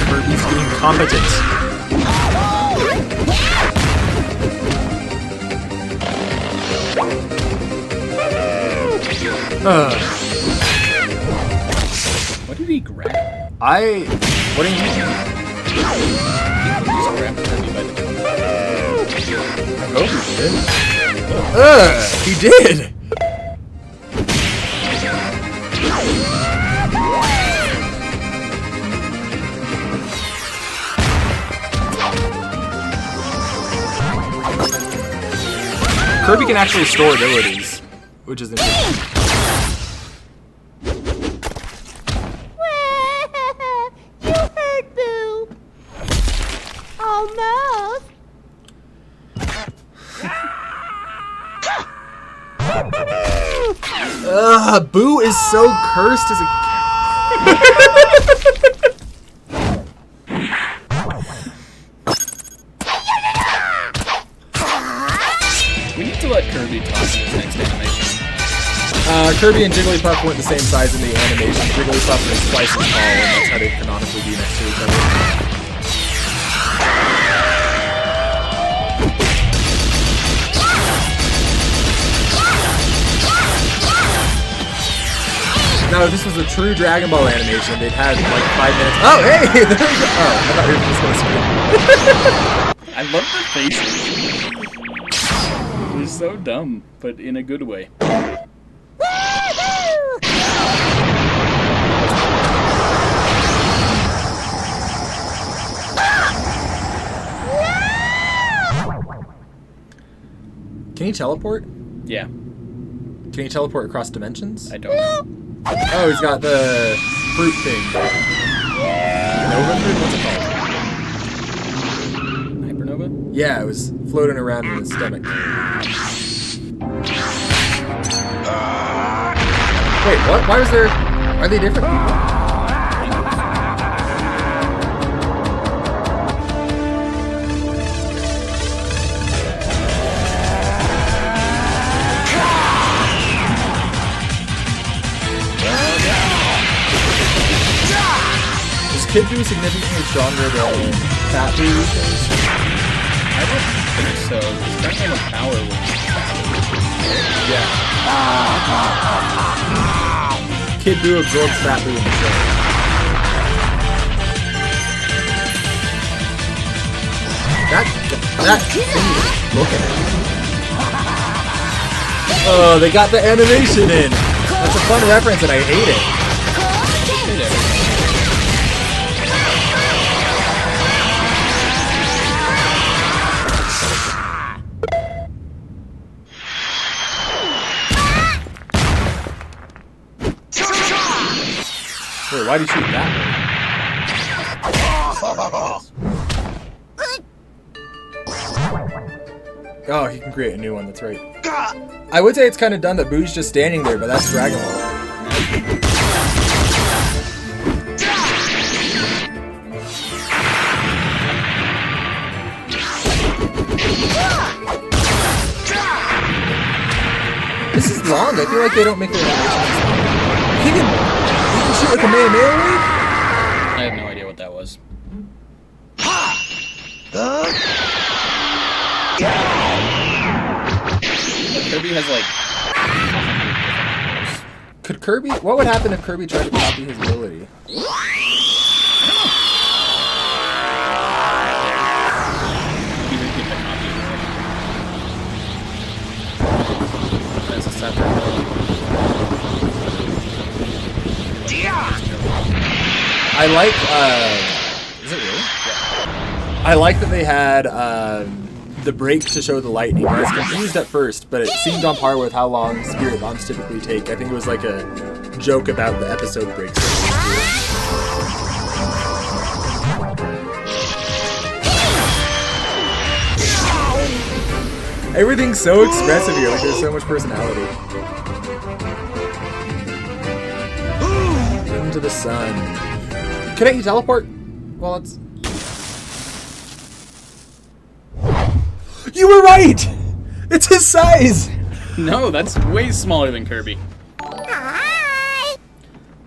Kirby's being competent. What did he grab? What do you mean? He just grabbed Kirby by the I hope he did. He did! Kirby can actually store abilities, which is interesting. You hurt Boo. Almost. Boo is so cursed as a We need to let Kirby talk in his next animation. Kirby and Jigglypuff weren't the same size in the animation. Jigglypuff is twice as tall, and that's how they canonically be next to each other. No, if this was a true Dragon Ball animation, they'd have like 5 minutes. Oh, hey! There we go! Oh, I thought you were just gonna scream. I love the faces. He's so dumb, but in a good way. Can he teleport? Yeah, Can he teleport across dimensions? I don't know. Oh, he's got the fruit thing. Nova fruit? What's it called? Hypernova? Yeah, it was floating around in his stomach. Wait, what? Why was there... Are they different people? Is Kid Buu significantly stronger than Fat Buu these days? I don't think so. His kind of power was Yeah. Kid Buu absorbs Fat Buu in the show. That thing is looking at me. Oh, they got the animation in. That's a fun reference and I hate it. Wait, why'd you shoot that? Oh, he can create a new one, that's right. I would say it's kind of dumb that Boo's just standing there, but that's Dragon Ball. This is long, I feel like they don't make their animations. He can shoot like a Kamehameha wave? I have no idea what that was. Kirby has like 100 different powers. Could Kirby... What would happen if Kirby tried to copy his ability? He would get the copy of it. That's a separate. I like, is it really? Yeah. I like that they had, the break to show the lightning. I was confused at first, but it seemed on par with how long Spirit Bombs typically take. I think it was like a joke about the episode breaks. Everything's so expressive here. Like there's so much personality. Into the sun. Couldn't he teleport? Well, it's. You were right. It's his size. No, that's way smaller than Kirby. Hi!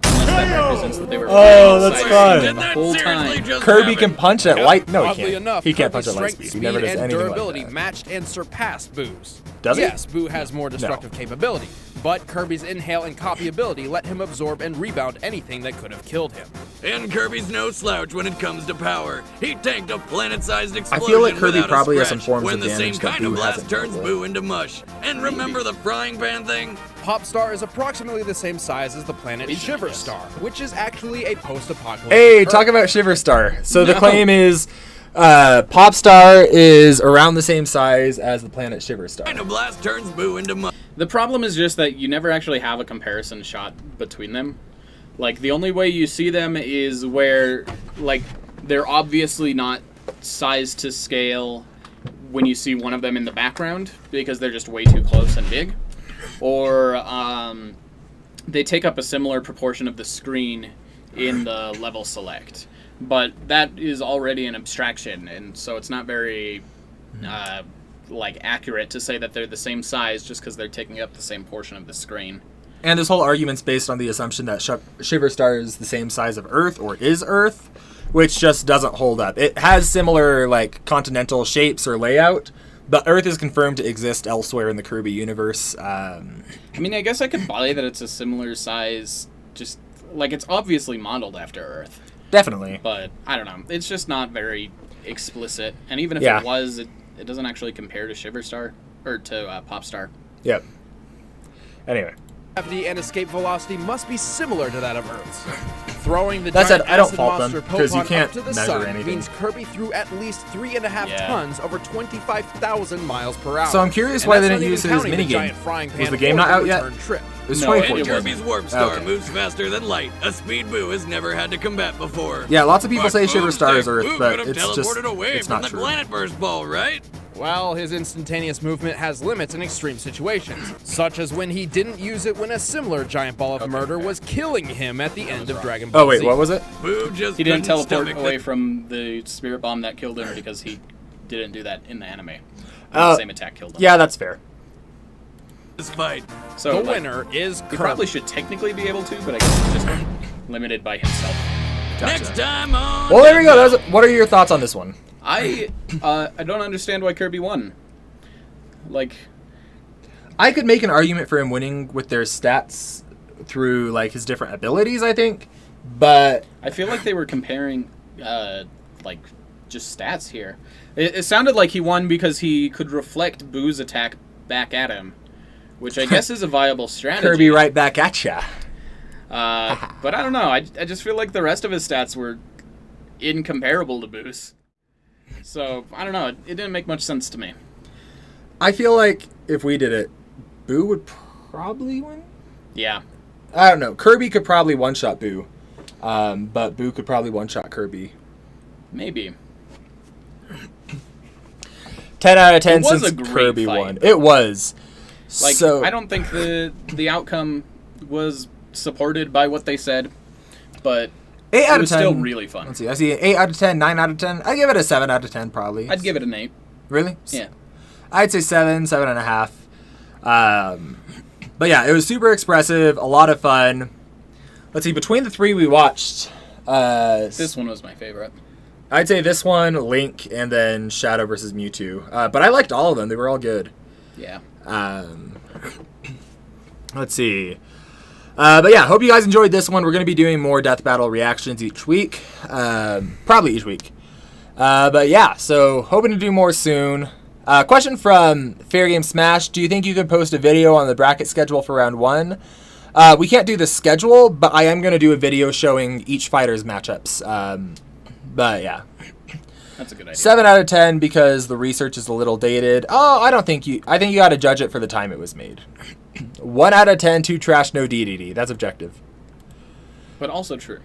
Unless that represents that they were Oh, that's size fine. the Did that whole seriously time. just Kirby happen? can punch at light. No, he Oddly can't. enough, He can't Kirby's punch at light strength, speed. He never does and anything durability like that. matched and surpassed Boo's. Does he? Yes, Boo has more destructive capability, but Kirby's inhale and copy ability let him absorb and rebound anything that could have killed him. And Kirby's no slouch when it comes to power. He tanked a planet-sized explosion feel like Kirby without a probably has some scratch, forms when of the same damage that kind of Boo blast hasn't turns dealt with. Boo into mush. And remember the frying pan thing? Popstar is approximately the same size as the planet Shiver Star, which is actually a post-apocalyptic Hey, Earth. talk about Shiver Star. So the No. claim is Popstar is around the same size as the planet Shiver Star. Kind of blast turns Boo into mush. The problem is just that you never actually have a comparison shot between them. Like, the only way you see them is where, like, they're obviously not sized to scale when you see one of them in the background because they're just way too close and big. Or they take up a similar proportion of the screen in the level select. But that is already an abstraction, and so it's not very accurate to say that they're the same size just because they're taking up the same portion of the screen. And this whole argument's based on the assumption that Shiver Star is the same size of Earth or is Earth, which just doesn't hold up. It has similar like continental shapes or layout, but Earth is confirmed to exist elsewhere in the Kirby universe. I mean, I guess I could buy that it's a similar size, just like it's obviously modeled after Earth, Definitely. but I don't know. It's just not very explicit, and even if Yeah. it was, it doesn't actually compare to Shiver Star or to Popstar. Yep. Anyway. Gravity and escape velocity must be similar to that of Earth's. Throwing the That giant said, I don't acid fault them, monster 'cause you Popeye can't up to the measure sun anything. means Kirby threw at least 3.5 Yeah. tons over 25,000 miles per hour. So I'm curious And why that's they not didn't even use his counting the minigame. giant frying Was pan the game or not out yet? return Trip. It was No, And 2014. Kirby's Warp Star Okay. moves faster than light, a speed Boo has never had to combat before. Yeah, lots of people But say Shiver Star is boomstick, Earth, Boo but could have it's just teleported away it's from not the true. Planet Burst Ball, right? Well, his instantaneous movement has limits in extreme situations, such as when he didn't use it when a similar giant ball of murder was killing him at the end of Dragon Ball Oh wait, Z. what was it? Boo just He didn't couldn't teleport stomach away the from the spirit bomb that killed him because he didn't do that in the anime. Uh, The same attack killed him. Yeah, that's fair. this fight. So The like, winner is he Kirby. probably should technically be able to, but I guess he's just limited by himself. Next time on. Well, there we go. What are your thoughts on this one? I don't understand why Kirby won. Like, I could make an argument for him winning with their stats through like his different abilities, I think, but I feel like they were comparing, like, just stats here. It sounded like he won because he could reflect Boo's attack back at him, which I guess is a viable strategy. Kirby right back at ya. But I don't know. I just feel like the rest of his stats were incomparable to Boo's. So, I don't know. It didn't make much sense to me. I feel like if we did it, Boo would probably win. Yeah. I don't know. Kirby could probably one-shot Boo, but Boo could probably one-shot Kirby. Maybe. 10 out of 10 It was since a great Kirby fight, won. though. It was. Like, So I don't think the outcome was supported by what they said, but 8 out it was of 10. still really fun. Let's see. I see an 8 out of 10, 9 out of 10. I give it a 7 out of 10 probably. I'd give it an 8. Really? Yeah. I'd say 7, 7.5. But yeah, it was super expressive, a lot of fun. Let's see, between the three we watched, This one was my favorite. I'd say this one, Link, and then Shadow versus Mewtwo. But I liked all of them; they were all good. Yeah. Let's see. But yeah, hope you guys enjoyed this one. We're going to be doing more Death Battle reactions each week, probably each week. But yeah, so hoping to do more soon. Question from Fair Game Smash. Do you think you could post a video on the bracket schedule for round 1? We can't do the schedule, but I am going to do a video showing each fighter's matchups. But yeah. That's a good idea. 7 out of 10 because the research is a little dated. Oh, I think you got to judge it for the time it was made. 1 out of 10, too trash, no DDD. That's objective. But also true.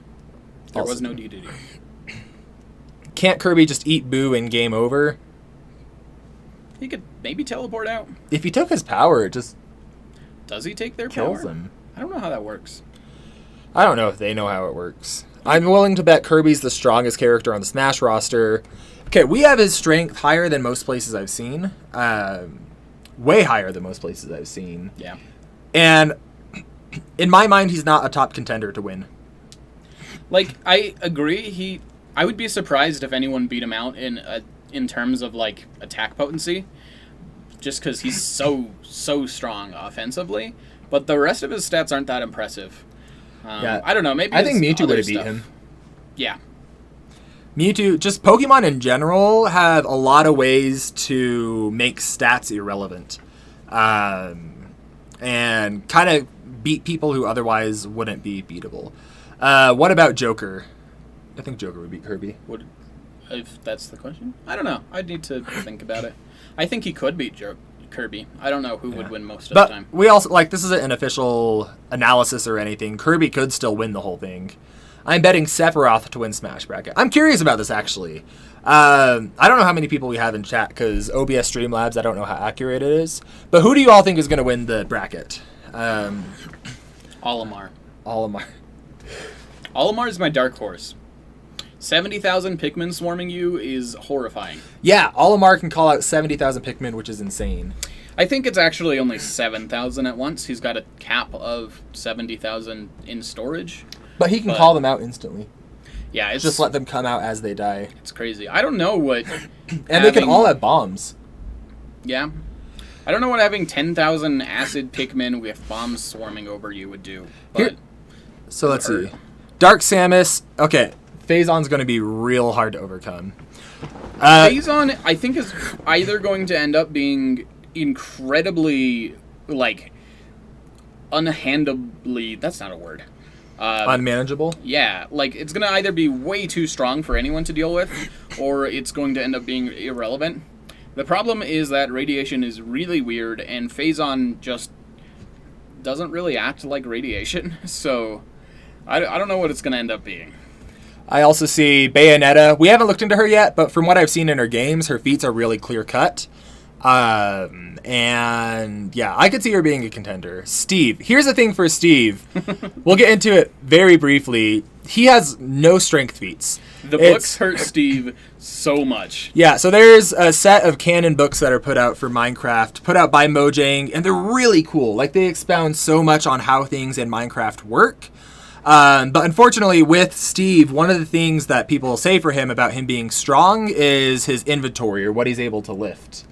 There Also was no DDD. Can't Kirby just eat Boo and game over? He could maybe teleport out. If he took his power, it just Does he take their kills power? them. I don't know how that works. I don't know if they know how it works. I'm willing to bet Kirby's the strongest character on the Smash roster. Okay, we have his strength higher than most places I've seen. Way higher than most places I've seen. Yeah. And in my mind, he's not a top contender to win. Like, I agree. I would be surprised if anyone beat him out in terms of, like, attack potency. Just because he's so strong offensively. But the rest of his stats aren't that impressive. Yeah. I don't know. Maybe I think it's Mewtwo would other have beat stuff. him. Yeah. Mewtwo, just Pokemon in general have a lot of ways to make stats irrelevant. And kind of beat people who otherwise wouldn't be beatable. What about Joker? I think Joker would beat Kirby. If that's the question? I don't know. I'd need to think about it. I think he could beat Kirby. I don't know who would win most of the time. We also, like, this isn't an official analysis or anything. Kirby could still win the whole thing. I'm betting Sephiroth to win Smash Bracket. I'm curious about this, actually. I don't know how many people we have in chat, because OBS Streamlabs, I don't know how accurate it is. But who do you all think is going to win the bracket? Olimar. Olimar. Olimar is my dark horse. 70,000 Pikmin swarming you is horrifying. Yeah, Olimar can call out 70,000 Pikmin, which is insane. I think it's actually only 7,000 at once. He's got a cap of 70,000 in storage. But he can call them out instantly. Yeah, it's Just let them come out as they die. It's crazy. I don't know what... And they can all have bombs. Yeah. I don't know what having 10,000 acid Pikmin with bombs swarming over you would do. But So let's see. Dark Samus. Okay, Phazon's going to be real hard to overcome. Phazon, I think, is either going to end up being incredibly, like, unhandably... That's not a word. Unmanageable? Yeah, like, it's going to either be way too strong for anyone to deal with, or it's going to end up being irrelevant. The problem is that radiation is really weird, and Phazon just doesn't really act like radiation, so I don't know what it's going to end up being. I also see Bayonetta. We haven't looked into her yet, but from what I've seen in her games, her feats are really clear-cut. And yeah, I could see her being a contender. Steve. Here's the thing for Steve. We'll get into it very briefly. He has no strength feats. The books hurt Steve so much. Yeah, so there's a set of canon books that are put out for Minecraft, put out by Mojang, and they're really cool. Like, they expound so much on how things in Minecraft work. But unfortunately, with Steve, one of the things that people say for him about him being strong is his inventory, or what he's able to lift.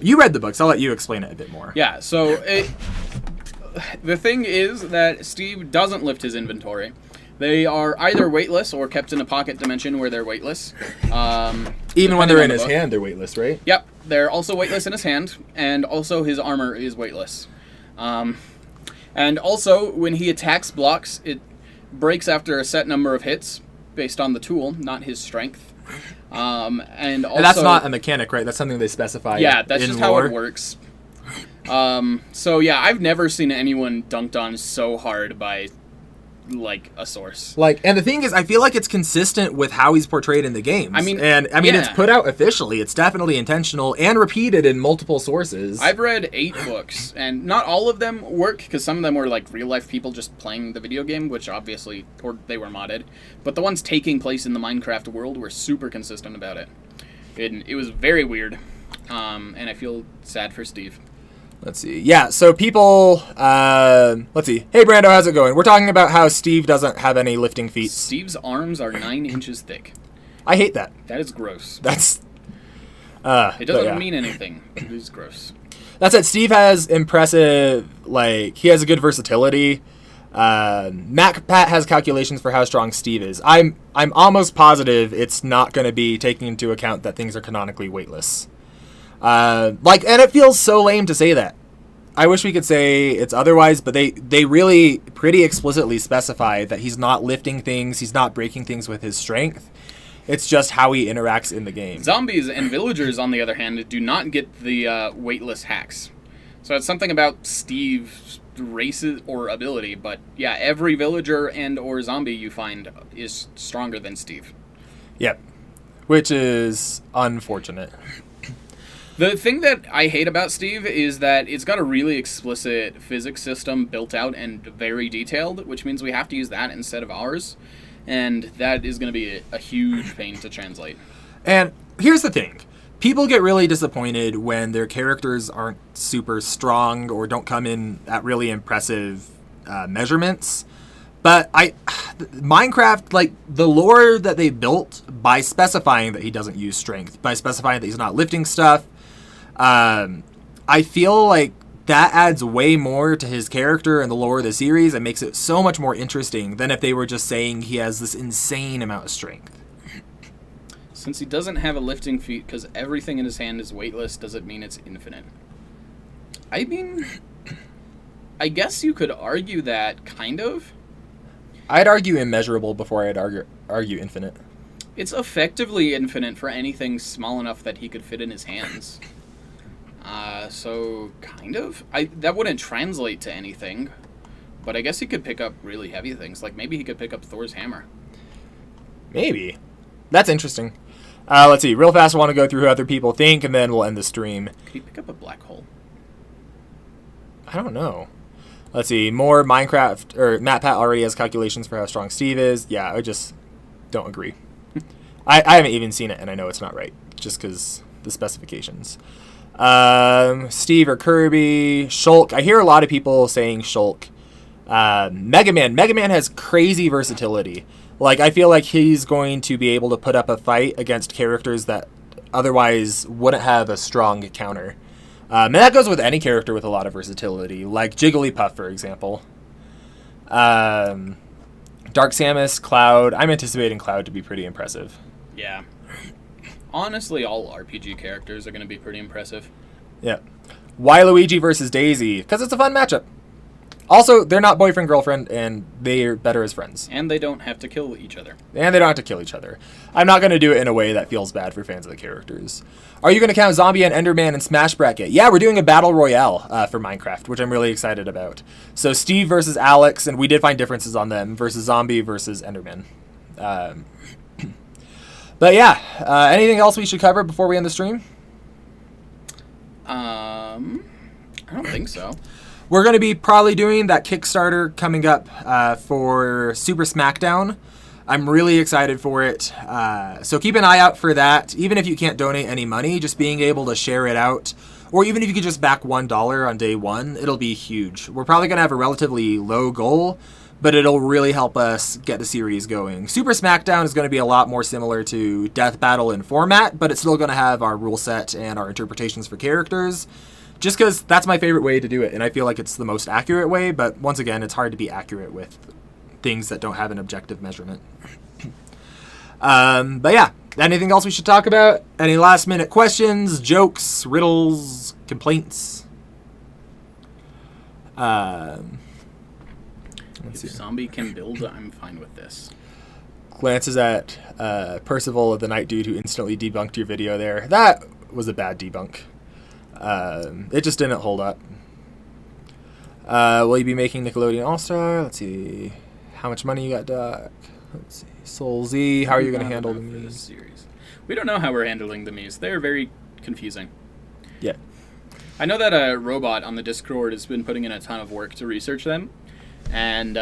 You read the books. I'll let you explain it a bit more. Yeah, so the thing is that Steve doesn't lift his inventory. They are either weightless or kept in a pocket dimension where they're weightless. Even when they're in his hand, they're weightless, right? Yep, they're also weightless in his hand, and also his armor is weightless. And also, when he attacks blocks, it breaks after a set number of hits based on the tool, not his strength. And that's not a mechanic, right? That's something they specify. Yeah, that's in just lore. how it works. So yeah, I've never seen anyone dunked on so hard by like a source. Like, and the thing is, I feel like it's consistent with how he's portrayed in the games. I mean, it's put out officially. It's definitely intentional and repeated in multiple sources. I've read 8 books, and not all of them work because some of them were like real life people just playing the video game, which obviously, or they were modded. But the ones taking place in the Minecraft world were super consistent about it. It was very weird, and I feel sad for Steve. Let's see. Yeah, so people... let's see. Hey, Brando, how's it going? We're talking about how Steve doesn't have any lifting feats. Steve's arms are 9 inches thick. I hate that. That is gross. That's... it doesn't mean anything. It is gross. That said, Steve has impressive... Like, he has a good versatility. MacPat has calculations for how strong Steve is. I'm almost positive it's not going to be taking into account that things are canonically weightless. And it feels so lame to say that. I wish we could say it's otherwise, but they really pretty explicitly specify that he's not lifting things, he's not breaking things with his strength. It's just how he interacts in the game. Zombies and villagers, on the other hand, do not get the weightless hacks. So it's something about Steve's races or ability, but yeah, every villager and or zombie you find is stronger than Steve. Yep. Which is unfortunate. The thing that I hate about Steve is that it's got a really explicit physics system built out and very detailed, which means we have to use that instead of ours, and that is going to be a huge pain to translate. And here's the thing. People get really disappointed when their characters aren't super strong or don't come in at really impressive measurements. But Minecraft, like, the lore that they built by specifying that he doesn't use strength, by specifying that he's not lifting stuff, I feel like that adds way more to his character and the lore of the series and makes it so much more interesting than if they were just saying he has this insane amount of strength. Since he doesn't have a lifting feat because everything in his hand is weightless, does it mean it's infinite? I mean, I guess you could argue that, kind of. I'd argue immeasurable before I'd argue infinite. It's effectively infinite for anything small enough that he could fit in his hands. So, kind of. That wouldn't translate to anything, but I guess he could pick up really heavy things. Like, maybe he could pick up Thor's hammer. Maybe. That's interesting. Let's see. Real fast, I want to go through who other people think, and then we'll end the stream. Could he pick up a black hole? I don't know. Let's see. More Minecraft, or MatPat already has calculations for how strong Steve is. Yeah, I just don't agree. I haven't even seen it, and I know it's not right, just because the specifications. Steve or Kirby. Shulk. I hear a lot of people saying Shulk. Mega Man. Mega Man has crazy versatility. Like, I feel like he's going to be able to put up a fight against characters that otherwise wouldn't have a strong counter. And that goes with any character with a lot of versatility, like Jigglypuff, for example. Dark Samus, Cloud. I'm anticipating Cloud to be pretty impressive. Yeah. Honestly, all RPG characters are going to be pretty impressive. Yeah. Waluigi versus Daisy, because it's a fun matchup. Also, they're not boyfriend-girlfriend, and they're better as friends. And they don't have to kill each other. And they don't have to kill each other. I'm not going to do it in a way that feels bad for fans of the characters. Are you going to count Zombie and Enderman in Smash Bracket? Yeah, we're doing a Battle Royale for Minecraft, which I'm really excited about. So Steve versus Alex, and we did find differences on them, versus Zombie versus Enderman. But yeah, anything else we should cover before we end the stream? I don't think so. We're going to be probably doing that Kickstarter coming up for Super Smackdown. I'm really excited for it. So keep an eye out for that. Even if you can't donate any money, just being able to share it out, or even if you could just back $1 on day one, it'll be huge. We're probably going to have a relatively low goal, but it'll really help us get the series going. Super Smackdown is going to be a lot more similar to Death Battle in format, but it's still going to have our rule set and our interpretations for characters. Just because that's my favorite way to do it, and I feel like it's the most accurate way, but once again, it's hard to be accurate with things that don't have an objective measurement. But yeah, anything else we should talk about? Any last-minute questions, jokes, riddles, complaints? Let's see. If Zombie can build, I'm fine with this. Glances at Percival, the Night Dude, who instantly debunked your video there. That was a bad debunk. It just didn't hold up. Will you be making Nickelodeon All-Star? Let's see. How much money you got, Doc? Let's see. Soul Z, how are you going to handle the Miis? Series? We don't know how we're handling the Miis. They're very confusing. Yeah. I know that a robot on the Discord has been putting in a ton of work to research them, and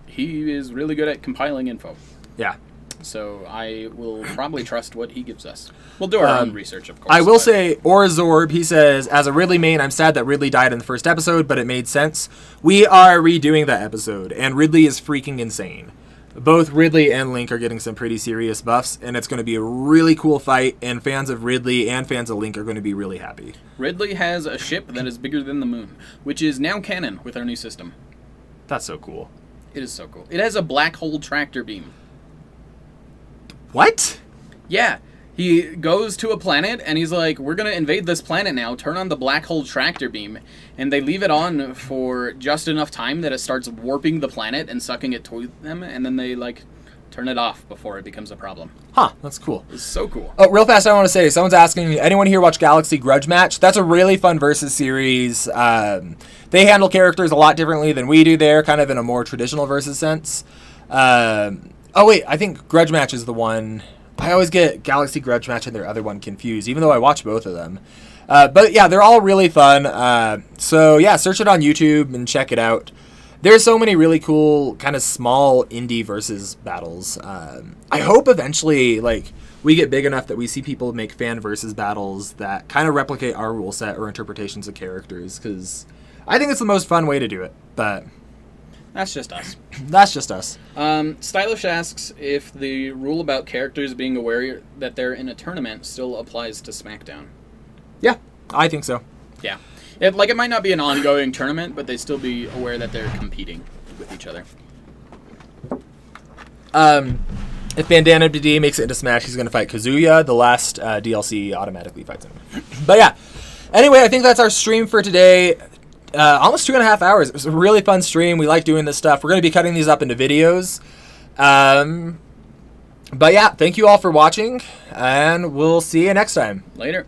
he is really good at compiling info. Yeah. So I will probably trust what he gives us. We'll do our own research, of course. I will say, Orzorb, he says, as a Ridley main, I'm sad that Ridley died in the first episode, but it made sense. We are redoing that episode, and Ridley is freaking insane. Both Ridley and Link are getting some pretty serious buffs, and it's going to be a really cool fight, and fans of Ridley and fans of Link are going to be really happy. Ridley has a ship that is bigger than the moon, which is now canon with our new system. That's so cool. It is so cool. It has a black hole tractor beam. What? Yeah. He goes to a planet, and he's like, we're going to invade this planet now, turn on the black hole tractor beam, and they leave it on for just enough time that it starts warping the planet and sucking it to them, and then they, like, turn it off before it becomes a problem. Huh, that's cool. It's so cool. Oh, real fast, I want to say, someone's asking, anyone here watch Galaxy Grudge Match? That's a really fun versus series. They handle characters a lot differently than we do there, kind of in a more traditional versus sense. Oh, wait, I think Grudge Match is the one... I always get Galaxy Grudge Match and their other one confused, even though I watch both of them. But yeah, they're all really fun. So yeah, search it on YouTube and check it out. There's so many really cool kind of small indie versus battles. I hope eventually like we get big enough that we see people make fan versus battles that kind of replicate our rule set or interpretations of characters, because I think it's the most fun way to do it. But that's just us. That's just us. Stylish asks if the rule about characters being aware that they're in a tournament still applies to SmackDown. Yeah, I think so. Yeah. It might not be an ongoing tournament, but they still be aware that they're competing with each other. If Bandana DD makes it into Smash, he's going to fight Kazuya. The last DLC automatically fights him. But yeah. Anyway, I think that's our stream for today. Almost 2.5 hours. It was a really fun stream. We like doing this stuff. We're going to be cutting these up into videos. But yeah, thank you all for watching, and we'll see you next time. Later.